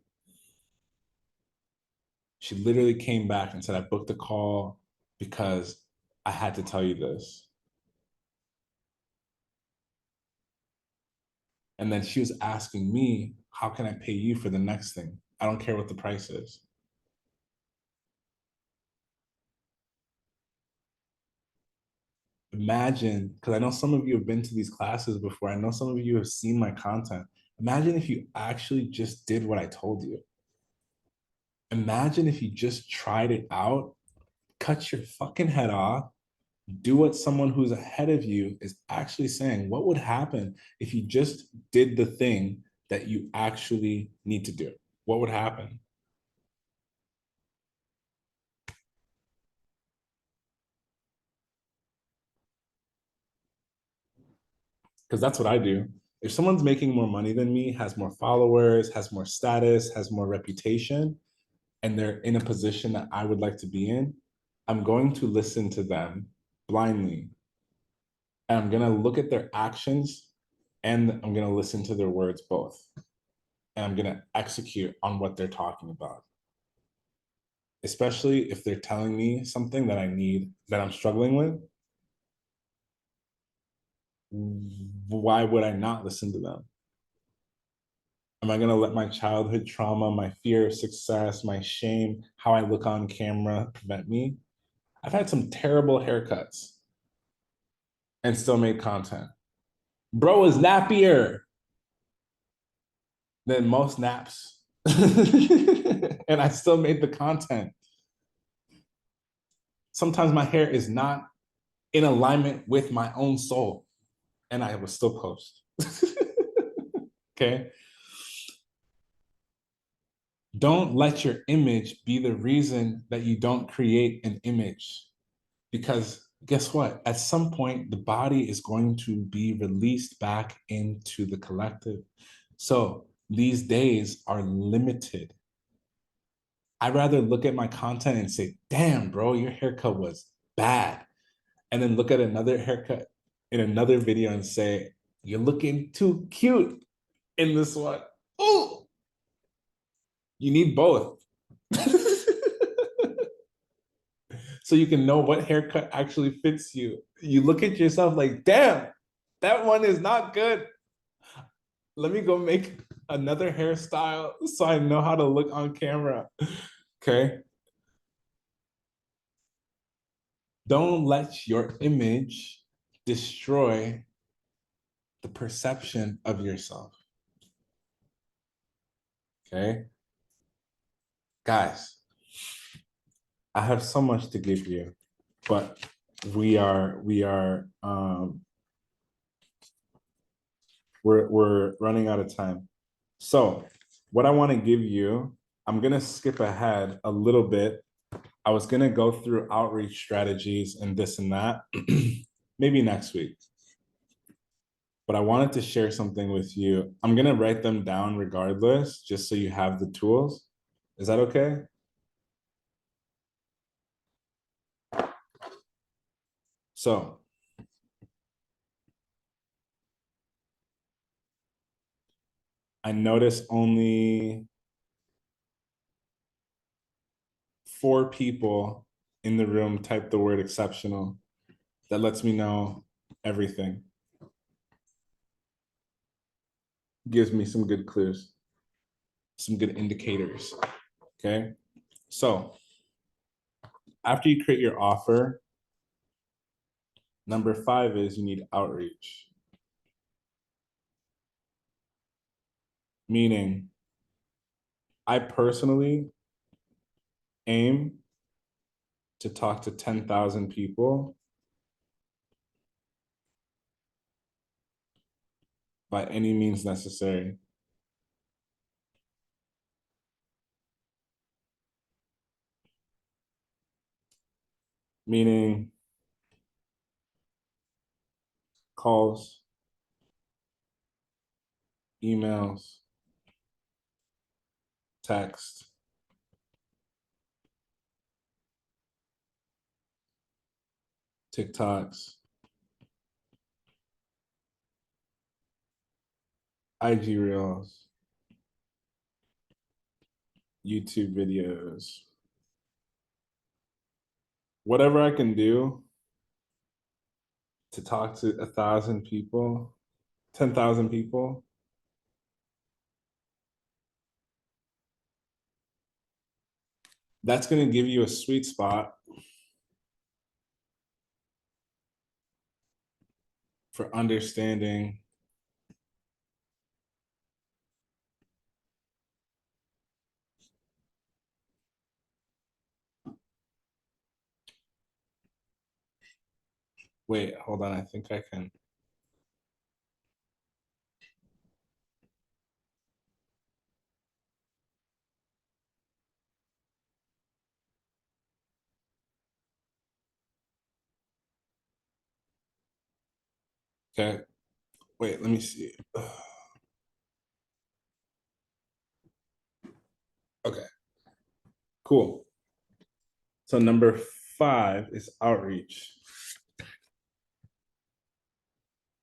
She literally came back and said, I booked a call because I had to tell you this. And then she was asking me, how can I pay you for the next thing? I don't care what the price is. Imagine, because I know some of you have been to these classes before. I know some of you have seen my content. Imagine if you actually just did what I told you. Imagine if you just tried it out, cut your fucking head off, do what someone who's ahead of you is actually saying. What would happen if you just did the thing that you actually need to do? What would happen? Because that's what I do. If someone's making more money than me, has more followers, has more status, has more reputation, and they're in a position that I would like to be in, I'm going to listen to them blindly. And I'm going to look at their actions and I'm going to listen to their words both. And I'm going to execute on what they're talking about. Especially if they're telling me something that I need, that I'm struggling with. Why would I not listen to them? Am I going to let my childhood trauma, my fear of success, my shame, how I look on camera prevent me? I've had some terrible haircuts and still made content. Bro is nappier than most naps. And I still made the content. Sometimes my hair is not in alignment with my own soul, and I will still post. Okay? Don't let your image be the reason that you don't create an image. Because guess what? At some point, the body is going to be released back into the collective. So these days are limited. I'd rather look at my content and say, damn, bro, your haircut was bad. And then look at another haircut in another video and say, you're looking too cute in this one. Oh, you need both. So you can know what haircut actually fits you. You look at yourself like, damn, that one is not good. Let me go make another hairstyle so I know how to look on camera. Okay. Don't let your image destroy the perception of yourself. Okay. Guys, I have so much to give you, but we're running out of time. So what I want to give you, I'm gonna skip ahead a little bit. I was gonna go through outreach strategies and this and that, maybe next week. But I wanted to share something with you. I'm gonna write them down regardless, just so you have the tools. Is that okay? So I noticed only 4 people in the room typed the word exceptional. That lets me know everything. Gives me some good clues, some good indicators. Okay. So after you create your offer, number 5 is you need outreach. Meaning, I personally aim to talk to 10,000 people by any means necessary. Meaning calls, emails, text, TikToks, IG Reels, YouTube videos, whatever I can do to talk to 1,000 people, 10,000 people, that's going to give you a sweet spot for understanding wait, hold on, I think I can. Okay, wait, let me see. Okay, cool. So number 5 is outreach.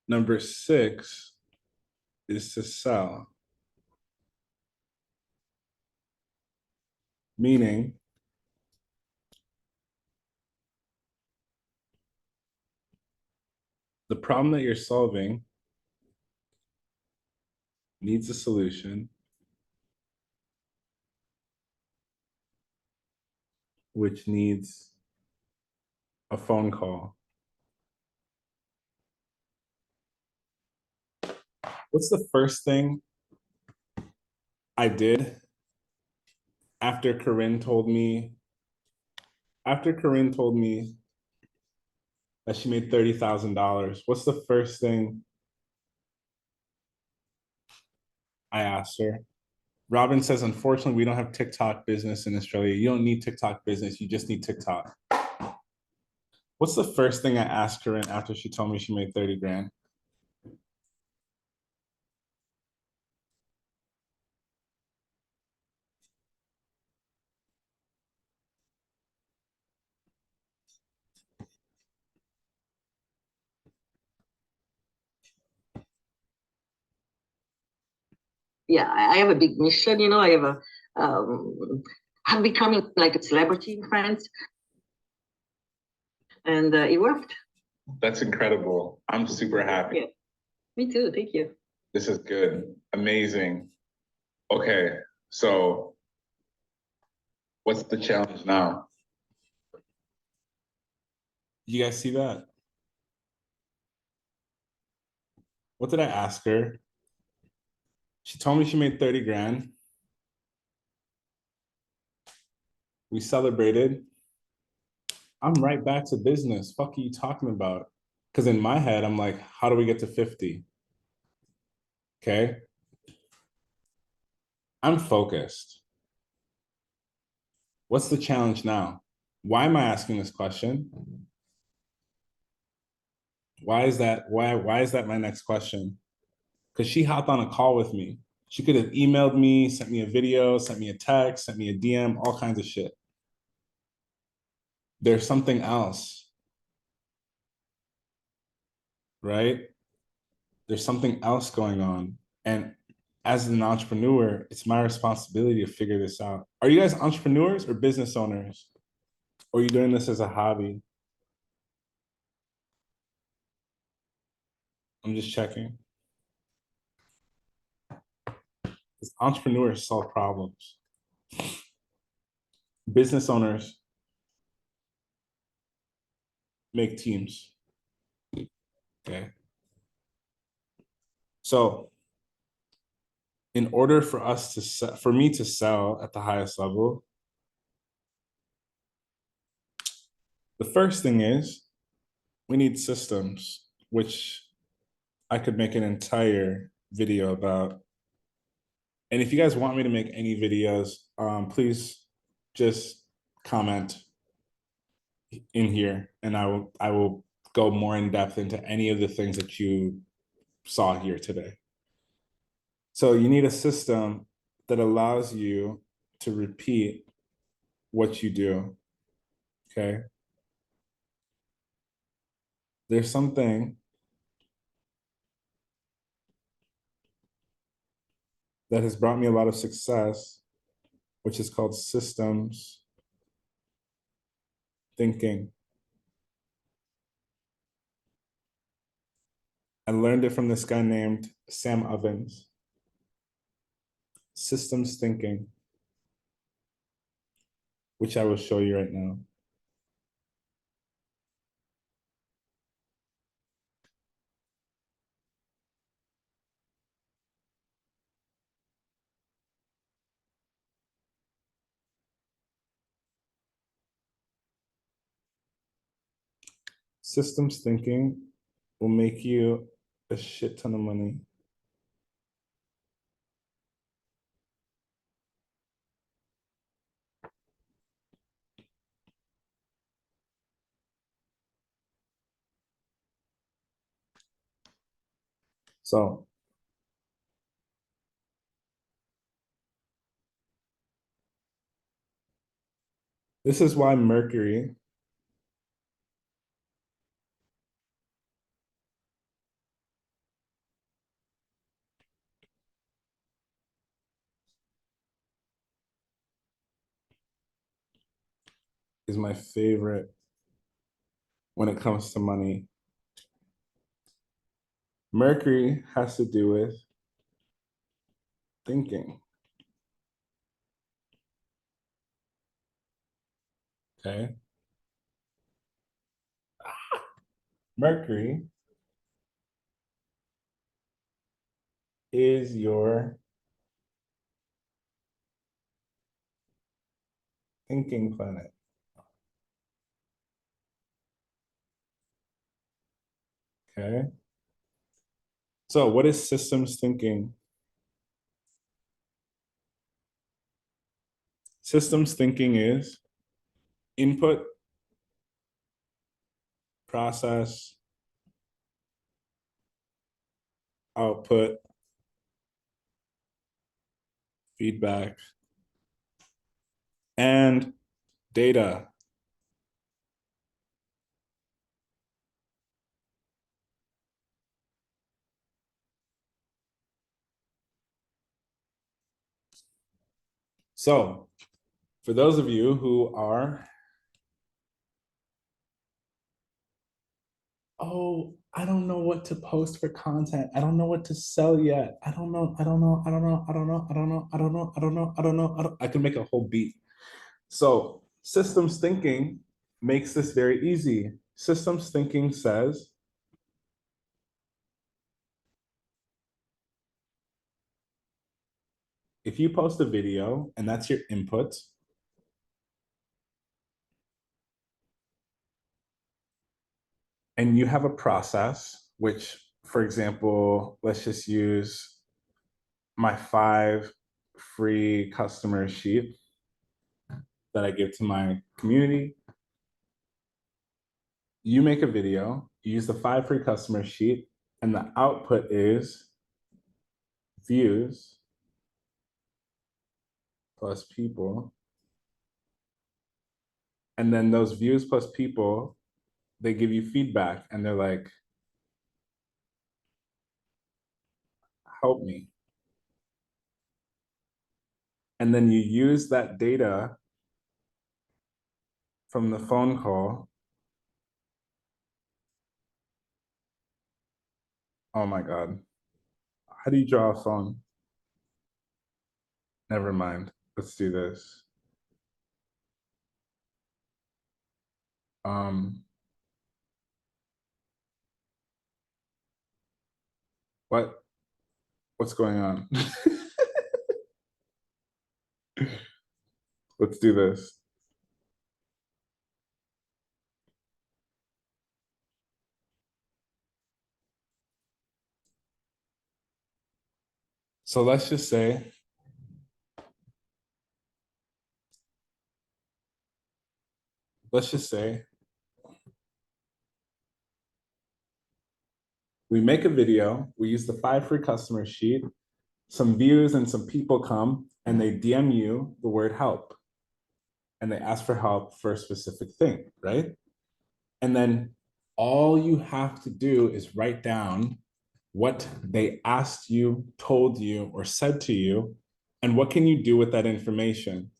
Number 6 is to sell. Meaning, the problem that you're solving needs a solution, which needs a phone call. What's the first thing I did after Corinne told me that she made $30,000? What's the first thing I asked her? Robin says, unfortunately, we don't have TikTok business in Australia. You don't need TikTok business. You just need TikTok. What's the first thing I asked Corinne after she told me she made 30 grand? yeah, I have a big mission, you know, I have a, I'm becoming like a celebrity in France, and it worked. That's incredible. I'm super happy. Yeah, me too. Thank you. This is good. Amazing. Okay, so what's the challenge now? You guys see that? What did I ask her? She told me she made 30 grand. We celebrated. I'm right back to business. Fuck are you talking about? Because in my head, I'm like, how do we get to 50? Okay. I'm focused. What's the challenge now? Why am I asking this question? Why is that? Why is that my next question? Because she hopped on a call with me. She could have emailed me, sent me a video, sent me a text, sent me a DM, all kinds of shit. There's something else, right? There's something else going on. And as an entrepreneur, it's my responsibility to figure this out. Are you guys entrepreneurs or business owners? Or are you doing this as a hobby? I'm just checking. Because entrepreneurs solve problems. Business owners make teams. Okay. So in order for us to for me to sell at the highest level, the first thing is we need systems, which I could make an entire video about. And if you guys want me to make any videos, please just comment in here, and I will go more in depth into any of the things that you saw here today. So you need a system that allows you to repeat what you do. Okay. There's something that has brought me a lot of success, which is called systems thinking. I learned it from this guy named Sam Ovens. Systems thinking, which I will show you right now. Systems thinking will make you a shit ton of money. So this is why Mercury is my favorite when it comes to money. Mercury has to do with thinking. Okay. Mercury is your thinking planet. Okay. So what is systems thinking? Systems thinking is input, process, output, feedback, and data. So for those of you who are, oh, I don't know what to post for content. I don't know what to sell yet. I don't know. I can make a whole beat. So systems thinking makes this very easy. Systems thinking says, if you post a video and that's your input, and you have a process, which, for example, let's just use my 5 free customer sheet that I give to my community. You make a video, you use the 5 free customer sheet, and the output is views plus people. And then those views plus people, they give you feedback and they're like, help me. And then you use that data from the phone call. Oh my God. How do you draw a phone? Never mind. Let's do this. What? What's going on? Let's do this. So let's just say we make a video, we use the 5 free customer sheet, some views and some people come and they DM you the word help. And they ask for help for a specific thing, right? And then all you have to do is write down what they asked you, told you, or said to you, and what can you do with that information?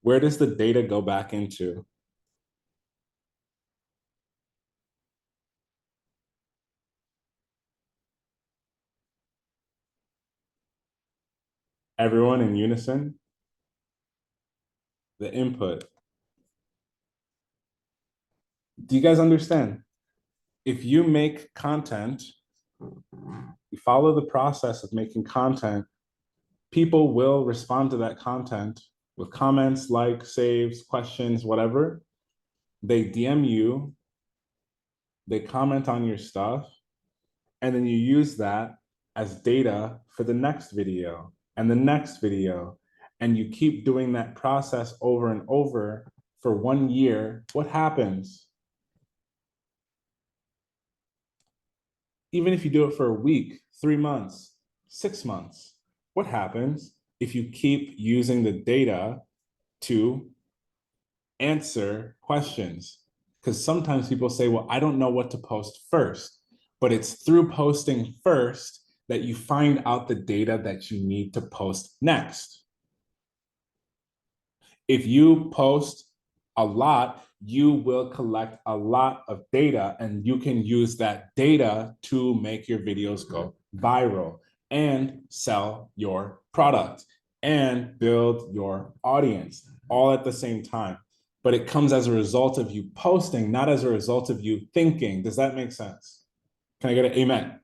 Where does the data go back into? Everyone in unison? The input. Do you guys understand? If you make content, you follow the process of making content, people will respond to that content with comments, likes, saves, questions, whatever. They DM you, they comment on your stuff, and then you use that as data for the next video and the next video. And you keep doing that process over and over for 1 year. What happens? Even if you do it for a week, 3 months, 6 months, what happens if you keep using the data to answer questions? Because sometimes people say, well, I don't know what to post first, but it's through posting first that you find out the data that you need to post next. If you post a lot, you will collect a lot of data and you can use that data to make your videos go viral and sell your product and build your audience all at the same time. But it comes as a result of you posting, not as a result of you thinking. Does that make sense? Can I get an amen?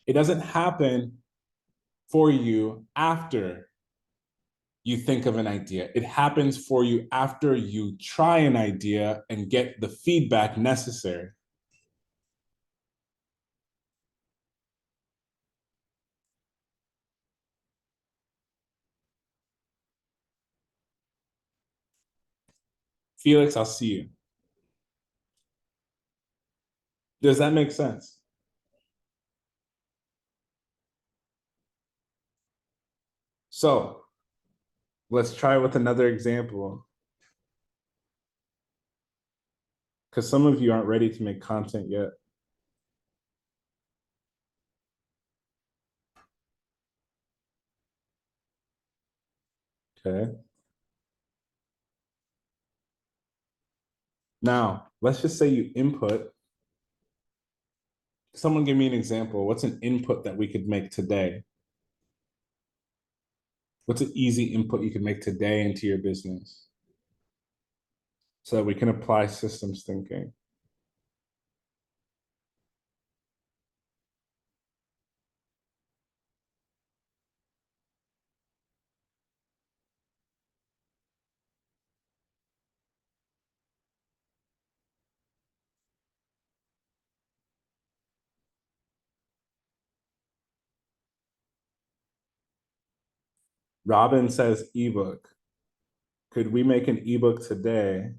It doesn't happen for you after you think of an idea. It happens for you after you try an idea and get the feedback necessary. Felix, I'll see you. Does that make sense? So Let's try with another example. Because some of you aren't ready to make content yet. Okay. Now, let's just say you input. Someone give me an example. What's an input that we could make today? What's an easy input you could make today into your business so that we can apply systems thinking? Robin says ebook. Could we make an ebook today?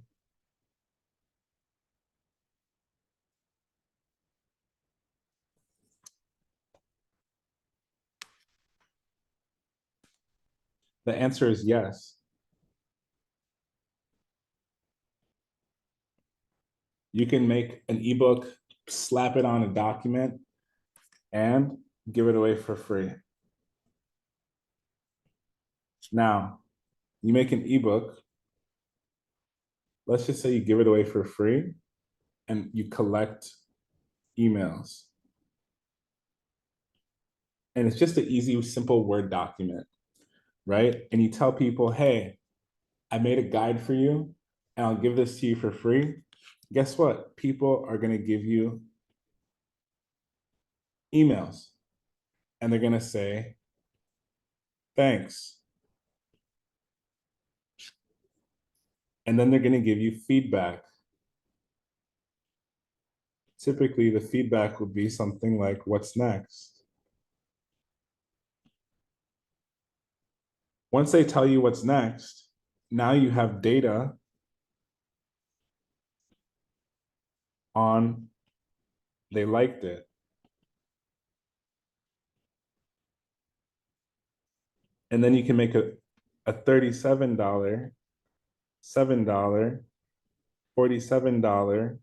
The answer is yes. You can make an ebook, slap it on a document, and give it away for free. Now, you make an ebook. Let's just say you give it away for free and you collect emails. And it's just an easy, simple Word document, right? And you tell people, hey, I made a guide for you and I'll give this to you for free. Guess what? People are going to give you emails and they're going to say, thanks. And then they're going to give you feedback. Typically, the feedback would be something like, what's next? Once they tell you what's next, now you have data on they liked it. And then you can make a $37, $7, $47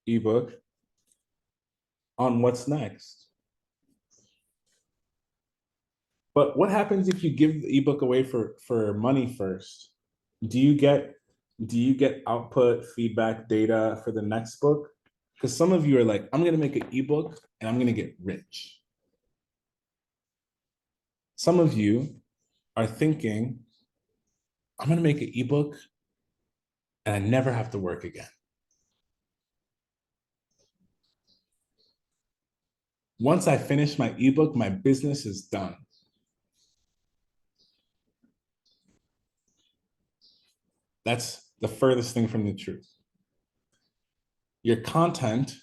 ebook on what's next. But what happens if you give the ebook away for money first? Do you get output, feedback, data for the next book? Because some of you are like, I'm gonna make an ebook and I'm gonna get rich. Some of you are thinking, I'm gonna make an ebook and I never have to work again. Once I finish my ebook, my business is done. That's the furthest thing from the truth. Your content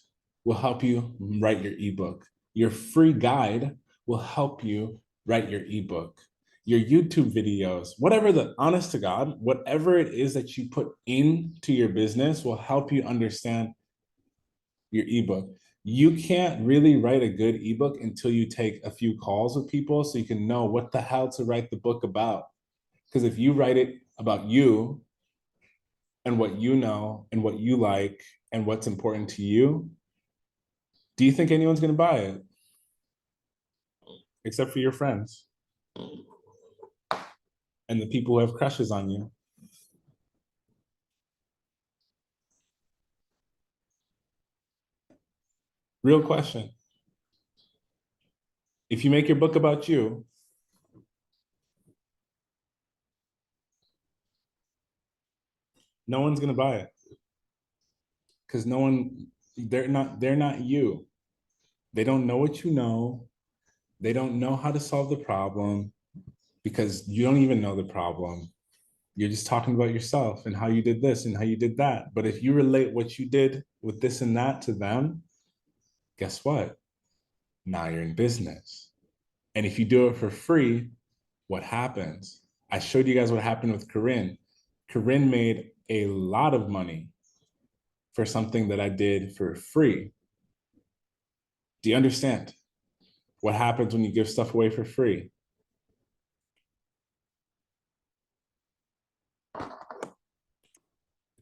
will help you write your ebook. Your free guide will help you write your ebook. Your YouTube videos, whatever the honest to God, whatever it is that you put into your business will help you understand your ebook. You can't really write a good ebook until you take a few calls with people so you can know what the hell to write the book about. Because if you write it about you and what you know and what you like and what's important to you, do you think anyone's going to buy it? Except for your friends and the people who have crushes on you. Real question. If you make your book about you, no one's going to buy it. Because they're not you. They don't know what you know. They don't know how to solve the problem because you don't even know the problem. You're just talking about yourself and how you did this and how you did that. But if you relate what you did with this and that to them, guess what? Now you're in business. And if you do it for free, what happens? I showed you guys what happened with Corinne. Corinne made a lot of money for something that I did for free. Do you understand what happens when you give stuff away for free?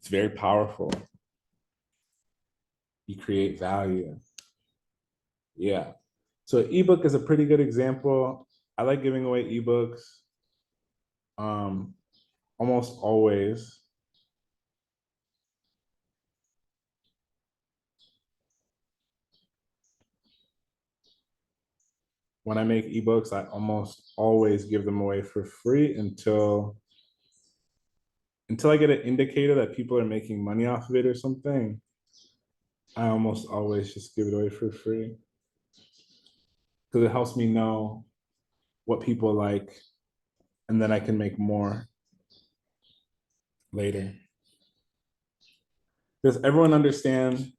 It's very powerful. You create value. Yeah. So ebook is a pretty good example. I like giving away ebooks. Almost always. When I make ebooks, I almost always give them away for free until I get an indicator that people are making money off of it or something. I almost always just give it away for free because it helps me know what people like, and then I can make more later. Does everyone understand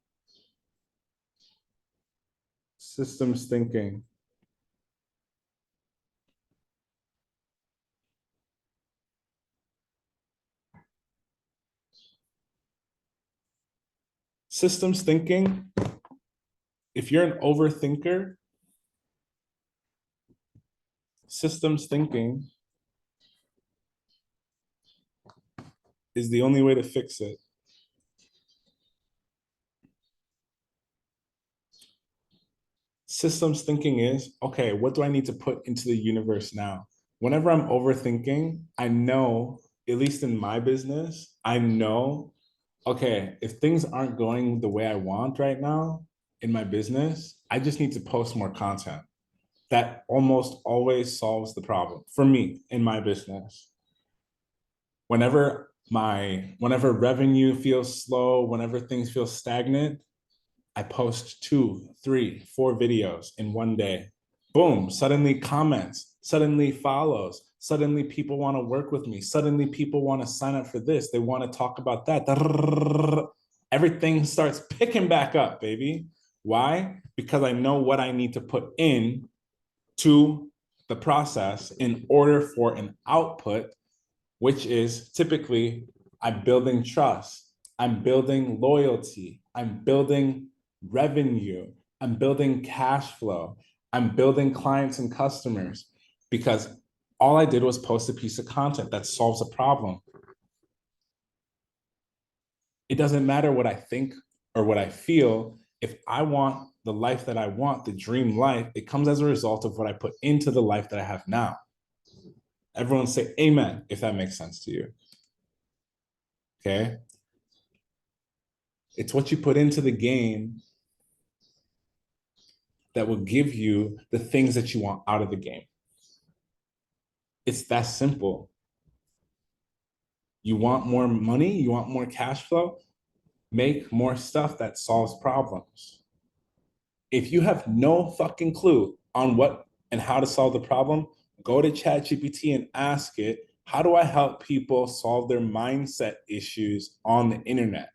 systems thinking? Systems thinking, if you're an overthinker, systems thinking is the only way to fix it. Systems thinking is, okay, what do I need to put into the universe now? Whenever I'm overthinking, I know, at least in my business, I know, okay, if things aren't going the way I want right now in my business, I just need to post more content. That almost always solves the problem for me in my business. Whenever revenue feels slow, whenever things feel stagnant, I post 2, 3, 4 videos in one day. Boom, suddenly comments, suddenly follows, suddenly people want to work with me, suddenly people want to sign up for this, they want to talk about that. Everything starts picking back up, baby. Why? Because I know what I need to put in to the process in order for an output, which is typically I'm building trust, I'm building loyalty, I'm building revenue, I'm building cash flow, I'm building clients and customers, because all I did was post a piece of content that solves a problem. It doesn't matter what I think or what I feel. If I want the life that I want, the dream life, it comes as a result of what I put into the life that I have now. Everyone say amen if that makes sense to you. Okay? It's what you put into the game that will give you the things that you want out of the game. It's that simple. You want more money, you want more cash flow, make more stuff that solves problems. If you have no fucking clue on what and how to solve the problem, go to ChatGPT and ask it, how do I help people solve their mindset issues on the internet?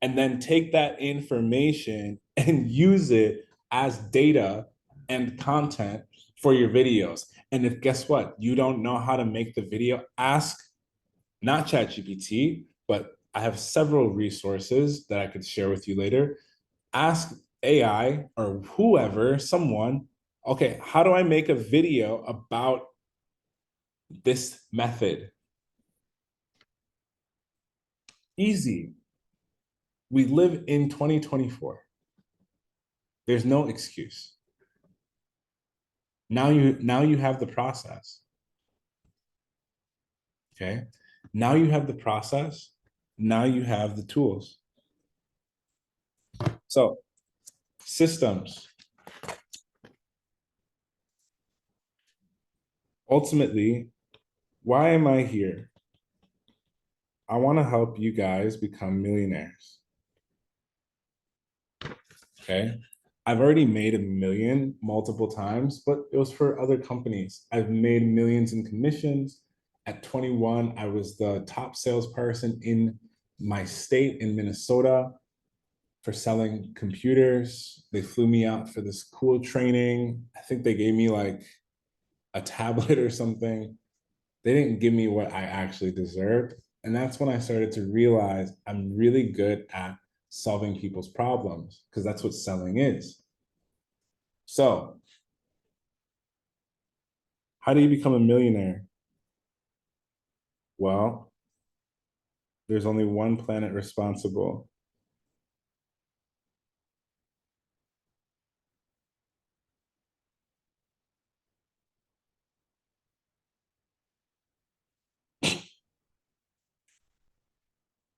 And then take that information and use it as data and content for your videos. And if guess what, you don't know how to make the video, ask not ChatGPT, but I have several resources that I could share with you later. Ask AI or whoever, someone, okay, how do I make a video about this method? Easy. We live in 2024. There's no excuse. Now you have the process. Okay. Now you have the process. Now you have the tools. So systems. Ultimately, why am I here? I want to help you guys become millionaires. Okay. I've already made $1 million multiple times, but it was for other companies. I've made millions in commissions. At 21, I was the top salesperson in my state in Minnesota for selling computers. They flew me out for this cool training. I think they gave me like a tablet or something. They didn't give me what I actually deserved. And that's when I started to realize I'm really good at solving people's problems, because that's what selling is. So, how do you become a millionaire? Well, There's only one planet responsible.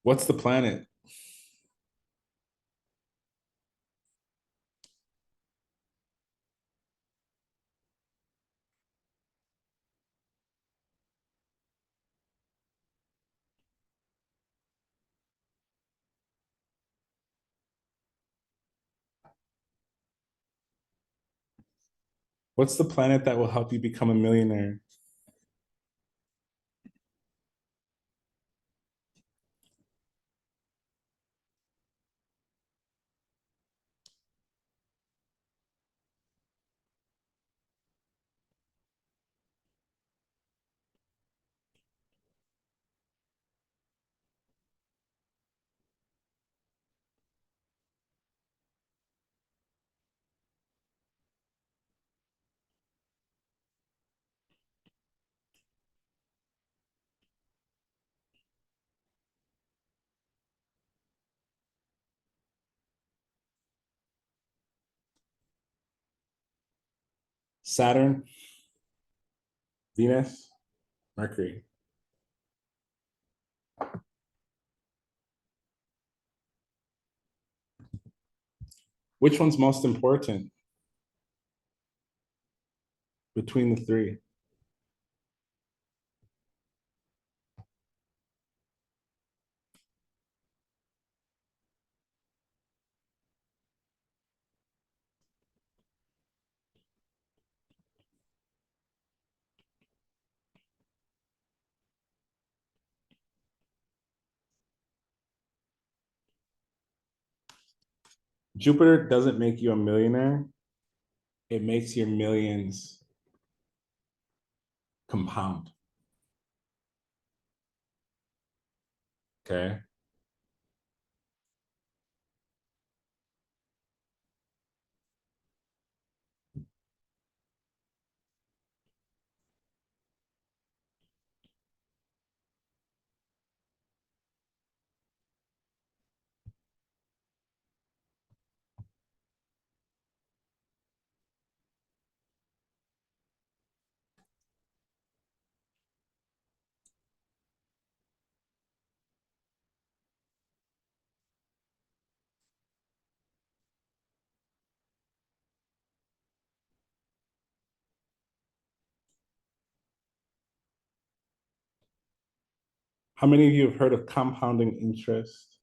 What's the planet? What's the planet that will help you become a millionaire? Saturn, Venus, Mercury. Which one's most important between the three? Jupiter doesn't make you a millionaire. It makes your millions compound. Okay. How many of you have heard of compounding interest?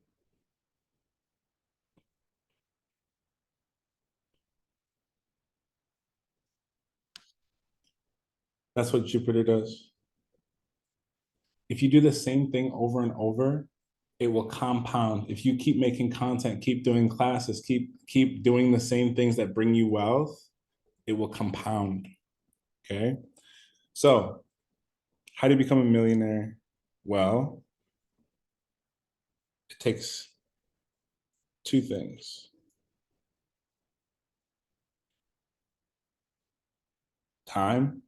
That's what Jupiter does. If you do the same thing over and over, it will compound. If you keep making content, keep doing classes, keep doing the same things that bring you wealth, it will compound. Okay. So, how do you become a millionaire? Well, it takes two things: time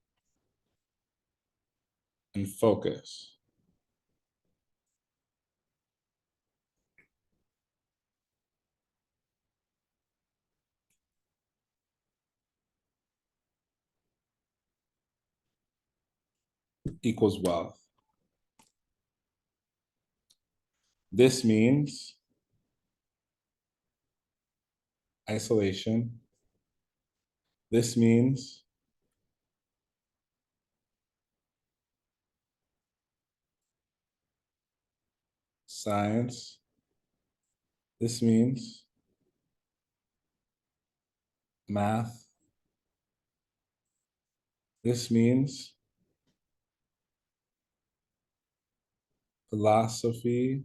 and focus. Equals wealth. This means isolation. This means science. This means math. This means philosophy.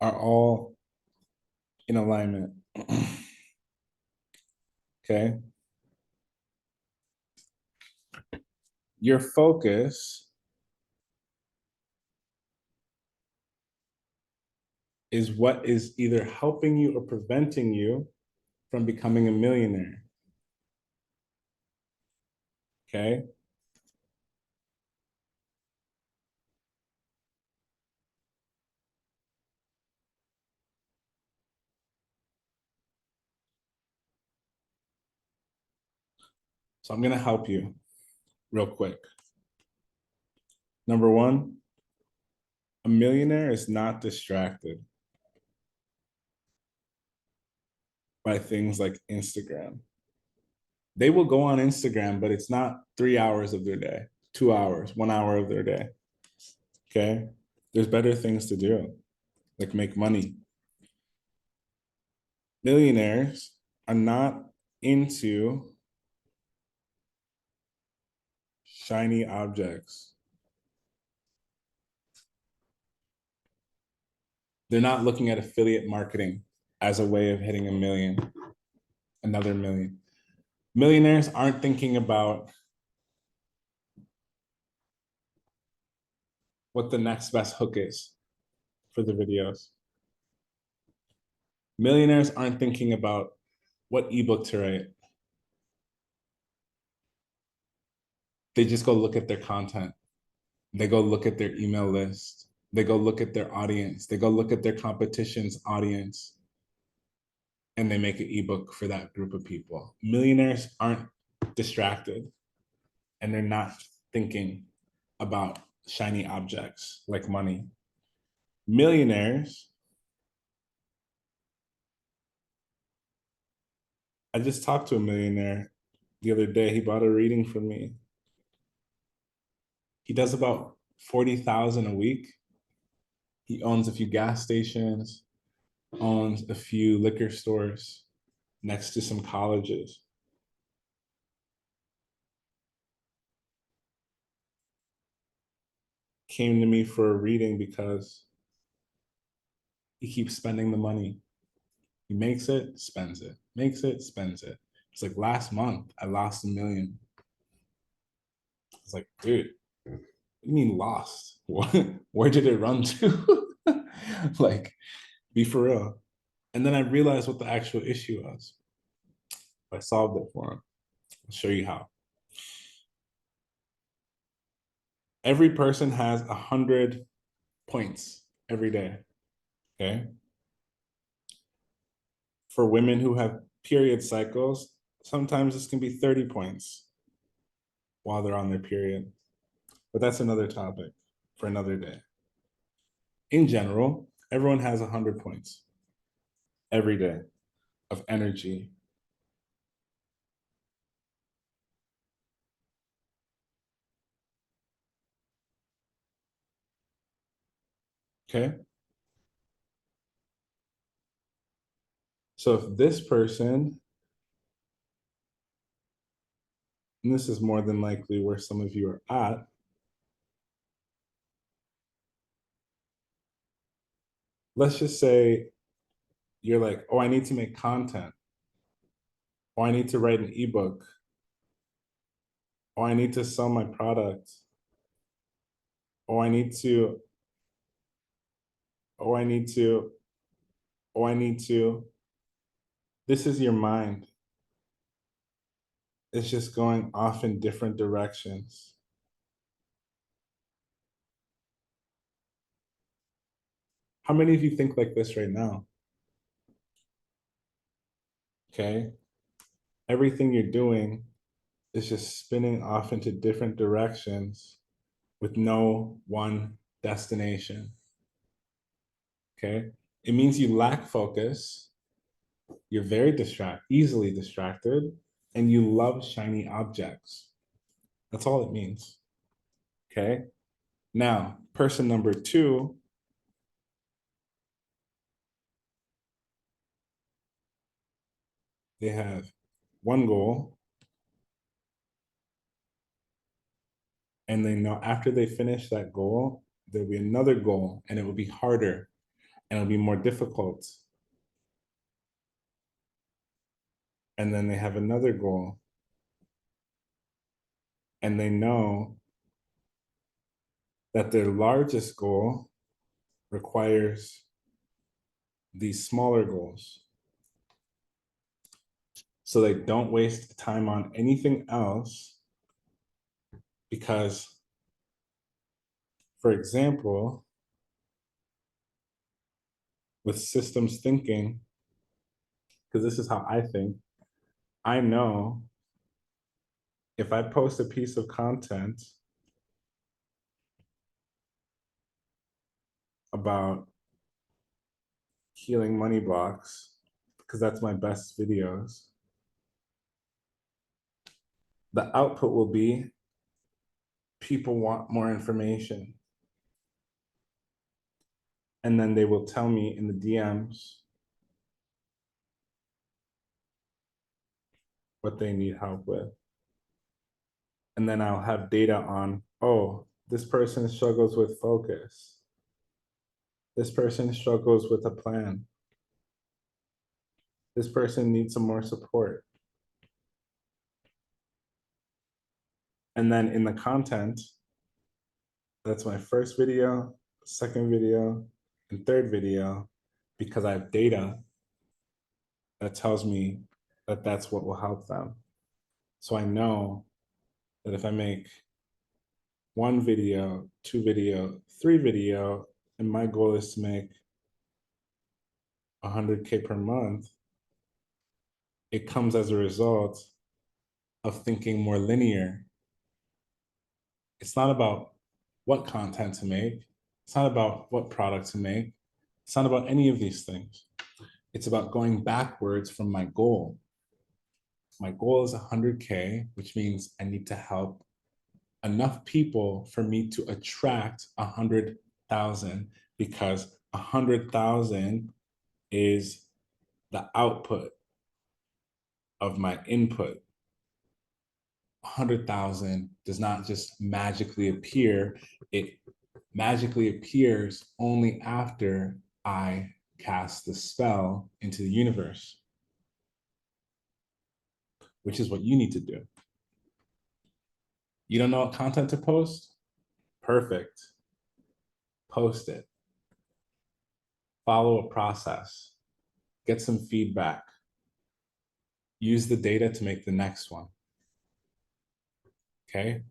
Are all in alignment. Okay. Your focus is what is either helping you or preventing you from becoming a millionaire. Okay. So I'm going to help you real quick. Number one, a millionaire is not distracted by things like Instagram. They will go on Instagram, but it's not 3 hours of their day, 2 hours, 1 hour of their day. Okay. There's better things to do, like make money. Millionaires are not into shiny objects. They're not looking at affiliate marketing as a way of hitting a million, another million. Millionaires aren't thinking about what the next best hook is for the videos. Millionaires aren't thinking about what ebook to write. They just go look at their content. They go look at their email list. They go look at their audience. They go look at their competition's audience. And they make an ebook for that group of people. Millionaires aren't distracted and they're not thinking about shiny objects like money. Millionaires, I just talked to a millionaire the other day. He bought a reading from me. He does about 40,000 a week. He owns a few gas stations, owns a few liquor stores next to some colleges. Came to me for a reading because he keeps spending the money. He makes it, spends it, makes it, spends it. It's like last month, I lost $1 million. It's like, dude, what do you mean lost? Where did it run to? Like, be for real. And then I realized what the actual issue was. I solved it for him. I'll show you how. Every person has 100 points every day, okay? For women who have period cycles, sometimes this can be 30 points while they're on their period. But that's another topic for another day. In general, everyone has 100 points every day of energy. Okay? So if this person, and this is more than likely where some of you are at, let's just say you're like, oh, I need to make content. Or I need to write an ebook. Or I need to sell my product. Or I need to, oh, I need to, oh, I need to. This is your mind. It's just going off in different directions. How many of you think like this right now? Okay. Everything you're doing is just spinning off into different directions with no one destination. Okay. It means you lack focus. You're very easily distracted, and you love shiny objects. That's all it means. Okay. Now, person number two, they have one goal, and they know after they finish that goal, there'll be another goal, and it will be harder, and it'll be more difficult. And then they have another goal, and they know that their largest goal requires these smaller goals. So they don't waste time on anything else Because, for example, with systems thinking, because this is how I think, I know if I post a piece of content about healing money blocks, because that's my best videos, the output will be people want more information. And then they will tell me in the DMs what they need help with. And then I'll have data on, oh, this person struggles with focus. This person struggles with a plan. This person needs some more support. And then in the content, that's my first video, second video, and third video, because I have data that tells me that that's what will help them. So I know that if I make one video, two video, three video, and my goal is to make 100K per month, it comes as a result of thinking more linear. It's not about what content to make. It's not about what product to make. It's not about any of these things. It's about going backwards from my goal. My goal is 100K, which means I need to help enough people for me to attract 100,000, because 100,000 is the output of my input. 100,000 does not just magically appear. It magically appears only after I cast the spell into the universe, which is what you need to do. You don't know what content to post? Perfect. Post it. Follow a process. Get some feedback. Use the data to make the next one. Okay?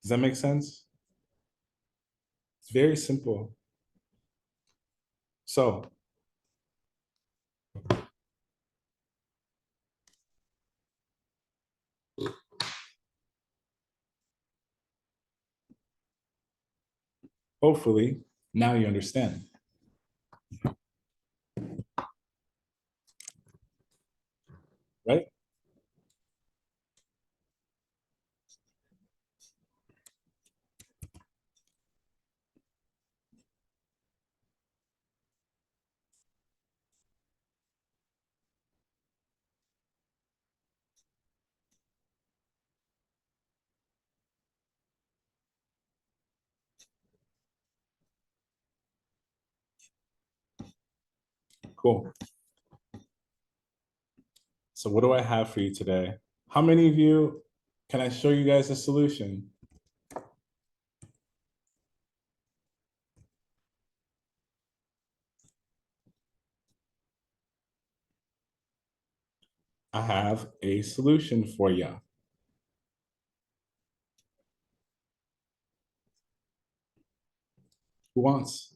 Does that make sense? It's very simple. So, hopefully, now you understand. Right? Cool. So what do I have for you today? How many of you, can I show you guys a solution? I have a solution for you. Who wants?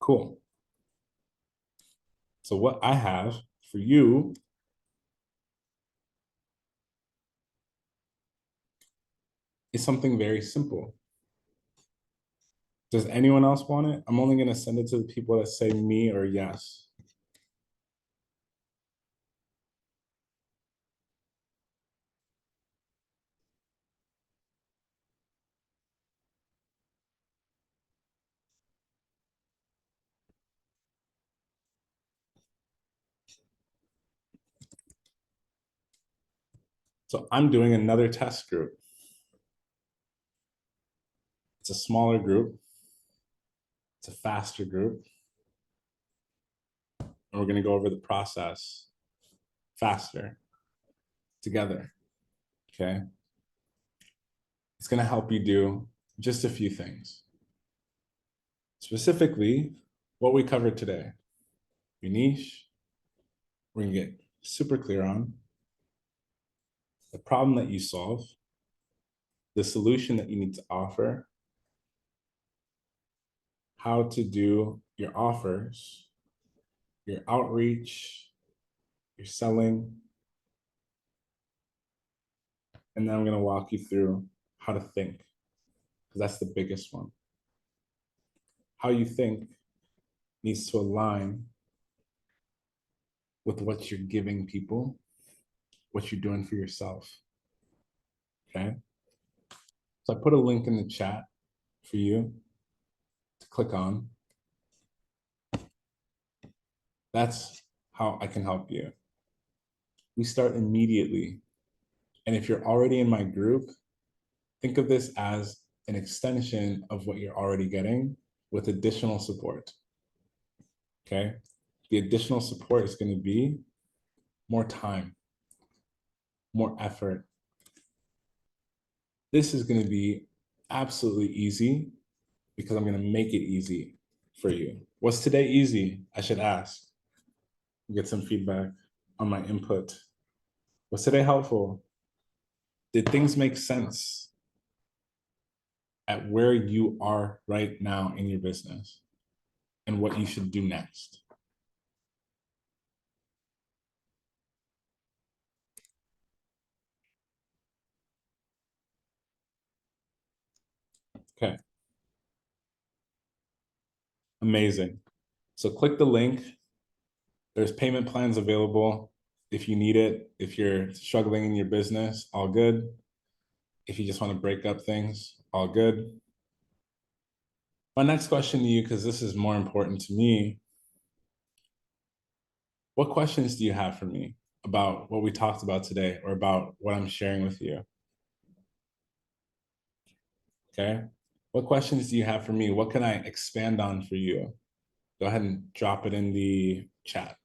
Cool. So what I have for you is something very simple. Does anyone else want it? I'm only going to send it to the people that say me or yes. So I'm doing another test group. It's a smaller group. It's a faster group. And we're going to go over the process faster together. Okay. It's going to help you do just a few things. Specifically, what we covered today. Your niche, we're going to get super clear on the problem that you solve, the solution that you need to offer, how to do your offers, your outreach, your selling. And then I'm going to walk you through how to think, because that's the biggest one. How you think needs to align with what you're giving people, what you're doing for yourself. Okay. So I put a link in the chat for you to click on. That's how I can help you. We start immediately. And if you're already in my group, think of this as an extension of what you're already getting with additional support. Okay. The additional support is going to be more time, more effort. This is going to be absolutely easy because I'm going to make it easy for you. Was today easy? I should ask. Get some feedback on my input. Was today helpful? Did things make sense at where you are right now in your business and what you should do next? Okay. Amazing. So click the link. There's payment plans available if you need it. If you're struggling in your business, all good. If you just want to break up things, all good. My next question to you, because this is more important to me, what questions do you have for me about what we talked about today or about what I'm sharing with you? Okay. What questions do you have for me? What can I expand on for you? Go ahead and drop it in the chat,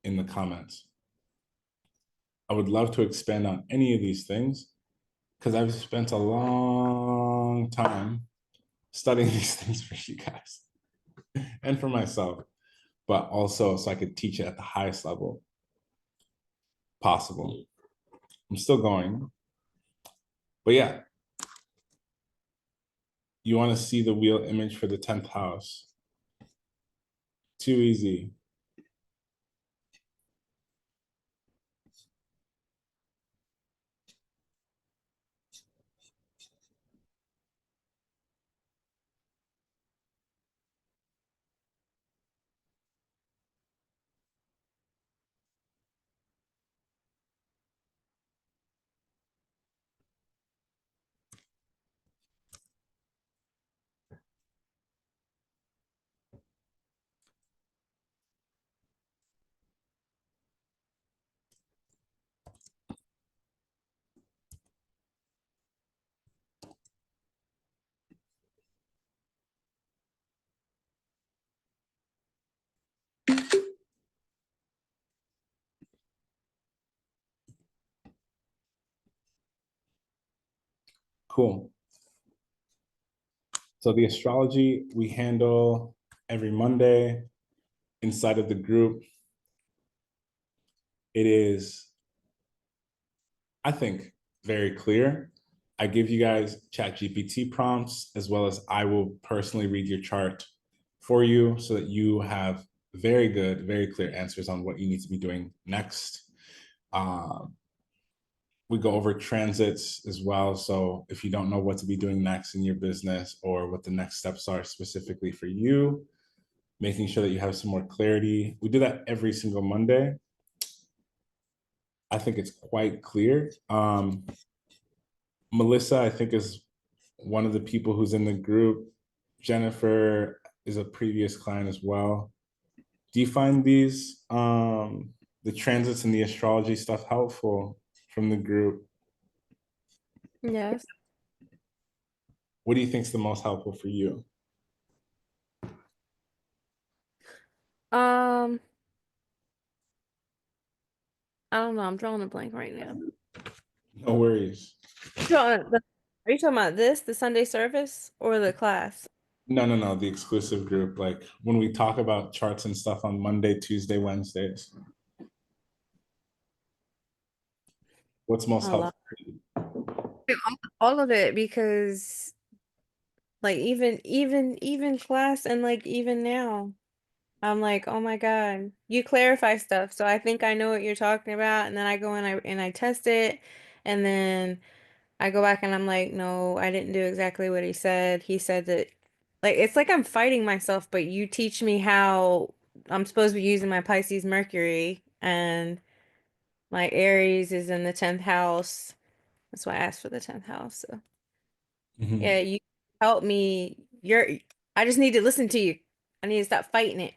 in the comments. I would love to expand on any of these things because I've spent a long time studying these things for you guys and for myself, but also so I could teach it at the highest level possible. I'm still going, but yeah. You want to see the wheel image for the 10th house. Too easy. Cool. So the astrology we handle every Monday inside of the group. It is, I think, very clear. I give you guys ChatGPT prompts, as well as I will personally read your chart for you so that you have very good, very clear answers on what you need to be doing next. We go over transits as well. So if you don't know what to be doing next in your business or what the next steps are specifically for you, making sure that you have some more clarity. We do that every single Monday. I think it's quite clear. Melissa, I think, is one of the people who's in the group. Jennifer is a previous client as well. Do you find these, the transits and the astrology stuff helpful from the group? Yes. What do you think is the most helpful for you? I don't know. I'm drawing a blank right now. No worries. Are you talking about this, the Sunday service, or the class? No, the exclusive group. Like when we talk about charts and stuff on Monday, Tuesday, Wednesdays. What's most A lot. helpful? All of it, because like even class and like even now, I'm like, oh my God, you clarify stuff. So I think I know what you're talking about, and then I go and I test it, and then I go back and I'm like, no, I didn't do exactly what he said. He said that, like, it's like I'm fighting myself, but you teach me how I'm supposed to be using my Pisces Mercury, and my Aries is in the 10th house. That's why I asked for the 10th house. So Mhm. yeah, you help me. I just need to listen to you. I need to stop fighting it.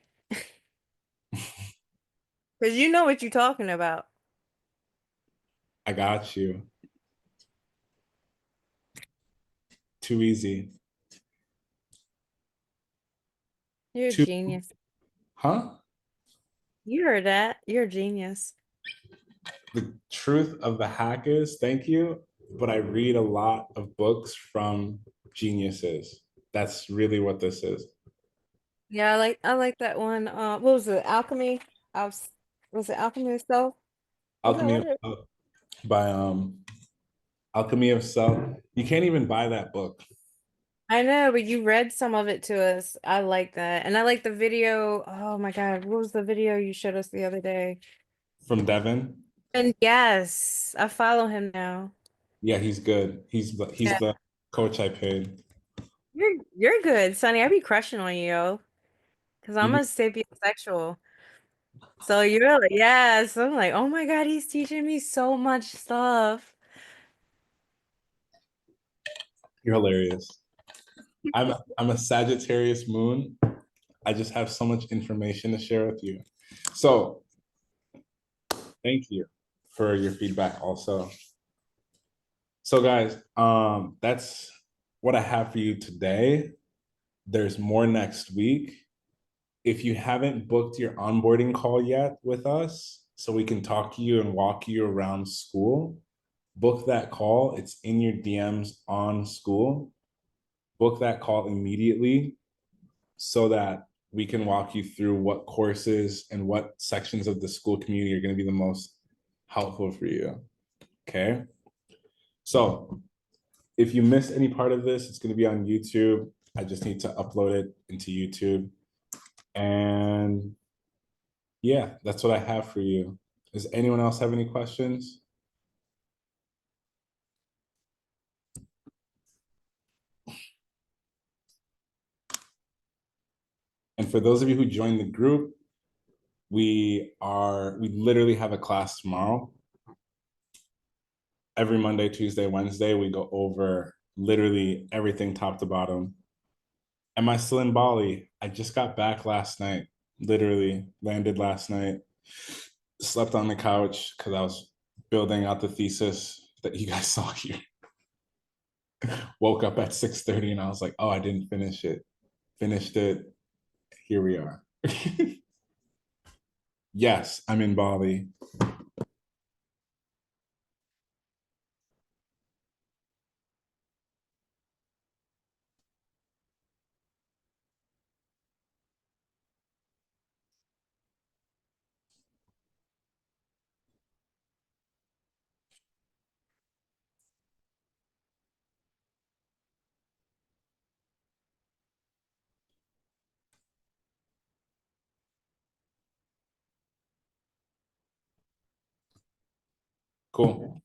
Because you know what you're talking about. I got you. Too easy. You're a Too, genius. huh? You heard that. You're a genius. The truth of the hack is, thank you, but I read a lot of books from geniuses. That's really what this is. Yeah, I like that one. What was it? Alchemy? I was it Alchemy itself? Was that Alchemy what of it? Self by Alchemy of Self. You can't even buy that book. I know, but you read some of it to us. I like that. And I like the video. Oh my God, what was the video you showed us the other day? From Devin. And yes, I follow him now. Yeah, he's good. He's Yeah. the coach I paid. You're good, Sonny. I be crushing on you, because You I'm be- a sapiosexual. So you're like, yes. I'm like, oh my God, he's teaching me so much stuff. You're hilarious. I'm a Sagittarius moon. I just have so much information to share with you. So thank you for your feedback also. So guys, that's what I have for you today. There's more next week. If you haven't booked your onboarding call yet with us, so we can talk to you and walk you around school, book that call. It's in your DMs on school. Book that call immediately so that we can walk you through what courses and what sections of the school community are going to be the most helpful for you. Okay. So if you missed any part of this, it's going to be on YouTube. I just need to upload it into YouTube. And yeah, that's what I have for you. Does anyone else have any questions? And for those of you who joined the group, we literally have a class tomorrow. Every Monday, Tuesday, Wednesday, we go over literally everything top to bottom. Am I still in Bali? I just got back last night, literally landed last night, slept on the couch because I was building out the thesis that you guys saw here. Woke up at 6:30 and I was like, oh, I didn't finish it. Finished it. Here we are. Yes, I'm in Bali. Cool.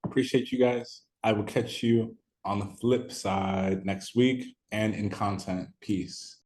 Appreciate you guys. I will catch you on the flip side next week and in content. Peace.